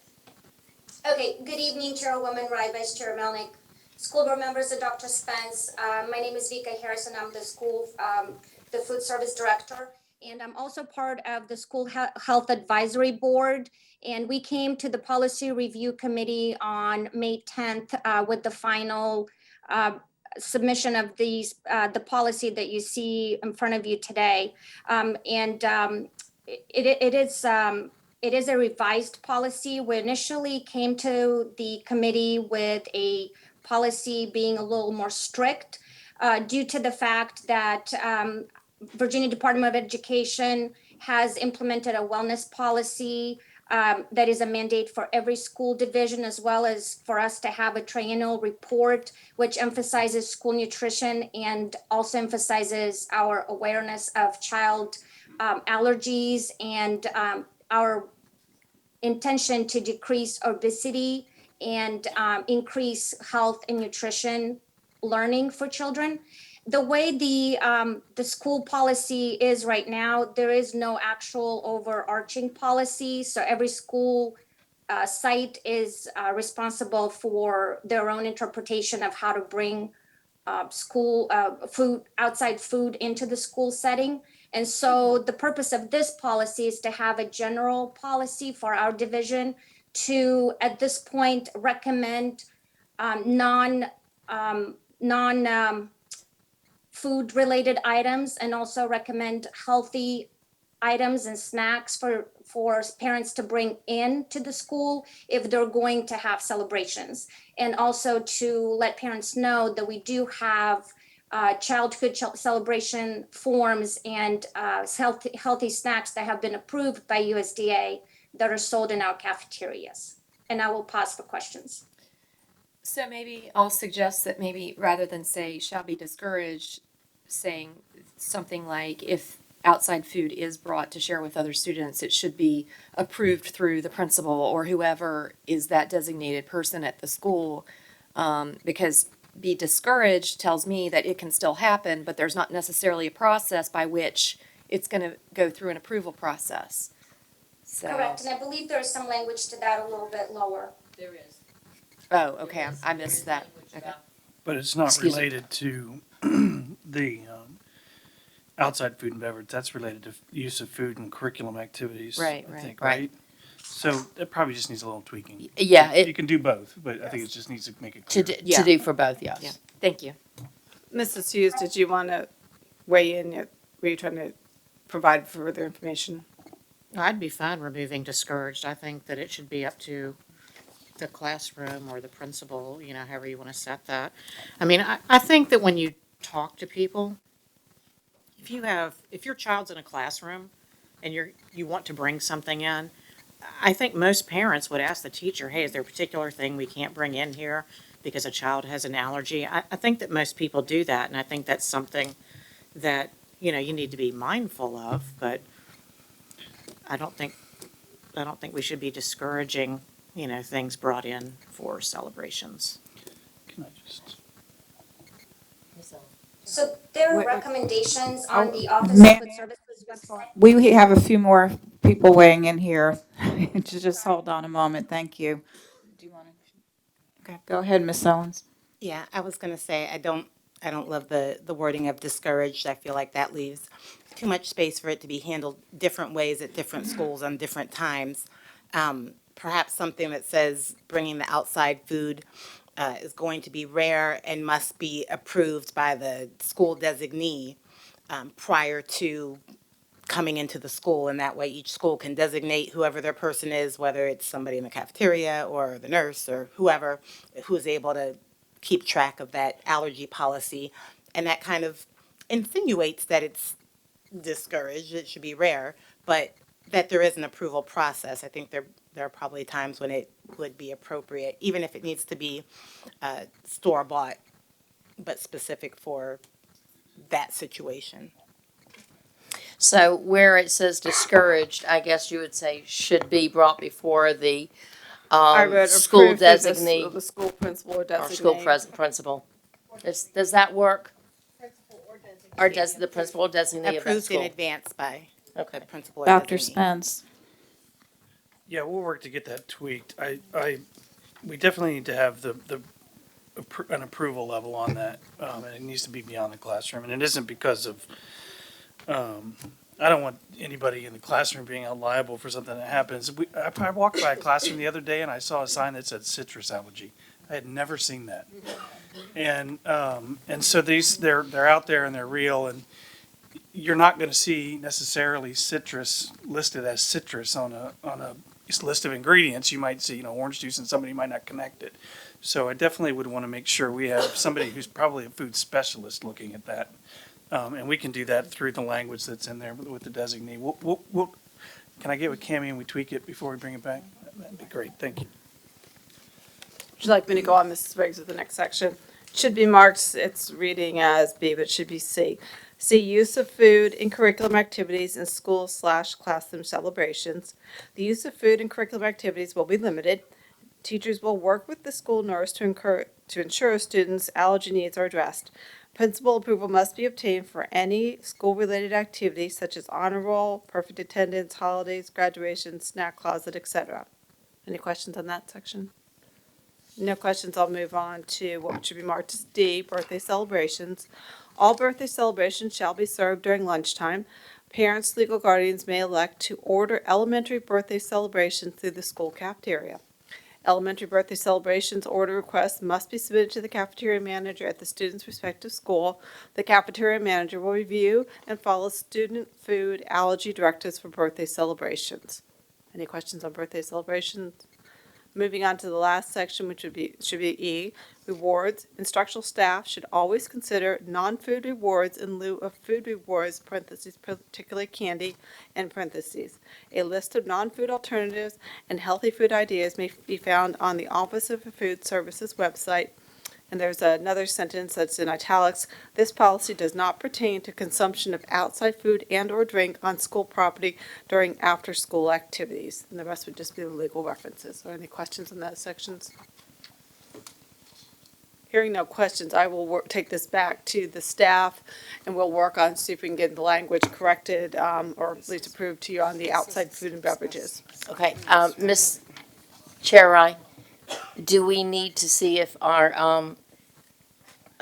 Okay, good evening, Chairwoman Wright, Vice Chair Melnick, school board members, and Dr. Spence. My name is Vika Harrison. I'm the food service director, and I'm also part of the school health advisory board. And we came to the policy review committee on May 10th with the final submission of the policy that you see in front of you today. It is a revised policy. We initially came to the committee with a policy being a little more strict due to the fact that Virginia Department of Education has implemented a wellness policy that is a mandate for every school division, as well as for us to have a triennial report, which emphasizes school nutrition and also emphasizes our awareness of child allergies and our intention to decrease obesity and increase health and nutrition learning for children. The way the school policy is right now, there is no actual overarching policy. So every school site is responsible for their own interpretation of how to bring school food, outside food into the school setting. And so the purpose of this policy is to have a general policy for our division to, at this point, recommend non food related items and also recommend healthy items and snacks for parents to bring in to the school if they're going to have celebrations. And also to let parents know that we do have childhood celebration forms and healthy snacks that have been approved by USDA that are sold in our cafeterias. And I will pause for questions. So maybe I'll suggest that maybe rather than say shall be discouraged, saying something like if outside food is brought to share with other students, it should be approved through the principal or whoever is that designated person at the school. Because be discouraged tells me that it can still happen, but there's not necessarily a process by which it's going to go through an approval process. So. Correct, and I believe there is some language to that a little bit lower. There is. Oh, okay, I missed that. Okay. But it's not Excuse me. related to the outside food and beverage. That's related to use of food and curriculum activities. Right, I right. think, Right. right? So that probably just needs a little tweaking. Yeah, You can do both, but I think it just needs to make it clear. To do for both, yes. Yeah, thank you. Mrs. Hughes, did you want to weigh in? Were you trying to provide further information? I'd be fine removing discouraged. I think that it should be up to the classroom or the principal, you know, however you want to set that. I mean, I think that when you talk to people, if your child's in a classroom and you want to bring something in, I think most parents would ask the teacher, hey, is there a particular thing we can't bring in here because a child has an allergy? I think that most people do that, and I think that's something that, you know, you need to be mindful of, but I don't think we should be discouraging, you know, things brought in for celebrations. Can I just? So there are Wait, recommendations oh, on the Office of ma'am. Food Services website. We have a few more people weighing in here. Just hold on a moment. Thank you. Do you want to? Okay, go ahead, Ms. Owens. Yeah, I was going to say, I don't love the wording of discouraged. I feel like that leaves too much space for it to be handled different ways at different schools on different times. Perhaps something that says bringing the outside food is going to be rare and must be approved by the school designee prior to coming into the school, and that way each school can designate whoever their person is, whether it's somebody in the cafeteria or the nurse or whoever, who is able to keep track of that allergy policy. And that kind of insinuates that it's discouraged, it should be rare, but that there is an approval process. I think there are probably times when it would be appropriate, even if it needs to be store-bought, but specific for that situation. So where it says discouraged, I guess you would say should be brought before the I wrote school approved through designee the school principal or or school designate. principal. Does that work? Or does the principal or designee of that Approved in school? advance by Okay. the principal or Dr. designee. Spence. Yeah, we'll work to get that tweaked. We definitely need to have an approval level on that, and it needs to be beyond the classroom. And it isn't because of, I don't want anybody in the classroom being held liable for something that happens. I walked by a classroom the other day and I saw a sign that said citrus allergy. I had never seen that. And so they're out there and they're real, and you're not gonna see necessarily citrus listed as citrus on a list of ingredients. You might see, orange juice, and somebody might not connect it. So I definitely would want to make sure we have somebody who's probably a food specialist looking at that. And we can do that through the language that's in there with the designee. Can I get with Cammie and we tweak it before we bring it back? That'd be great, thank you. Would you like me to go on, Mrs. Briggs, with the next section? Should be marked, it's reading as B, but it should be C. C, use of food in curriculum activities in school/classroom celebrations. The use of food in curriculum activities will be limited. Teachers will work with the school nurse to ensure students' allergy needs are addressed. Principal approval must be obtained for any school-related activities such as honor roll, perfect attendance, holidays, graduation, snack closet, etc. Any questions on that section? No questions, I'll move on to what should be marked as D, birthday celebrations. All birthday celebrations shall be served during lunchtime. Parents, legal guardians may elect to order elementary birthday celebrations through the school cafeteria. Elementary birthday celebrations order requests must be submitted to the cafeteria manager at the student's respective school. The cafeteria manager will review and follow student food allergy directives for birthday celebrations. Any questions on birthday celebrations? Moving on to the last section, which should be E, rewards. Instructional staff should always consider non-food rewards in lieu of food rewards, parentheses, particularly candy, and parentheses. A list of non-food alternatives and healthy food ideas may be found on the Office of Food Services website. And there's another sentence that's in italics. This policy does not pertain to consumption of outside food and/or drink on school property during after-school activities. And the rest would just be the legal references. Are there any questions on those sections? Hearing no questions, I will take this back to the staff, and we'll work on see if we can get the language corrected or at least approved to you on the outside food and beverages. Okay, Ms. Chair Rye, do we need to see if our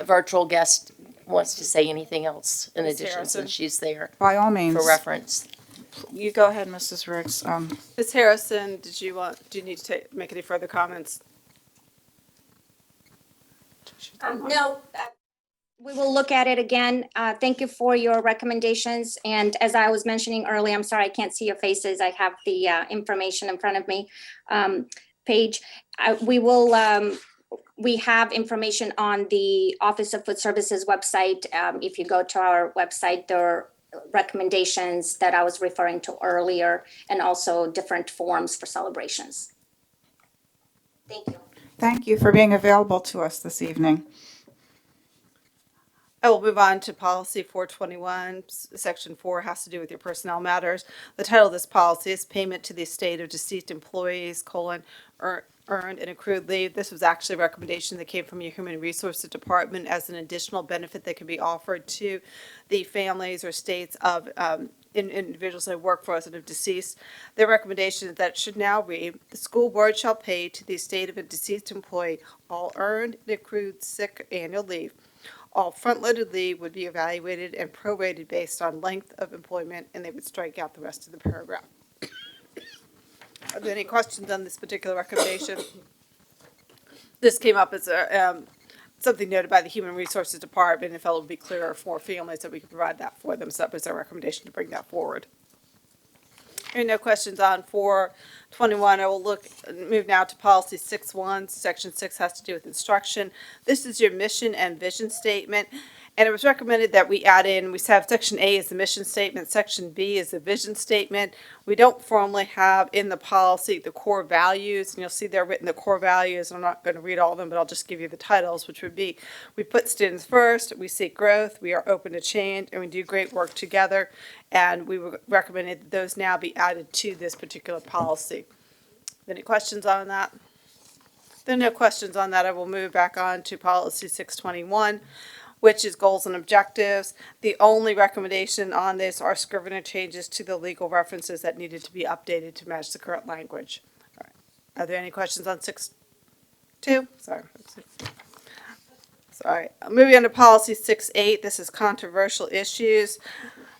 virtual guest wants to say anything else in Ms. addition Harrison? since she's there By all means. for reference? You go ahead, Mrs. Riggs. Ms. Harrison, do you need to make any further comments? No, we will look at it again. Thank you for your recommendations. And as I was mentioning earlier, I'm sorry, I can't see your faces. I have the information in front of me. Paige, we have information on the Office of Food Services website. If you go to our website, there are recommendations that I was referring to earlier, and also different forms for celebrations. Thank you. Thank you for being available to us this evening. I will move on to policy 421. Section 4 has to do with your personnel matters. The title of this policy is payment to the estate of deceased employees, earned and accrued leave. This was actually a recommendation that came from your Human Resources Department as an additional benefit that can be offered to the families or estates of individuals that work for us and have deceased. Their recommendation is that it should now read, the school board shall pay to the estate of a deceased employee all earned and accrued sick annual leave, All front-loaded leave would be evaluated and prorated based on length of employment, and they would strike out the rest of the paragraph. Are there any questions on this particular recommendation? This came up as something noted by the Human Resources Department, and felt it would be clearer for families that we could provide that for them, so that was our recommendation to bring that forward. Hearing no questions on 421, I will move now to policy 6.1. Section 6 has to do with instruction. This is your mission and vision statement. And it was recommended that we add in, we have section A is the mission statement, section B is the vision statement. We don't formally have in the policy the core values, and you'll see they're written the core values. I'm not going to read all of them, but I'll just give you the titles, which would be, we put students first, we seek growth, we are open to change, and we do great work together. And we recommended that those now be added to this particular policy. Any questions on that? If there are no questions on that, I will move back on to policy 621. Which is goals and objectives. The only recommendation on this are scrivener changes to the legal references that needed to be updated to match the current language. All right. Are there any questions on 6.2? Sorry. Moving on to policy 6.8. This is controversial issues.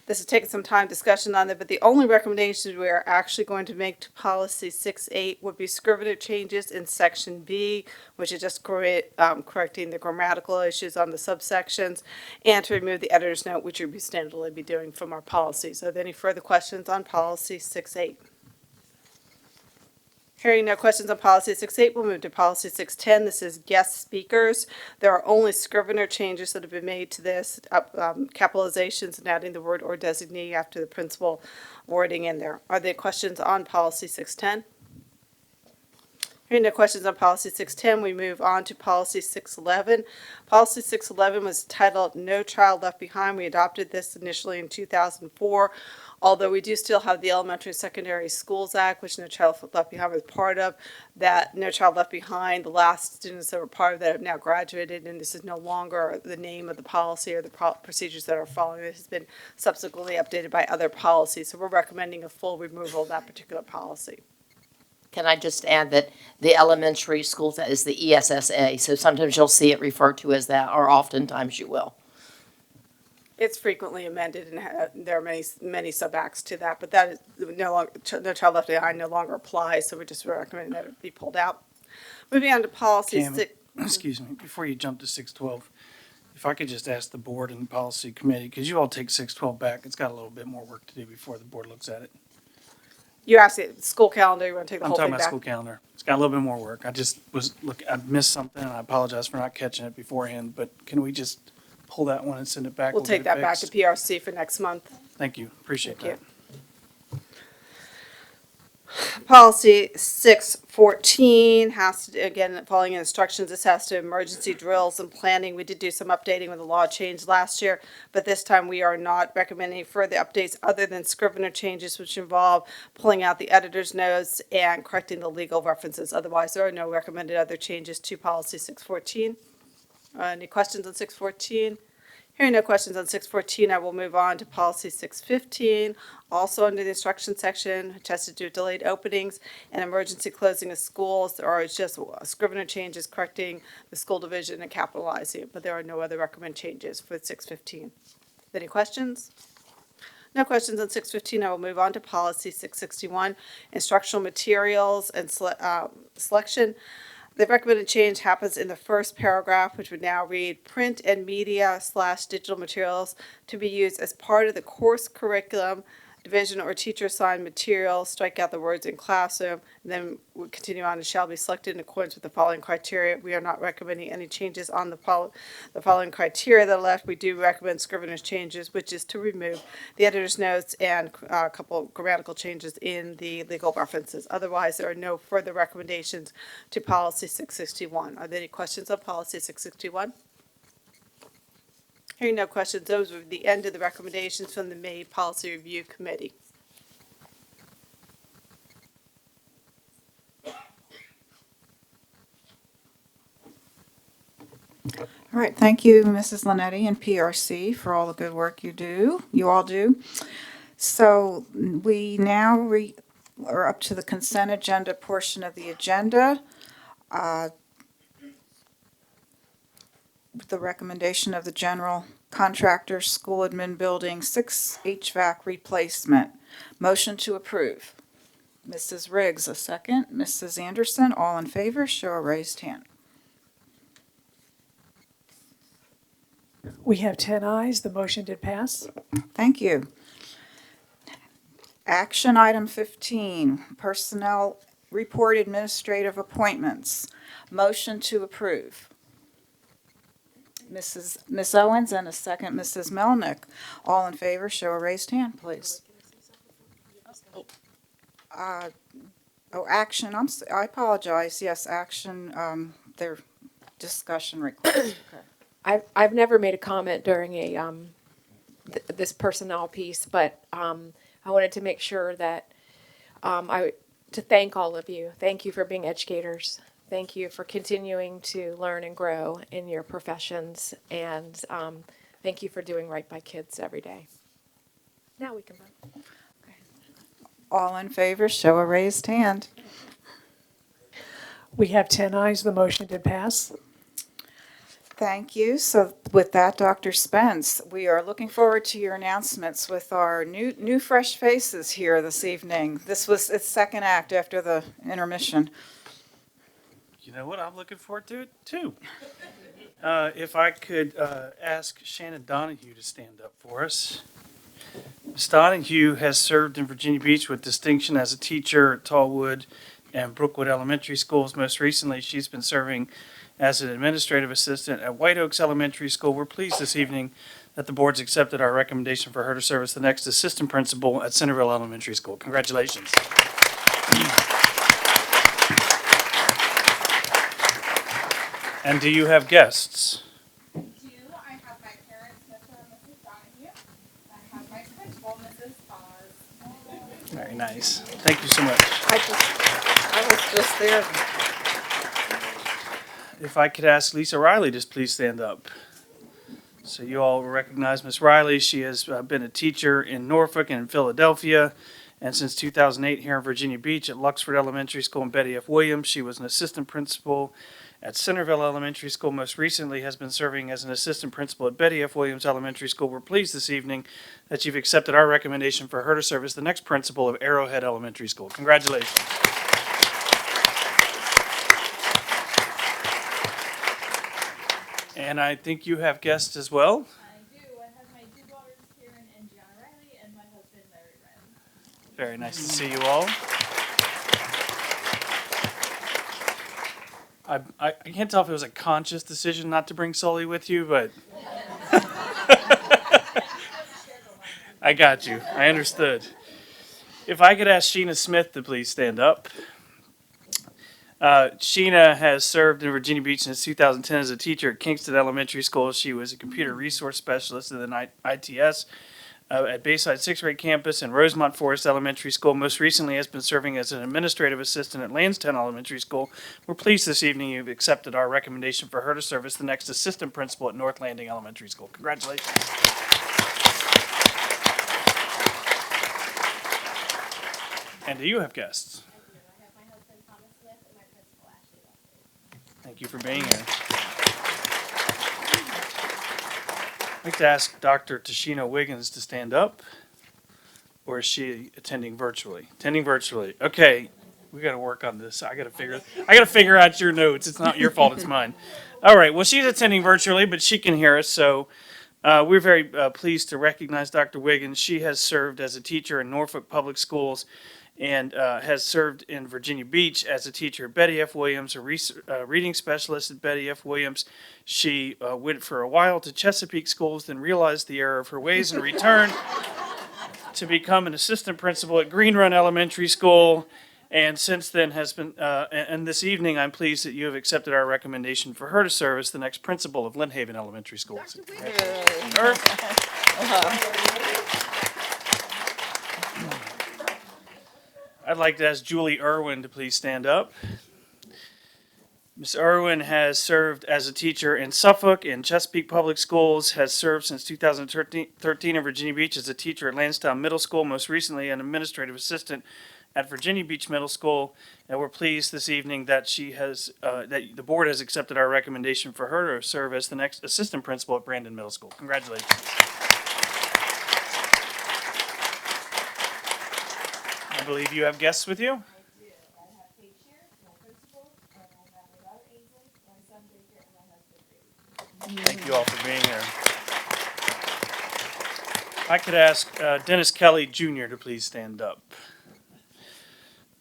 This has taken some time discussion on it, but the only recommendations we are actually going to make to policy 6.8 would be scrivener changes in section B, which is just correcting the grammatical issues on the subsections, and to remove the editor's note, which we standardly be doing from our policies. Are there any further questions on policy 6.8? Hearing no questions on policy 6.8, we'll move to policy 6.10. This is guest speakers. There are only scrivener changes that have been made to this, capitalizations and adding the word or designee after the principal wording in there. Are there questions on policy 6.10? Hearing no questions on policy 6.10, we move on to policy 6.11. Policy 6.11 was titled No Child Left Behind. We adopted this initially in 2004. Although we do still have the Elementary and Secondary Schools Act, which No Child Left Behind was part of, that No Child Left Behind, the last students that were part of that have now graduated, and this is no longer the name of the policy or the procedures that are following. It has been subsequently updated by other policies, so we're recommending a full removal of that particular policy. Can I just add that the elementary schools is the ESSA, so sometimes you'll see it referred to as that, or oftentimes you will. It's frequently amended, and there are many sub-acts to that, but that is no longer, No Child Left Behind no longer applies, so we just recommend that it be pulled out. Moving on to policy Cami, 6. Excuse me, before you jump to 6.12, if I could just ask the board and the policy committee, because you all take 6.12 back, it's got a little bit more work to do before the board looks at it. You asked it, school calendar, you want to take the I'm whole talking thing about back? school calendar. It's got a little bit more work. I missed something, and I apologize for not catching it beforehand, but can we just pull that one and send it back? We'll get take it that back to fixed? PRC for next month. Thank you, appreciate that. Policy 6.14 has to, again, following instructions, this has to emergency drills and planning. We did do some updating when the law changed last year, but this time we are not recommending further updates other than scrivener changes, which involve pulling out the editor's notes and correcting the legal references. Otherwise, there are no recommended other changes to policy 6.14. Any questions on 6.14? Hearing no questions on 6.14, I will move on to policy 6.15, also under the instruction section, which has to do with delayed openings and emergency closing of schools. There are just scrivener changes correcting the school division and capitalizing it, but there are no other recommended changes for 6.15. Any questions? No questions on 6.15. I will move on to policy 6.61, instructional materials and selection. The recommended change happens in the first paragraph, which would now read print and media / digital materials to be used as part of the course curriculum, division or teacher assigned material, strike out the words in classroom, and then we'll continue on and shall be selected in accordance with the following criteria. We are not recommending any changes on the following criteria that are left. We do recommend scrivener's changes, which is to remove the editor's notes and a couple grammatical changes in the legal references. Otherwise, there are no further recommendations to policy 661. Are there any questions on policy 661? Hearing no questions, those are the end of the recommendations from the May Policy Review Committee. All right, thank you, Mrs. Linetti and PRC for all the good work you all do. So we now are up to the consent agenda portion of the agenda. the recommendation of the general contractor, school admin building, 6 HVAC replacement. Motion to approve. Mrs. Riggs, a second. Mrs. Anderson, all in favor, show a raised hand. We have 10 ayes. The motion did pass. Thank you. Action item 15, personnel report administrative appointments. Motion to approve. Ms. Owens and a second, Mrs. Melnick. All in favor, show a raised hand, please. Action, I apologize. Yes, action, their discussion request. Okay. I've never made a comment during a this personnel piece, but I wanted to make sure that to thank all of you. Thank you for being educators. Thank you for continuing to learn and grow in your professions, and thank you for doing right by kids every day. Now we can vote. All in favor, show a raised hand. We have 10 ayes. The motion did pass. Thank you. So with that, Dr. Spence, we are looking forward to your announcements with our new fresh faces here this evening. This was its second act after the intermission. You know what? I'm looking forward to it too. If I could ask Shannon Donahue to stand up for us. Ms. Donahue has served in Virginia Beach with distinction as a teacher at Tallwood and Brookwood Elementary Schools. Most recently, she's been serving as an administrative assistant at White Oaks Elementary School. We're pleased this evening that the board's accepted our recommendation for her to serve as the next assistant principal at Centerville Elementary School. Congratulations. And do you have guests? I have my parents, Mr. and Mrs. Donahue. I have my principal, Mrs. Oz. Very nice. Thank you so much. I was just there. If I could ask Lisa Riley to please stand up. So you all recognize Ms. Riley. She has been a teacher in Norfolk and in Philadelphia, and since 2008 here in Virginia Beach at Luxford Elementary School and Betty F. Williams. She was an assistant principal at Centerville Elementary School. Most recently has been serving as an assistant principal at Betty F. Williams Elementary School. We're pleased this evening that you've accepted our recommendation for her to serve as the next principal of Arrowhead Elementary School. Congratulations. And I think you have guests as well. I do. I have my two daughters, Karen and Gianna Riley, and my husband, Larry Riley. Very nice to see you all. I can't tell if it was a conscious decision not to bring Sully with you, but I got you. I understood. If I could ask Sheena Smith to please stand up. Sheena has served in Virginia Beach since 2010 as a teacher at Kingston Elementary School. She was a computer resource specialist in the ITS at Bayside 6th grade campus and Rosemont Forest Elementary School. Most recently has been serving as an administrative assistant at Lansdowne Elementary School. We're pleased this evening you've accepted our recommendation for her to serve as the next assistant principal at North Landing Elementary School. Congratulations. And do you have guests? Thank you for being here. I'd like to ask Dr. Tashina Wiggins to stand up, or is she attending virtually? Attending virtually. Okay, we got to work on this. I got to figure out your notes. It's not your fault, it's mine. All right. Well, she's attending virtually, but she can hear us. So we're very pleased to recognize Dr. Wiggins. She has served as a teacher in Norfolk Public Schools and has served in Virginia Beach as a teacher at Betty F. Williams, a reading specialist at Betty F. Williams. She went for a while to Chesapeake Schools, then realized the error of her ways and returned to become an assistant principal at Green Run Elementary School, and since then has been, and this evening I'm pleased that you have accepted our recommendation for her to serve as the next principal of Lynn Haven Elementary School. I'd like to ask Julie Irwin to please stand up. Ms. Irwin has served as a teacher in Suffolk and Chesapeake Public Schools, has served since 2013 in Virginia Beach as a teacher at Lansdowne Middle School, most recently an administrative assistant at Virginia Beach Middle School. And we're pleased this evening that that the board has accepted our recommendation for her to serve as the next assistant principal at Brandon Middle School. Congratulations. I believe you have guests with you. Thank you all for being here. I could ask Dennis Kelly Jr. to please stand up.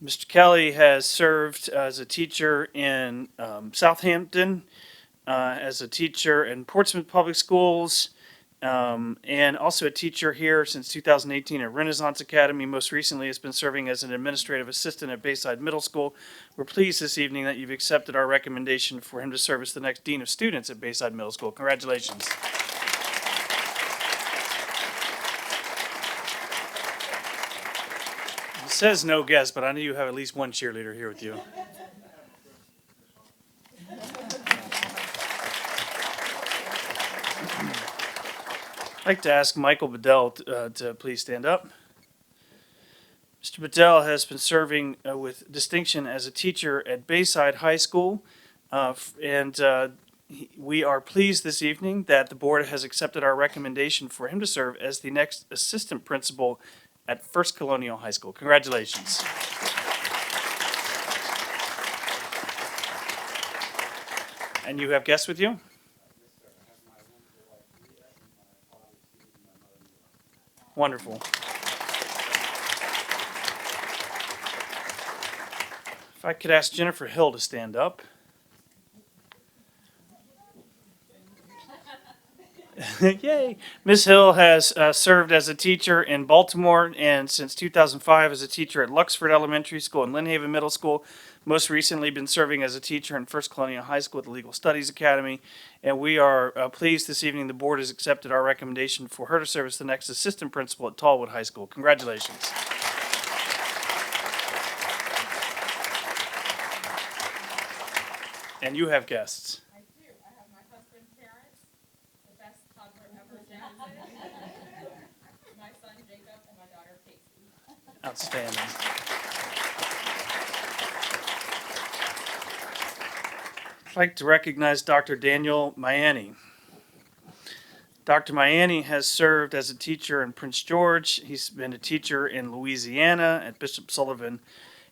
Mr. Kelly has served as a teacher in Southampton, as a teacher in Portsmouth Public Schools, and also a teacher here since 2018 at Renaissance Academy. Most recently has been serving as an administrative assistant at Bayside Middle School. We're pleased this evening that you've accepted our recommendation for him to serve as the next Dean of Students at Bayside Middle School. Congratulations. It says no guest, but I know you have at least one cheerleader here with you. I'd like to ask Michael Bedell to please stand up. Mr. Bedell has been serving with distinction as a teacher at Bayside High School, we are pleased this evening that the board has accepted our recommendation for him to serve as the next assistant principal at First Colonial High School. Congratulations. And you have guests with you? Wonderful. If I could ask Jennifer Hill to stand up. Yay. Ms. Hill has served as a teacher in Baltimore and since 2005 as a teacher at Luxford Elementary School and Lynn Haven Middle School. Most recently been serving as a teacher in First Colonial High School at the Legal Studies Academy. And we are pleased this evening the board has accepted our recommendation for her to serve as the next assistant principal at Tallwood High School. Congratulations. And you have guests. Outstanding. I'd like to recognize Dr. Daniel Miani. Dr. Miani has served as a teacher in Prince George. He's been a teacher in Louisiana at Bishop Sullivan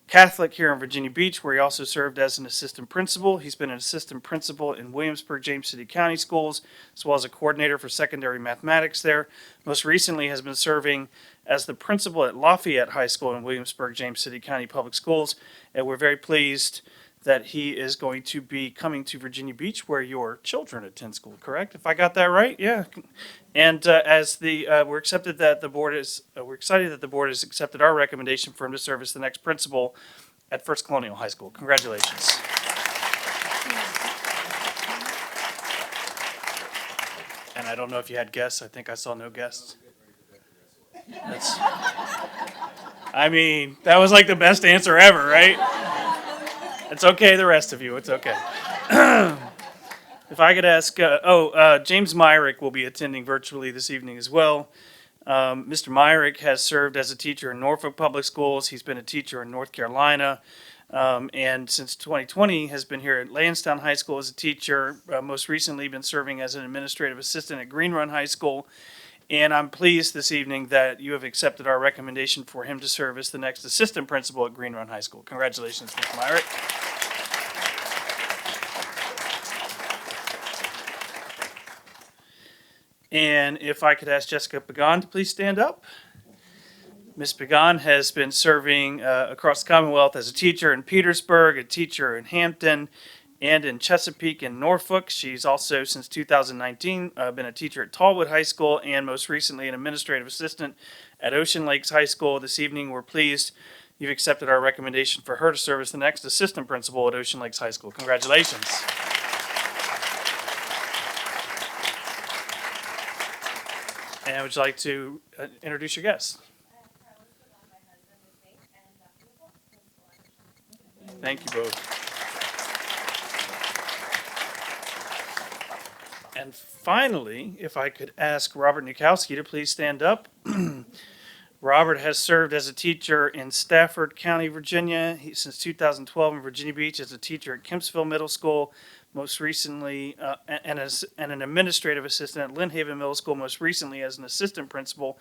Catholic here in Virginia Beach, where he also served as an assistant principal. He's been an assistant principal in Williamsburg, James City County Schools, as well as a coordinator for secondary mathematics there. Most recently has been serving as the principal at Lafayette High School in Williamsburg, James City County Public Schools. And we're very pleased that he is going to be coming to Virginia Beach, where your children attend school, correct? If I got that right? Yeah. And we're excited that the board has accepted our recommendation for him to serve as the next principal at First Colonial High School. Congratulations. And I don't know if you had guests. I think I saw no guests. That was like the best answer ever, right? It's okay, the rest of you. It's okay. If I could ask, James Myrick will be attending virtually this evening as well. Mr. Myrick has served as a teacher in Norfolk Public Schools. He's been a teacher in North Carolina. And since 2020 has been here at Lansdowne High School as a teacher. Most recently been serving as an administrative assistant at Green Run High School. And I'm pleased this evening that you have accepted our recommendation for him to serve as the next assistant principal at Green Run High School. Congratulations, Mr. Myrick. And if I could ask Jessica Pagan to please stand up. Ms. Pagan has been serving across the Commonwealth as a teacher in Petersburg, a teacher in Hampton, and in Chesapeake and Norfolk. She's also, since 2019, been a teacher at Tallwood High School and most recently an administrative assistant at Ocean Lakes High School. This evening, we're pleased you've accepted our recommendation for her to serve as the next assistant principal at Ocean Lakes High School. Congratulations. And would you like to introduce your guests? Thank you both. And finally, if I could ask Robert Nikowski to please stand up. Robert has served as a teacher in Stafford County, Virginia, since 2012 in Virginia Beach as a teacher at Kempsville Middle School, most recently, and an administrative assistant at Lynn Haven Middle School, most recently as an assistant principal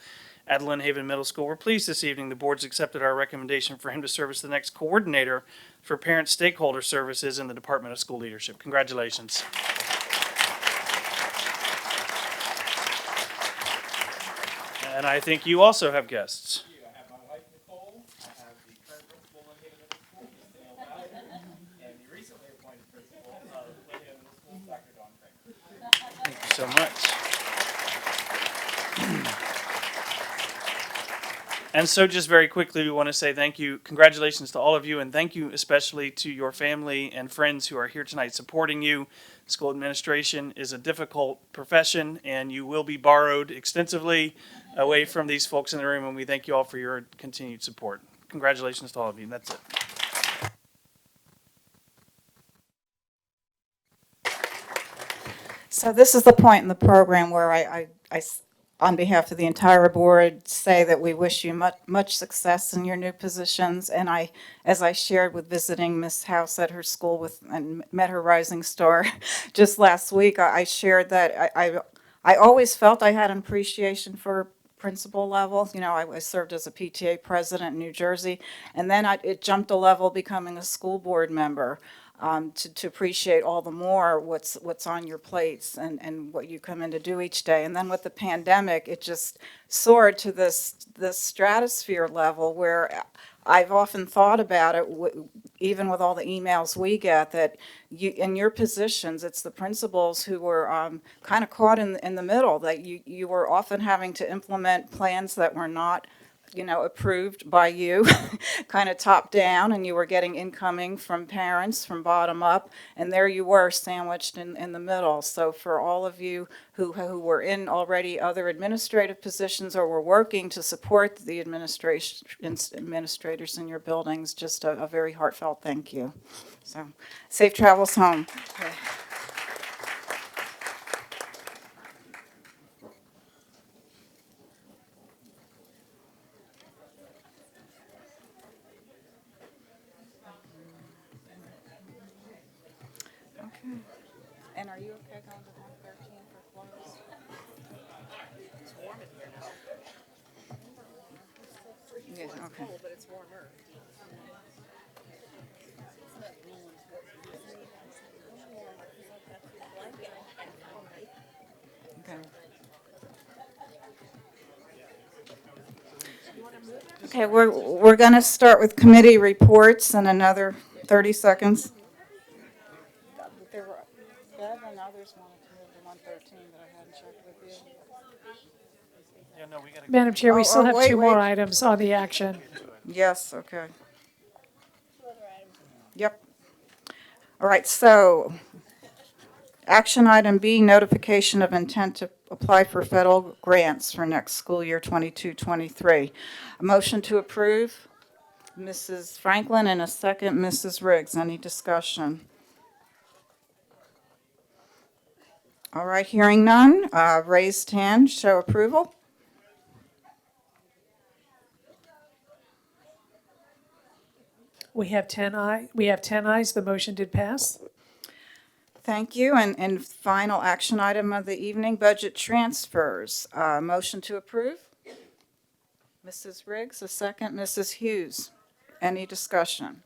at Lynn Haven Middle School. We're pleased this evening the board's accepted our recommendation for him to serve as the next coordinator for parent stakeholder services in the Department of School Leadership. Congratulations. And I think you also have guests. I have my wife Nicole, I have the current principal of Lynn Haven Middle School, Ms. Dale Bowden, and the recently appointed principal of Lynn Haven Middle School, Dr. Dawn Kramer. Thank you so much. And so just very quickly, we want to say thank you, congratulations to all of you, and thank you especially to your family and friends who are here tonight supporting you. School administration is a difficult profession, and you will be borrowed extensively away from these folks in the room, and we thank you all for your continued support. Congratulations to all of you. That's it. So this is the point in the program where on behalf of the entire board, say that we wish you much success in your new positions. And as I shared with visiting Miss House at her school and met her rising star just last week, I shared that I always felt I had an appreciation for principal level. You know, I served as a PTA president in New Jersey, and then it jumped a level becoming a school board member. To appreciate all the more what's on your plates and what you come in to do each day. And then with the pandemic, it just soared to this stratosphere level where I've often thought about it, even with all the emails we get, that in your positions, it's the principals who were kind of caught in the middle, that you were often having to implement plans that were not approved by you, kind of top down, and you were getting incoming from parents from bottom up, and there you were sandwiched in the middle. So for all of you who were in already other administrative positions or were working to support the administrators in your buildings, just a very heartfelt thank you. So safe travels home. Okay. And are you okay going to 113 for close? It's warm in here now. Yes, okay. But it's warmer. Okay, we're going to start with committee reports in another 30 seconds. There were, Bev and others wanted to move to 113, but I hadn't checked with you. Yeah, no, we gotta Madam Chair, we still have wait, two more wait. items on the action. Yes, okay. Yep. All right, so action item B, notification of intent to apply for federal grants for next school year 22-23. A motion to approve, Mrs. Franklin, and a second, Mrs. Riggs. Any discussion? All right, hearing none, raised hand, show approval. We have 10 ayes. The motion did pass. Thank you. And final action item of the evening, budget transfers. Motion to approve. Mrs. Riggs, a second. Mrs. Hughes. Any discussion?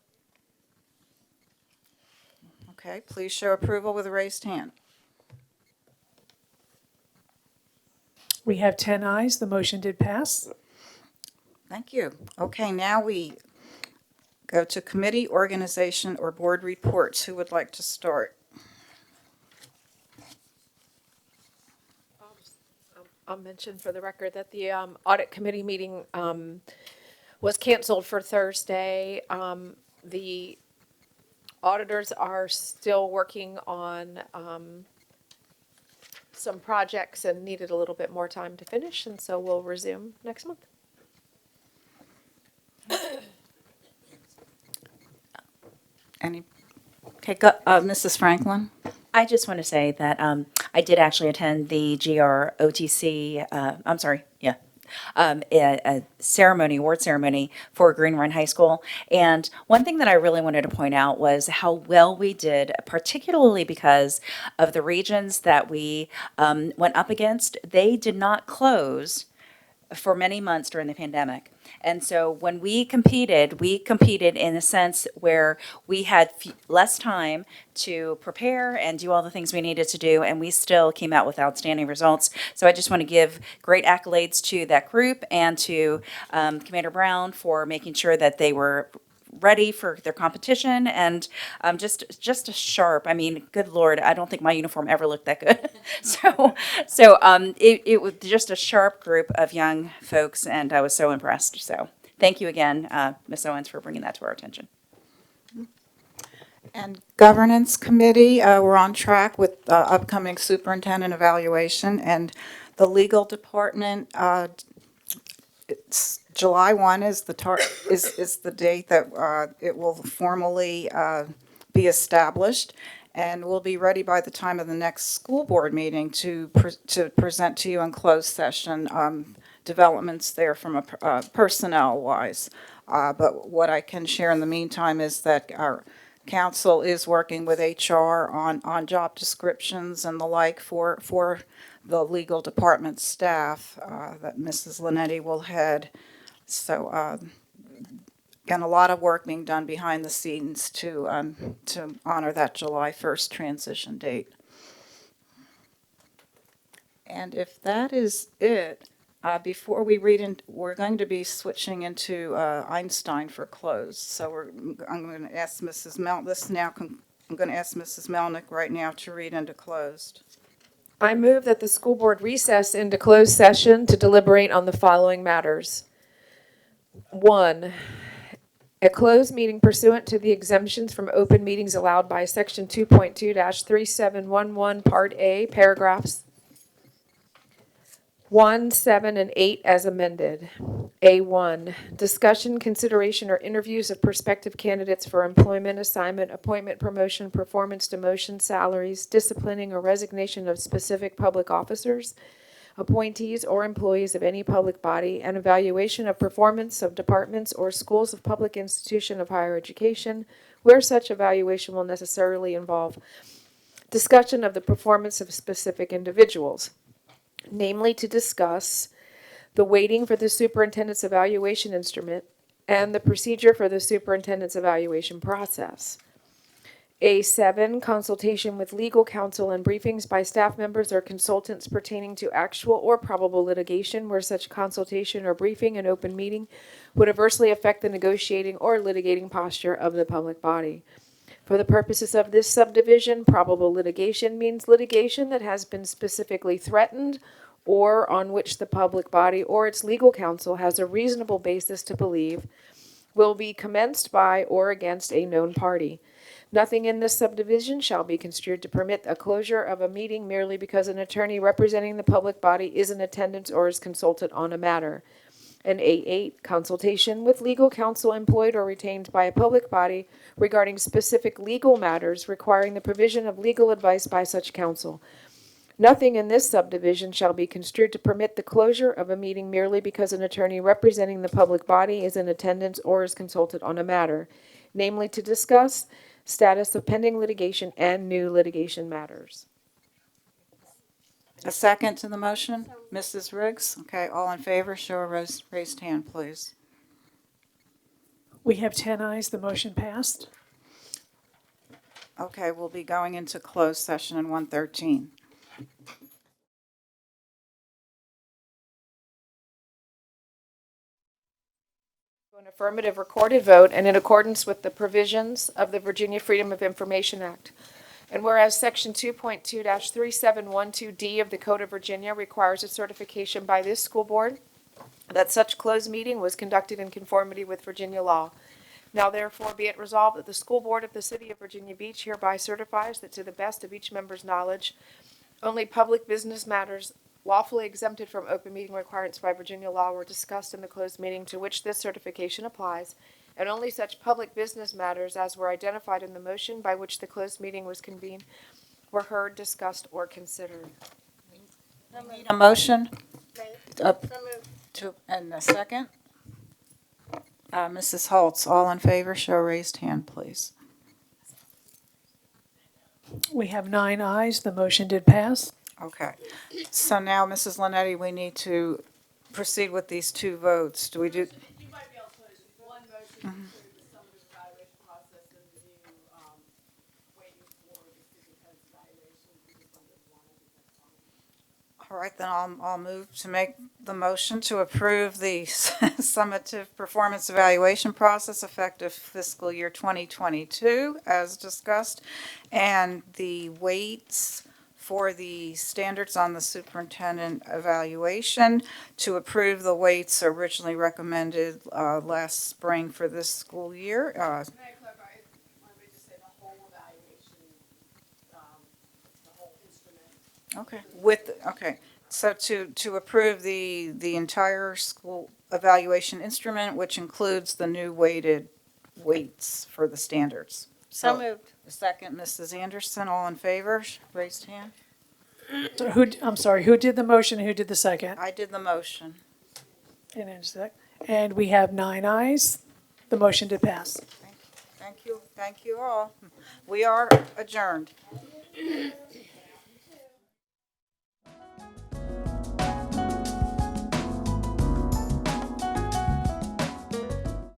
Okay, please show approval with a raised hand. We have 10 ayes. The motion did pass. Thank you. Okay, now we go to committee, organization, or board reports. Who would like to start? I'll mention for the record that the audit committee meeting was canceled for Thursday. The auditors are still working on some projects and needed a little bit more time to finish, and so we'll resume next month. Okay, Mrs. Franklin? I just want to say that I did actually attend the GROTC, a ceremony, award ceremony for Green Run High School. And one thing that I really wanted to point out was how well we did, particularly because of the regions that we went up against. They did not close for many months during the pandemic. And so when we competed in a sense where we had less time to prepare and do all the things we needed to do, and we still came out with outstanding results. So I just want to give great accolades to that group and to Commander Brown for making sure that they were ready for their competition, and just a sharp. I mean, good Lord, I don't think my uniform ever looked that good. It was just a sharp group of young folks, and I was so impressed. So thank you again, Ms. Owens, for bringing that to our attention. And Governance Committee, we're on track with upcoming superintendent evaluation, and the legal department, it's July 1 is the date that it will formally be established, and we'll be ready by the time of the next school board meeting to present to you in closed session developments there from a personnel-wise. But what I can share in the meantime is that our council is working with HR on job descriptions and the like for the legal department staff that Mrs. Linetti will head. So, again, a lot of work being done behind the scenes to honor that July 1st transition date. And if that is it, before we we're going to be switching into Einstein for close. So I'm going to ask Mrs. Melnick right now to read into closed. I move that the school board recess into closed session to deliberate on the following matters. 1, a closed meeting pursuant to the exemptions from open meetings allowed by Section 2.2-3711, Part A, paragraphs 1, 7, and 8 as amended. A1, discussion, consideration, or interviews of prospective candidates for employment, assignment, appointment, promotion, performance, demotion, salaries, disciplining, or resignation of specific public officers, appointees, or employees of any public body, and evaluation of performance of departments or schools of public institution of higher education, where such evaluation will necessarily involve discussion of the performance of specific individuals, namely to discuss the weighting for the superintendent's evaluation instrument and the procedure for the superintendent's evaluation process. A7, consultation with legal counsel and briefings by staff members or consultants pertaining to actual or probable litigation where such consultation or briefing in open meeting would adversely affect the negotiating or litigating posture of the public body. For the purposes of this subdivision, probable litigation means litigation that has been specifically threatened or on which the public body or its legal counsel has a reasonable basis to believe will be commenced by or against a known party. Nothing in this subdivision shall be construed to permit a closure of a meeting merely because an attorney representing the public body is in attendance or is consulted on a matter. And A8, consultation with legal counsel employed or retained by a public body regarding specific legal matters requiring the provision of legal advice by such counsel. Nothing in this subdivision shall be construed to permit the closure of a meeting merely because an attorney representing the public body is in attendance or is consulted on a matter, namely to discuss status of pending litigation and new litigation matters. A second to the motion? Mrs. Riggs? Okay, all in favor, show a raised hand, please. We have 10 ayes. The motion passed. Okay, we'll be going into closed session in 113. An affirmative recorded vote and in accordance with the provisions of the Virginia Freedom of Information Act. And whereas Section 2.2-3712D of the Code of Virginia requires a certification by this school board that such closed meeting was conducted in conformity with Virginia law. Now therefore be it resolved that the school board of the City of Virginia Beach hereby certifies that to the best of each member's knowledge, only public business matters lawfully exempted from open meeting requirements by Virginia law were discussed in the closed meeting to which this certification applies, and only such public business matters as were identified in the motion by which the closed meeting was convened were heard, discussed, or considered. A motion And a second? Mrs. Holtz, all in favor, show raised hand, please. We have 9 ayes. The motion did pass. Okay. So now, Mrs. Linetti, we need to proceed with these 2 votes. Do we do? You might be able to put one motion to approve the summative evaluation process and the new, waiting for the superintendent's evaluation. Because one doesn't want to do that. All right, then I'll move to make the motion to approve the summative performance evaluation process effective fiscal year 2022 as discussed, and the weights for the standards on the superintendent evaluation, to approve the weights originally recommended last spring for this school year. May I clarify, why don't we just say the whole evaluation, the whole instrument? Okay, so to approve the entire school evaluation instrument, which includes the new weighted weights for the standards. So moved. The second, Mrs. Anderson, all in favor, raised hand. So I'm sorry, who did the motion and who did the second? I did the motion. And we have 9 ayes. The motion did pass. Thank you all. We are adjourned.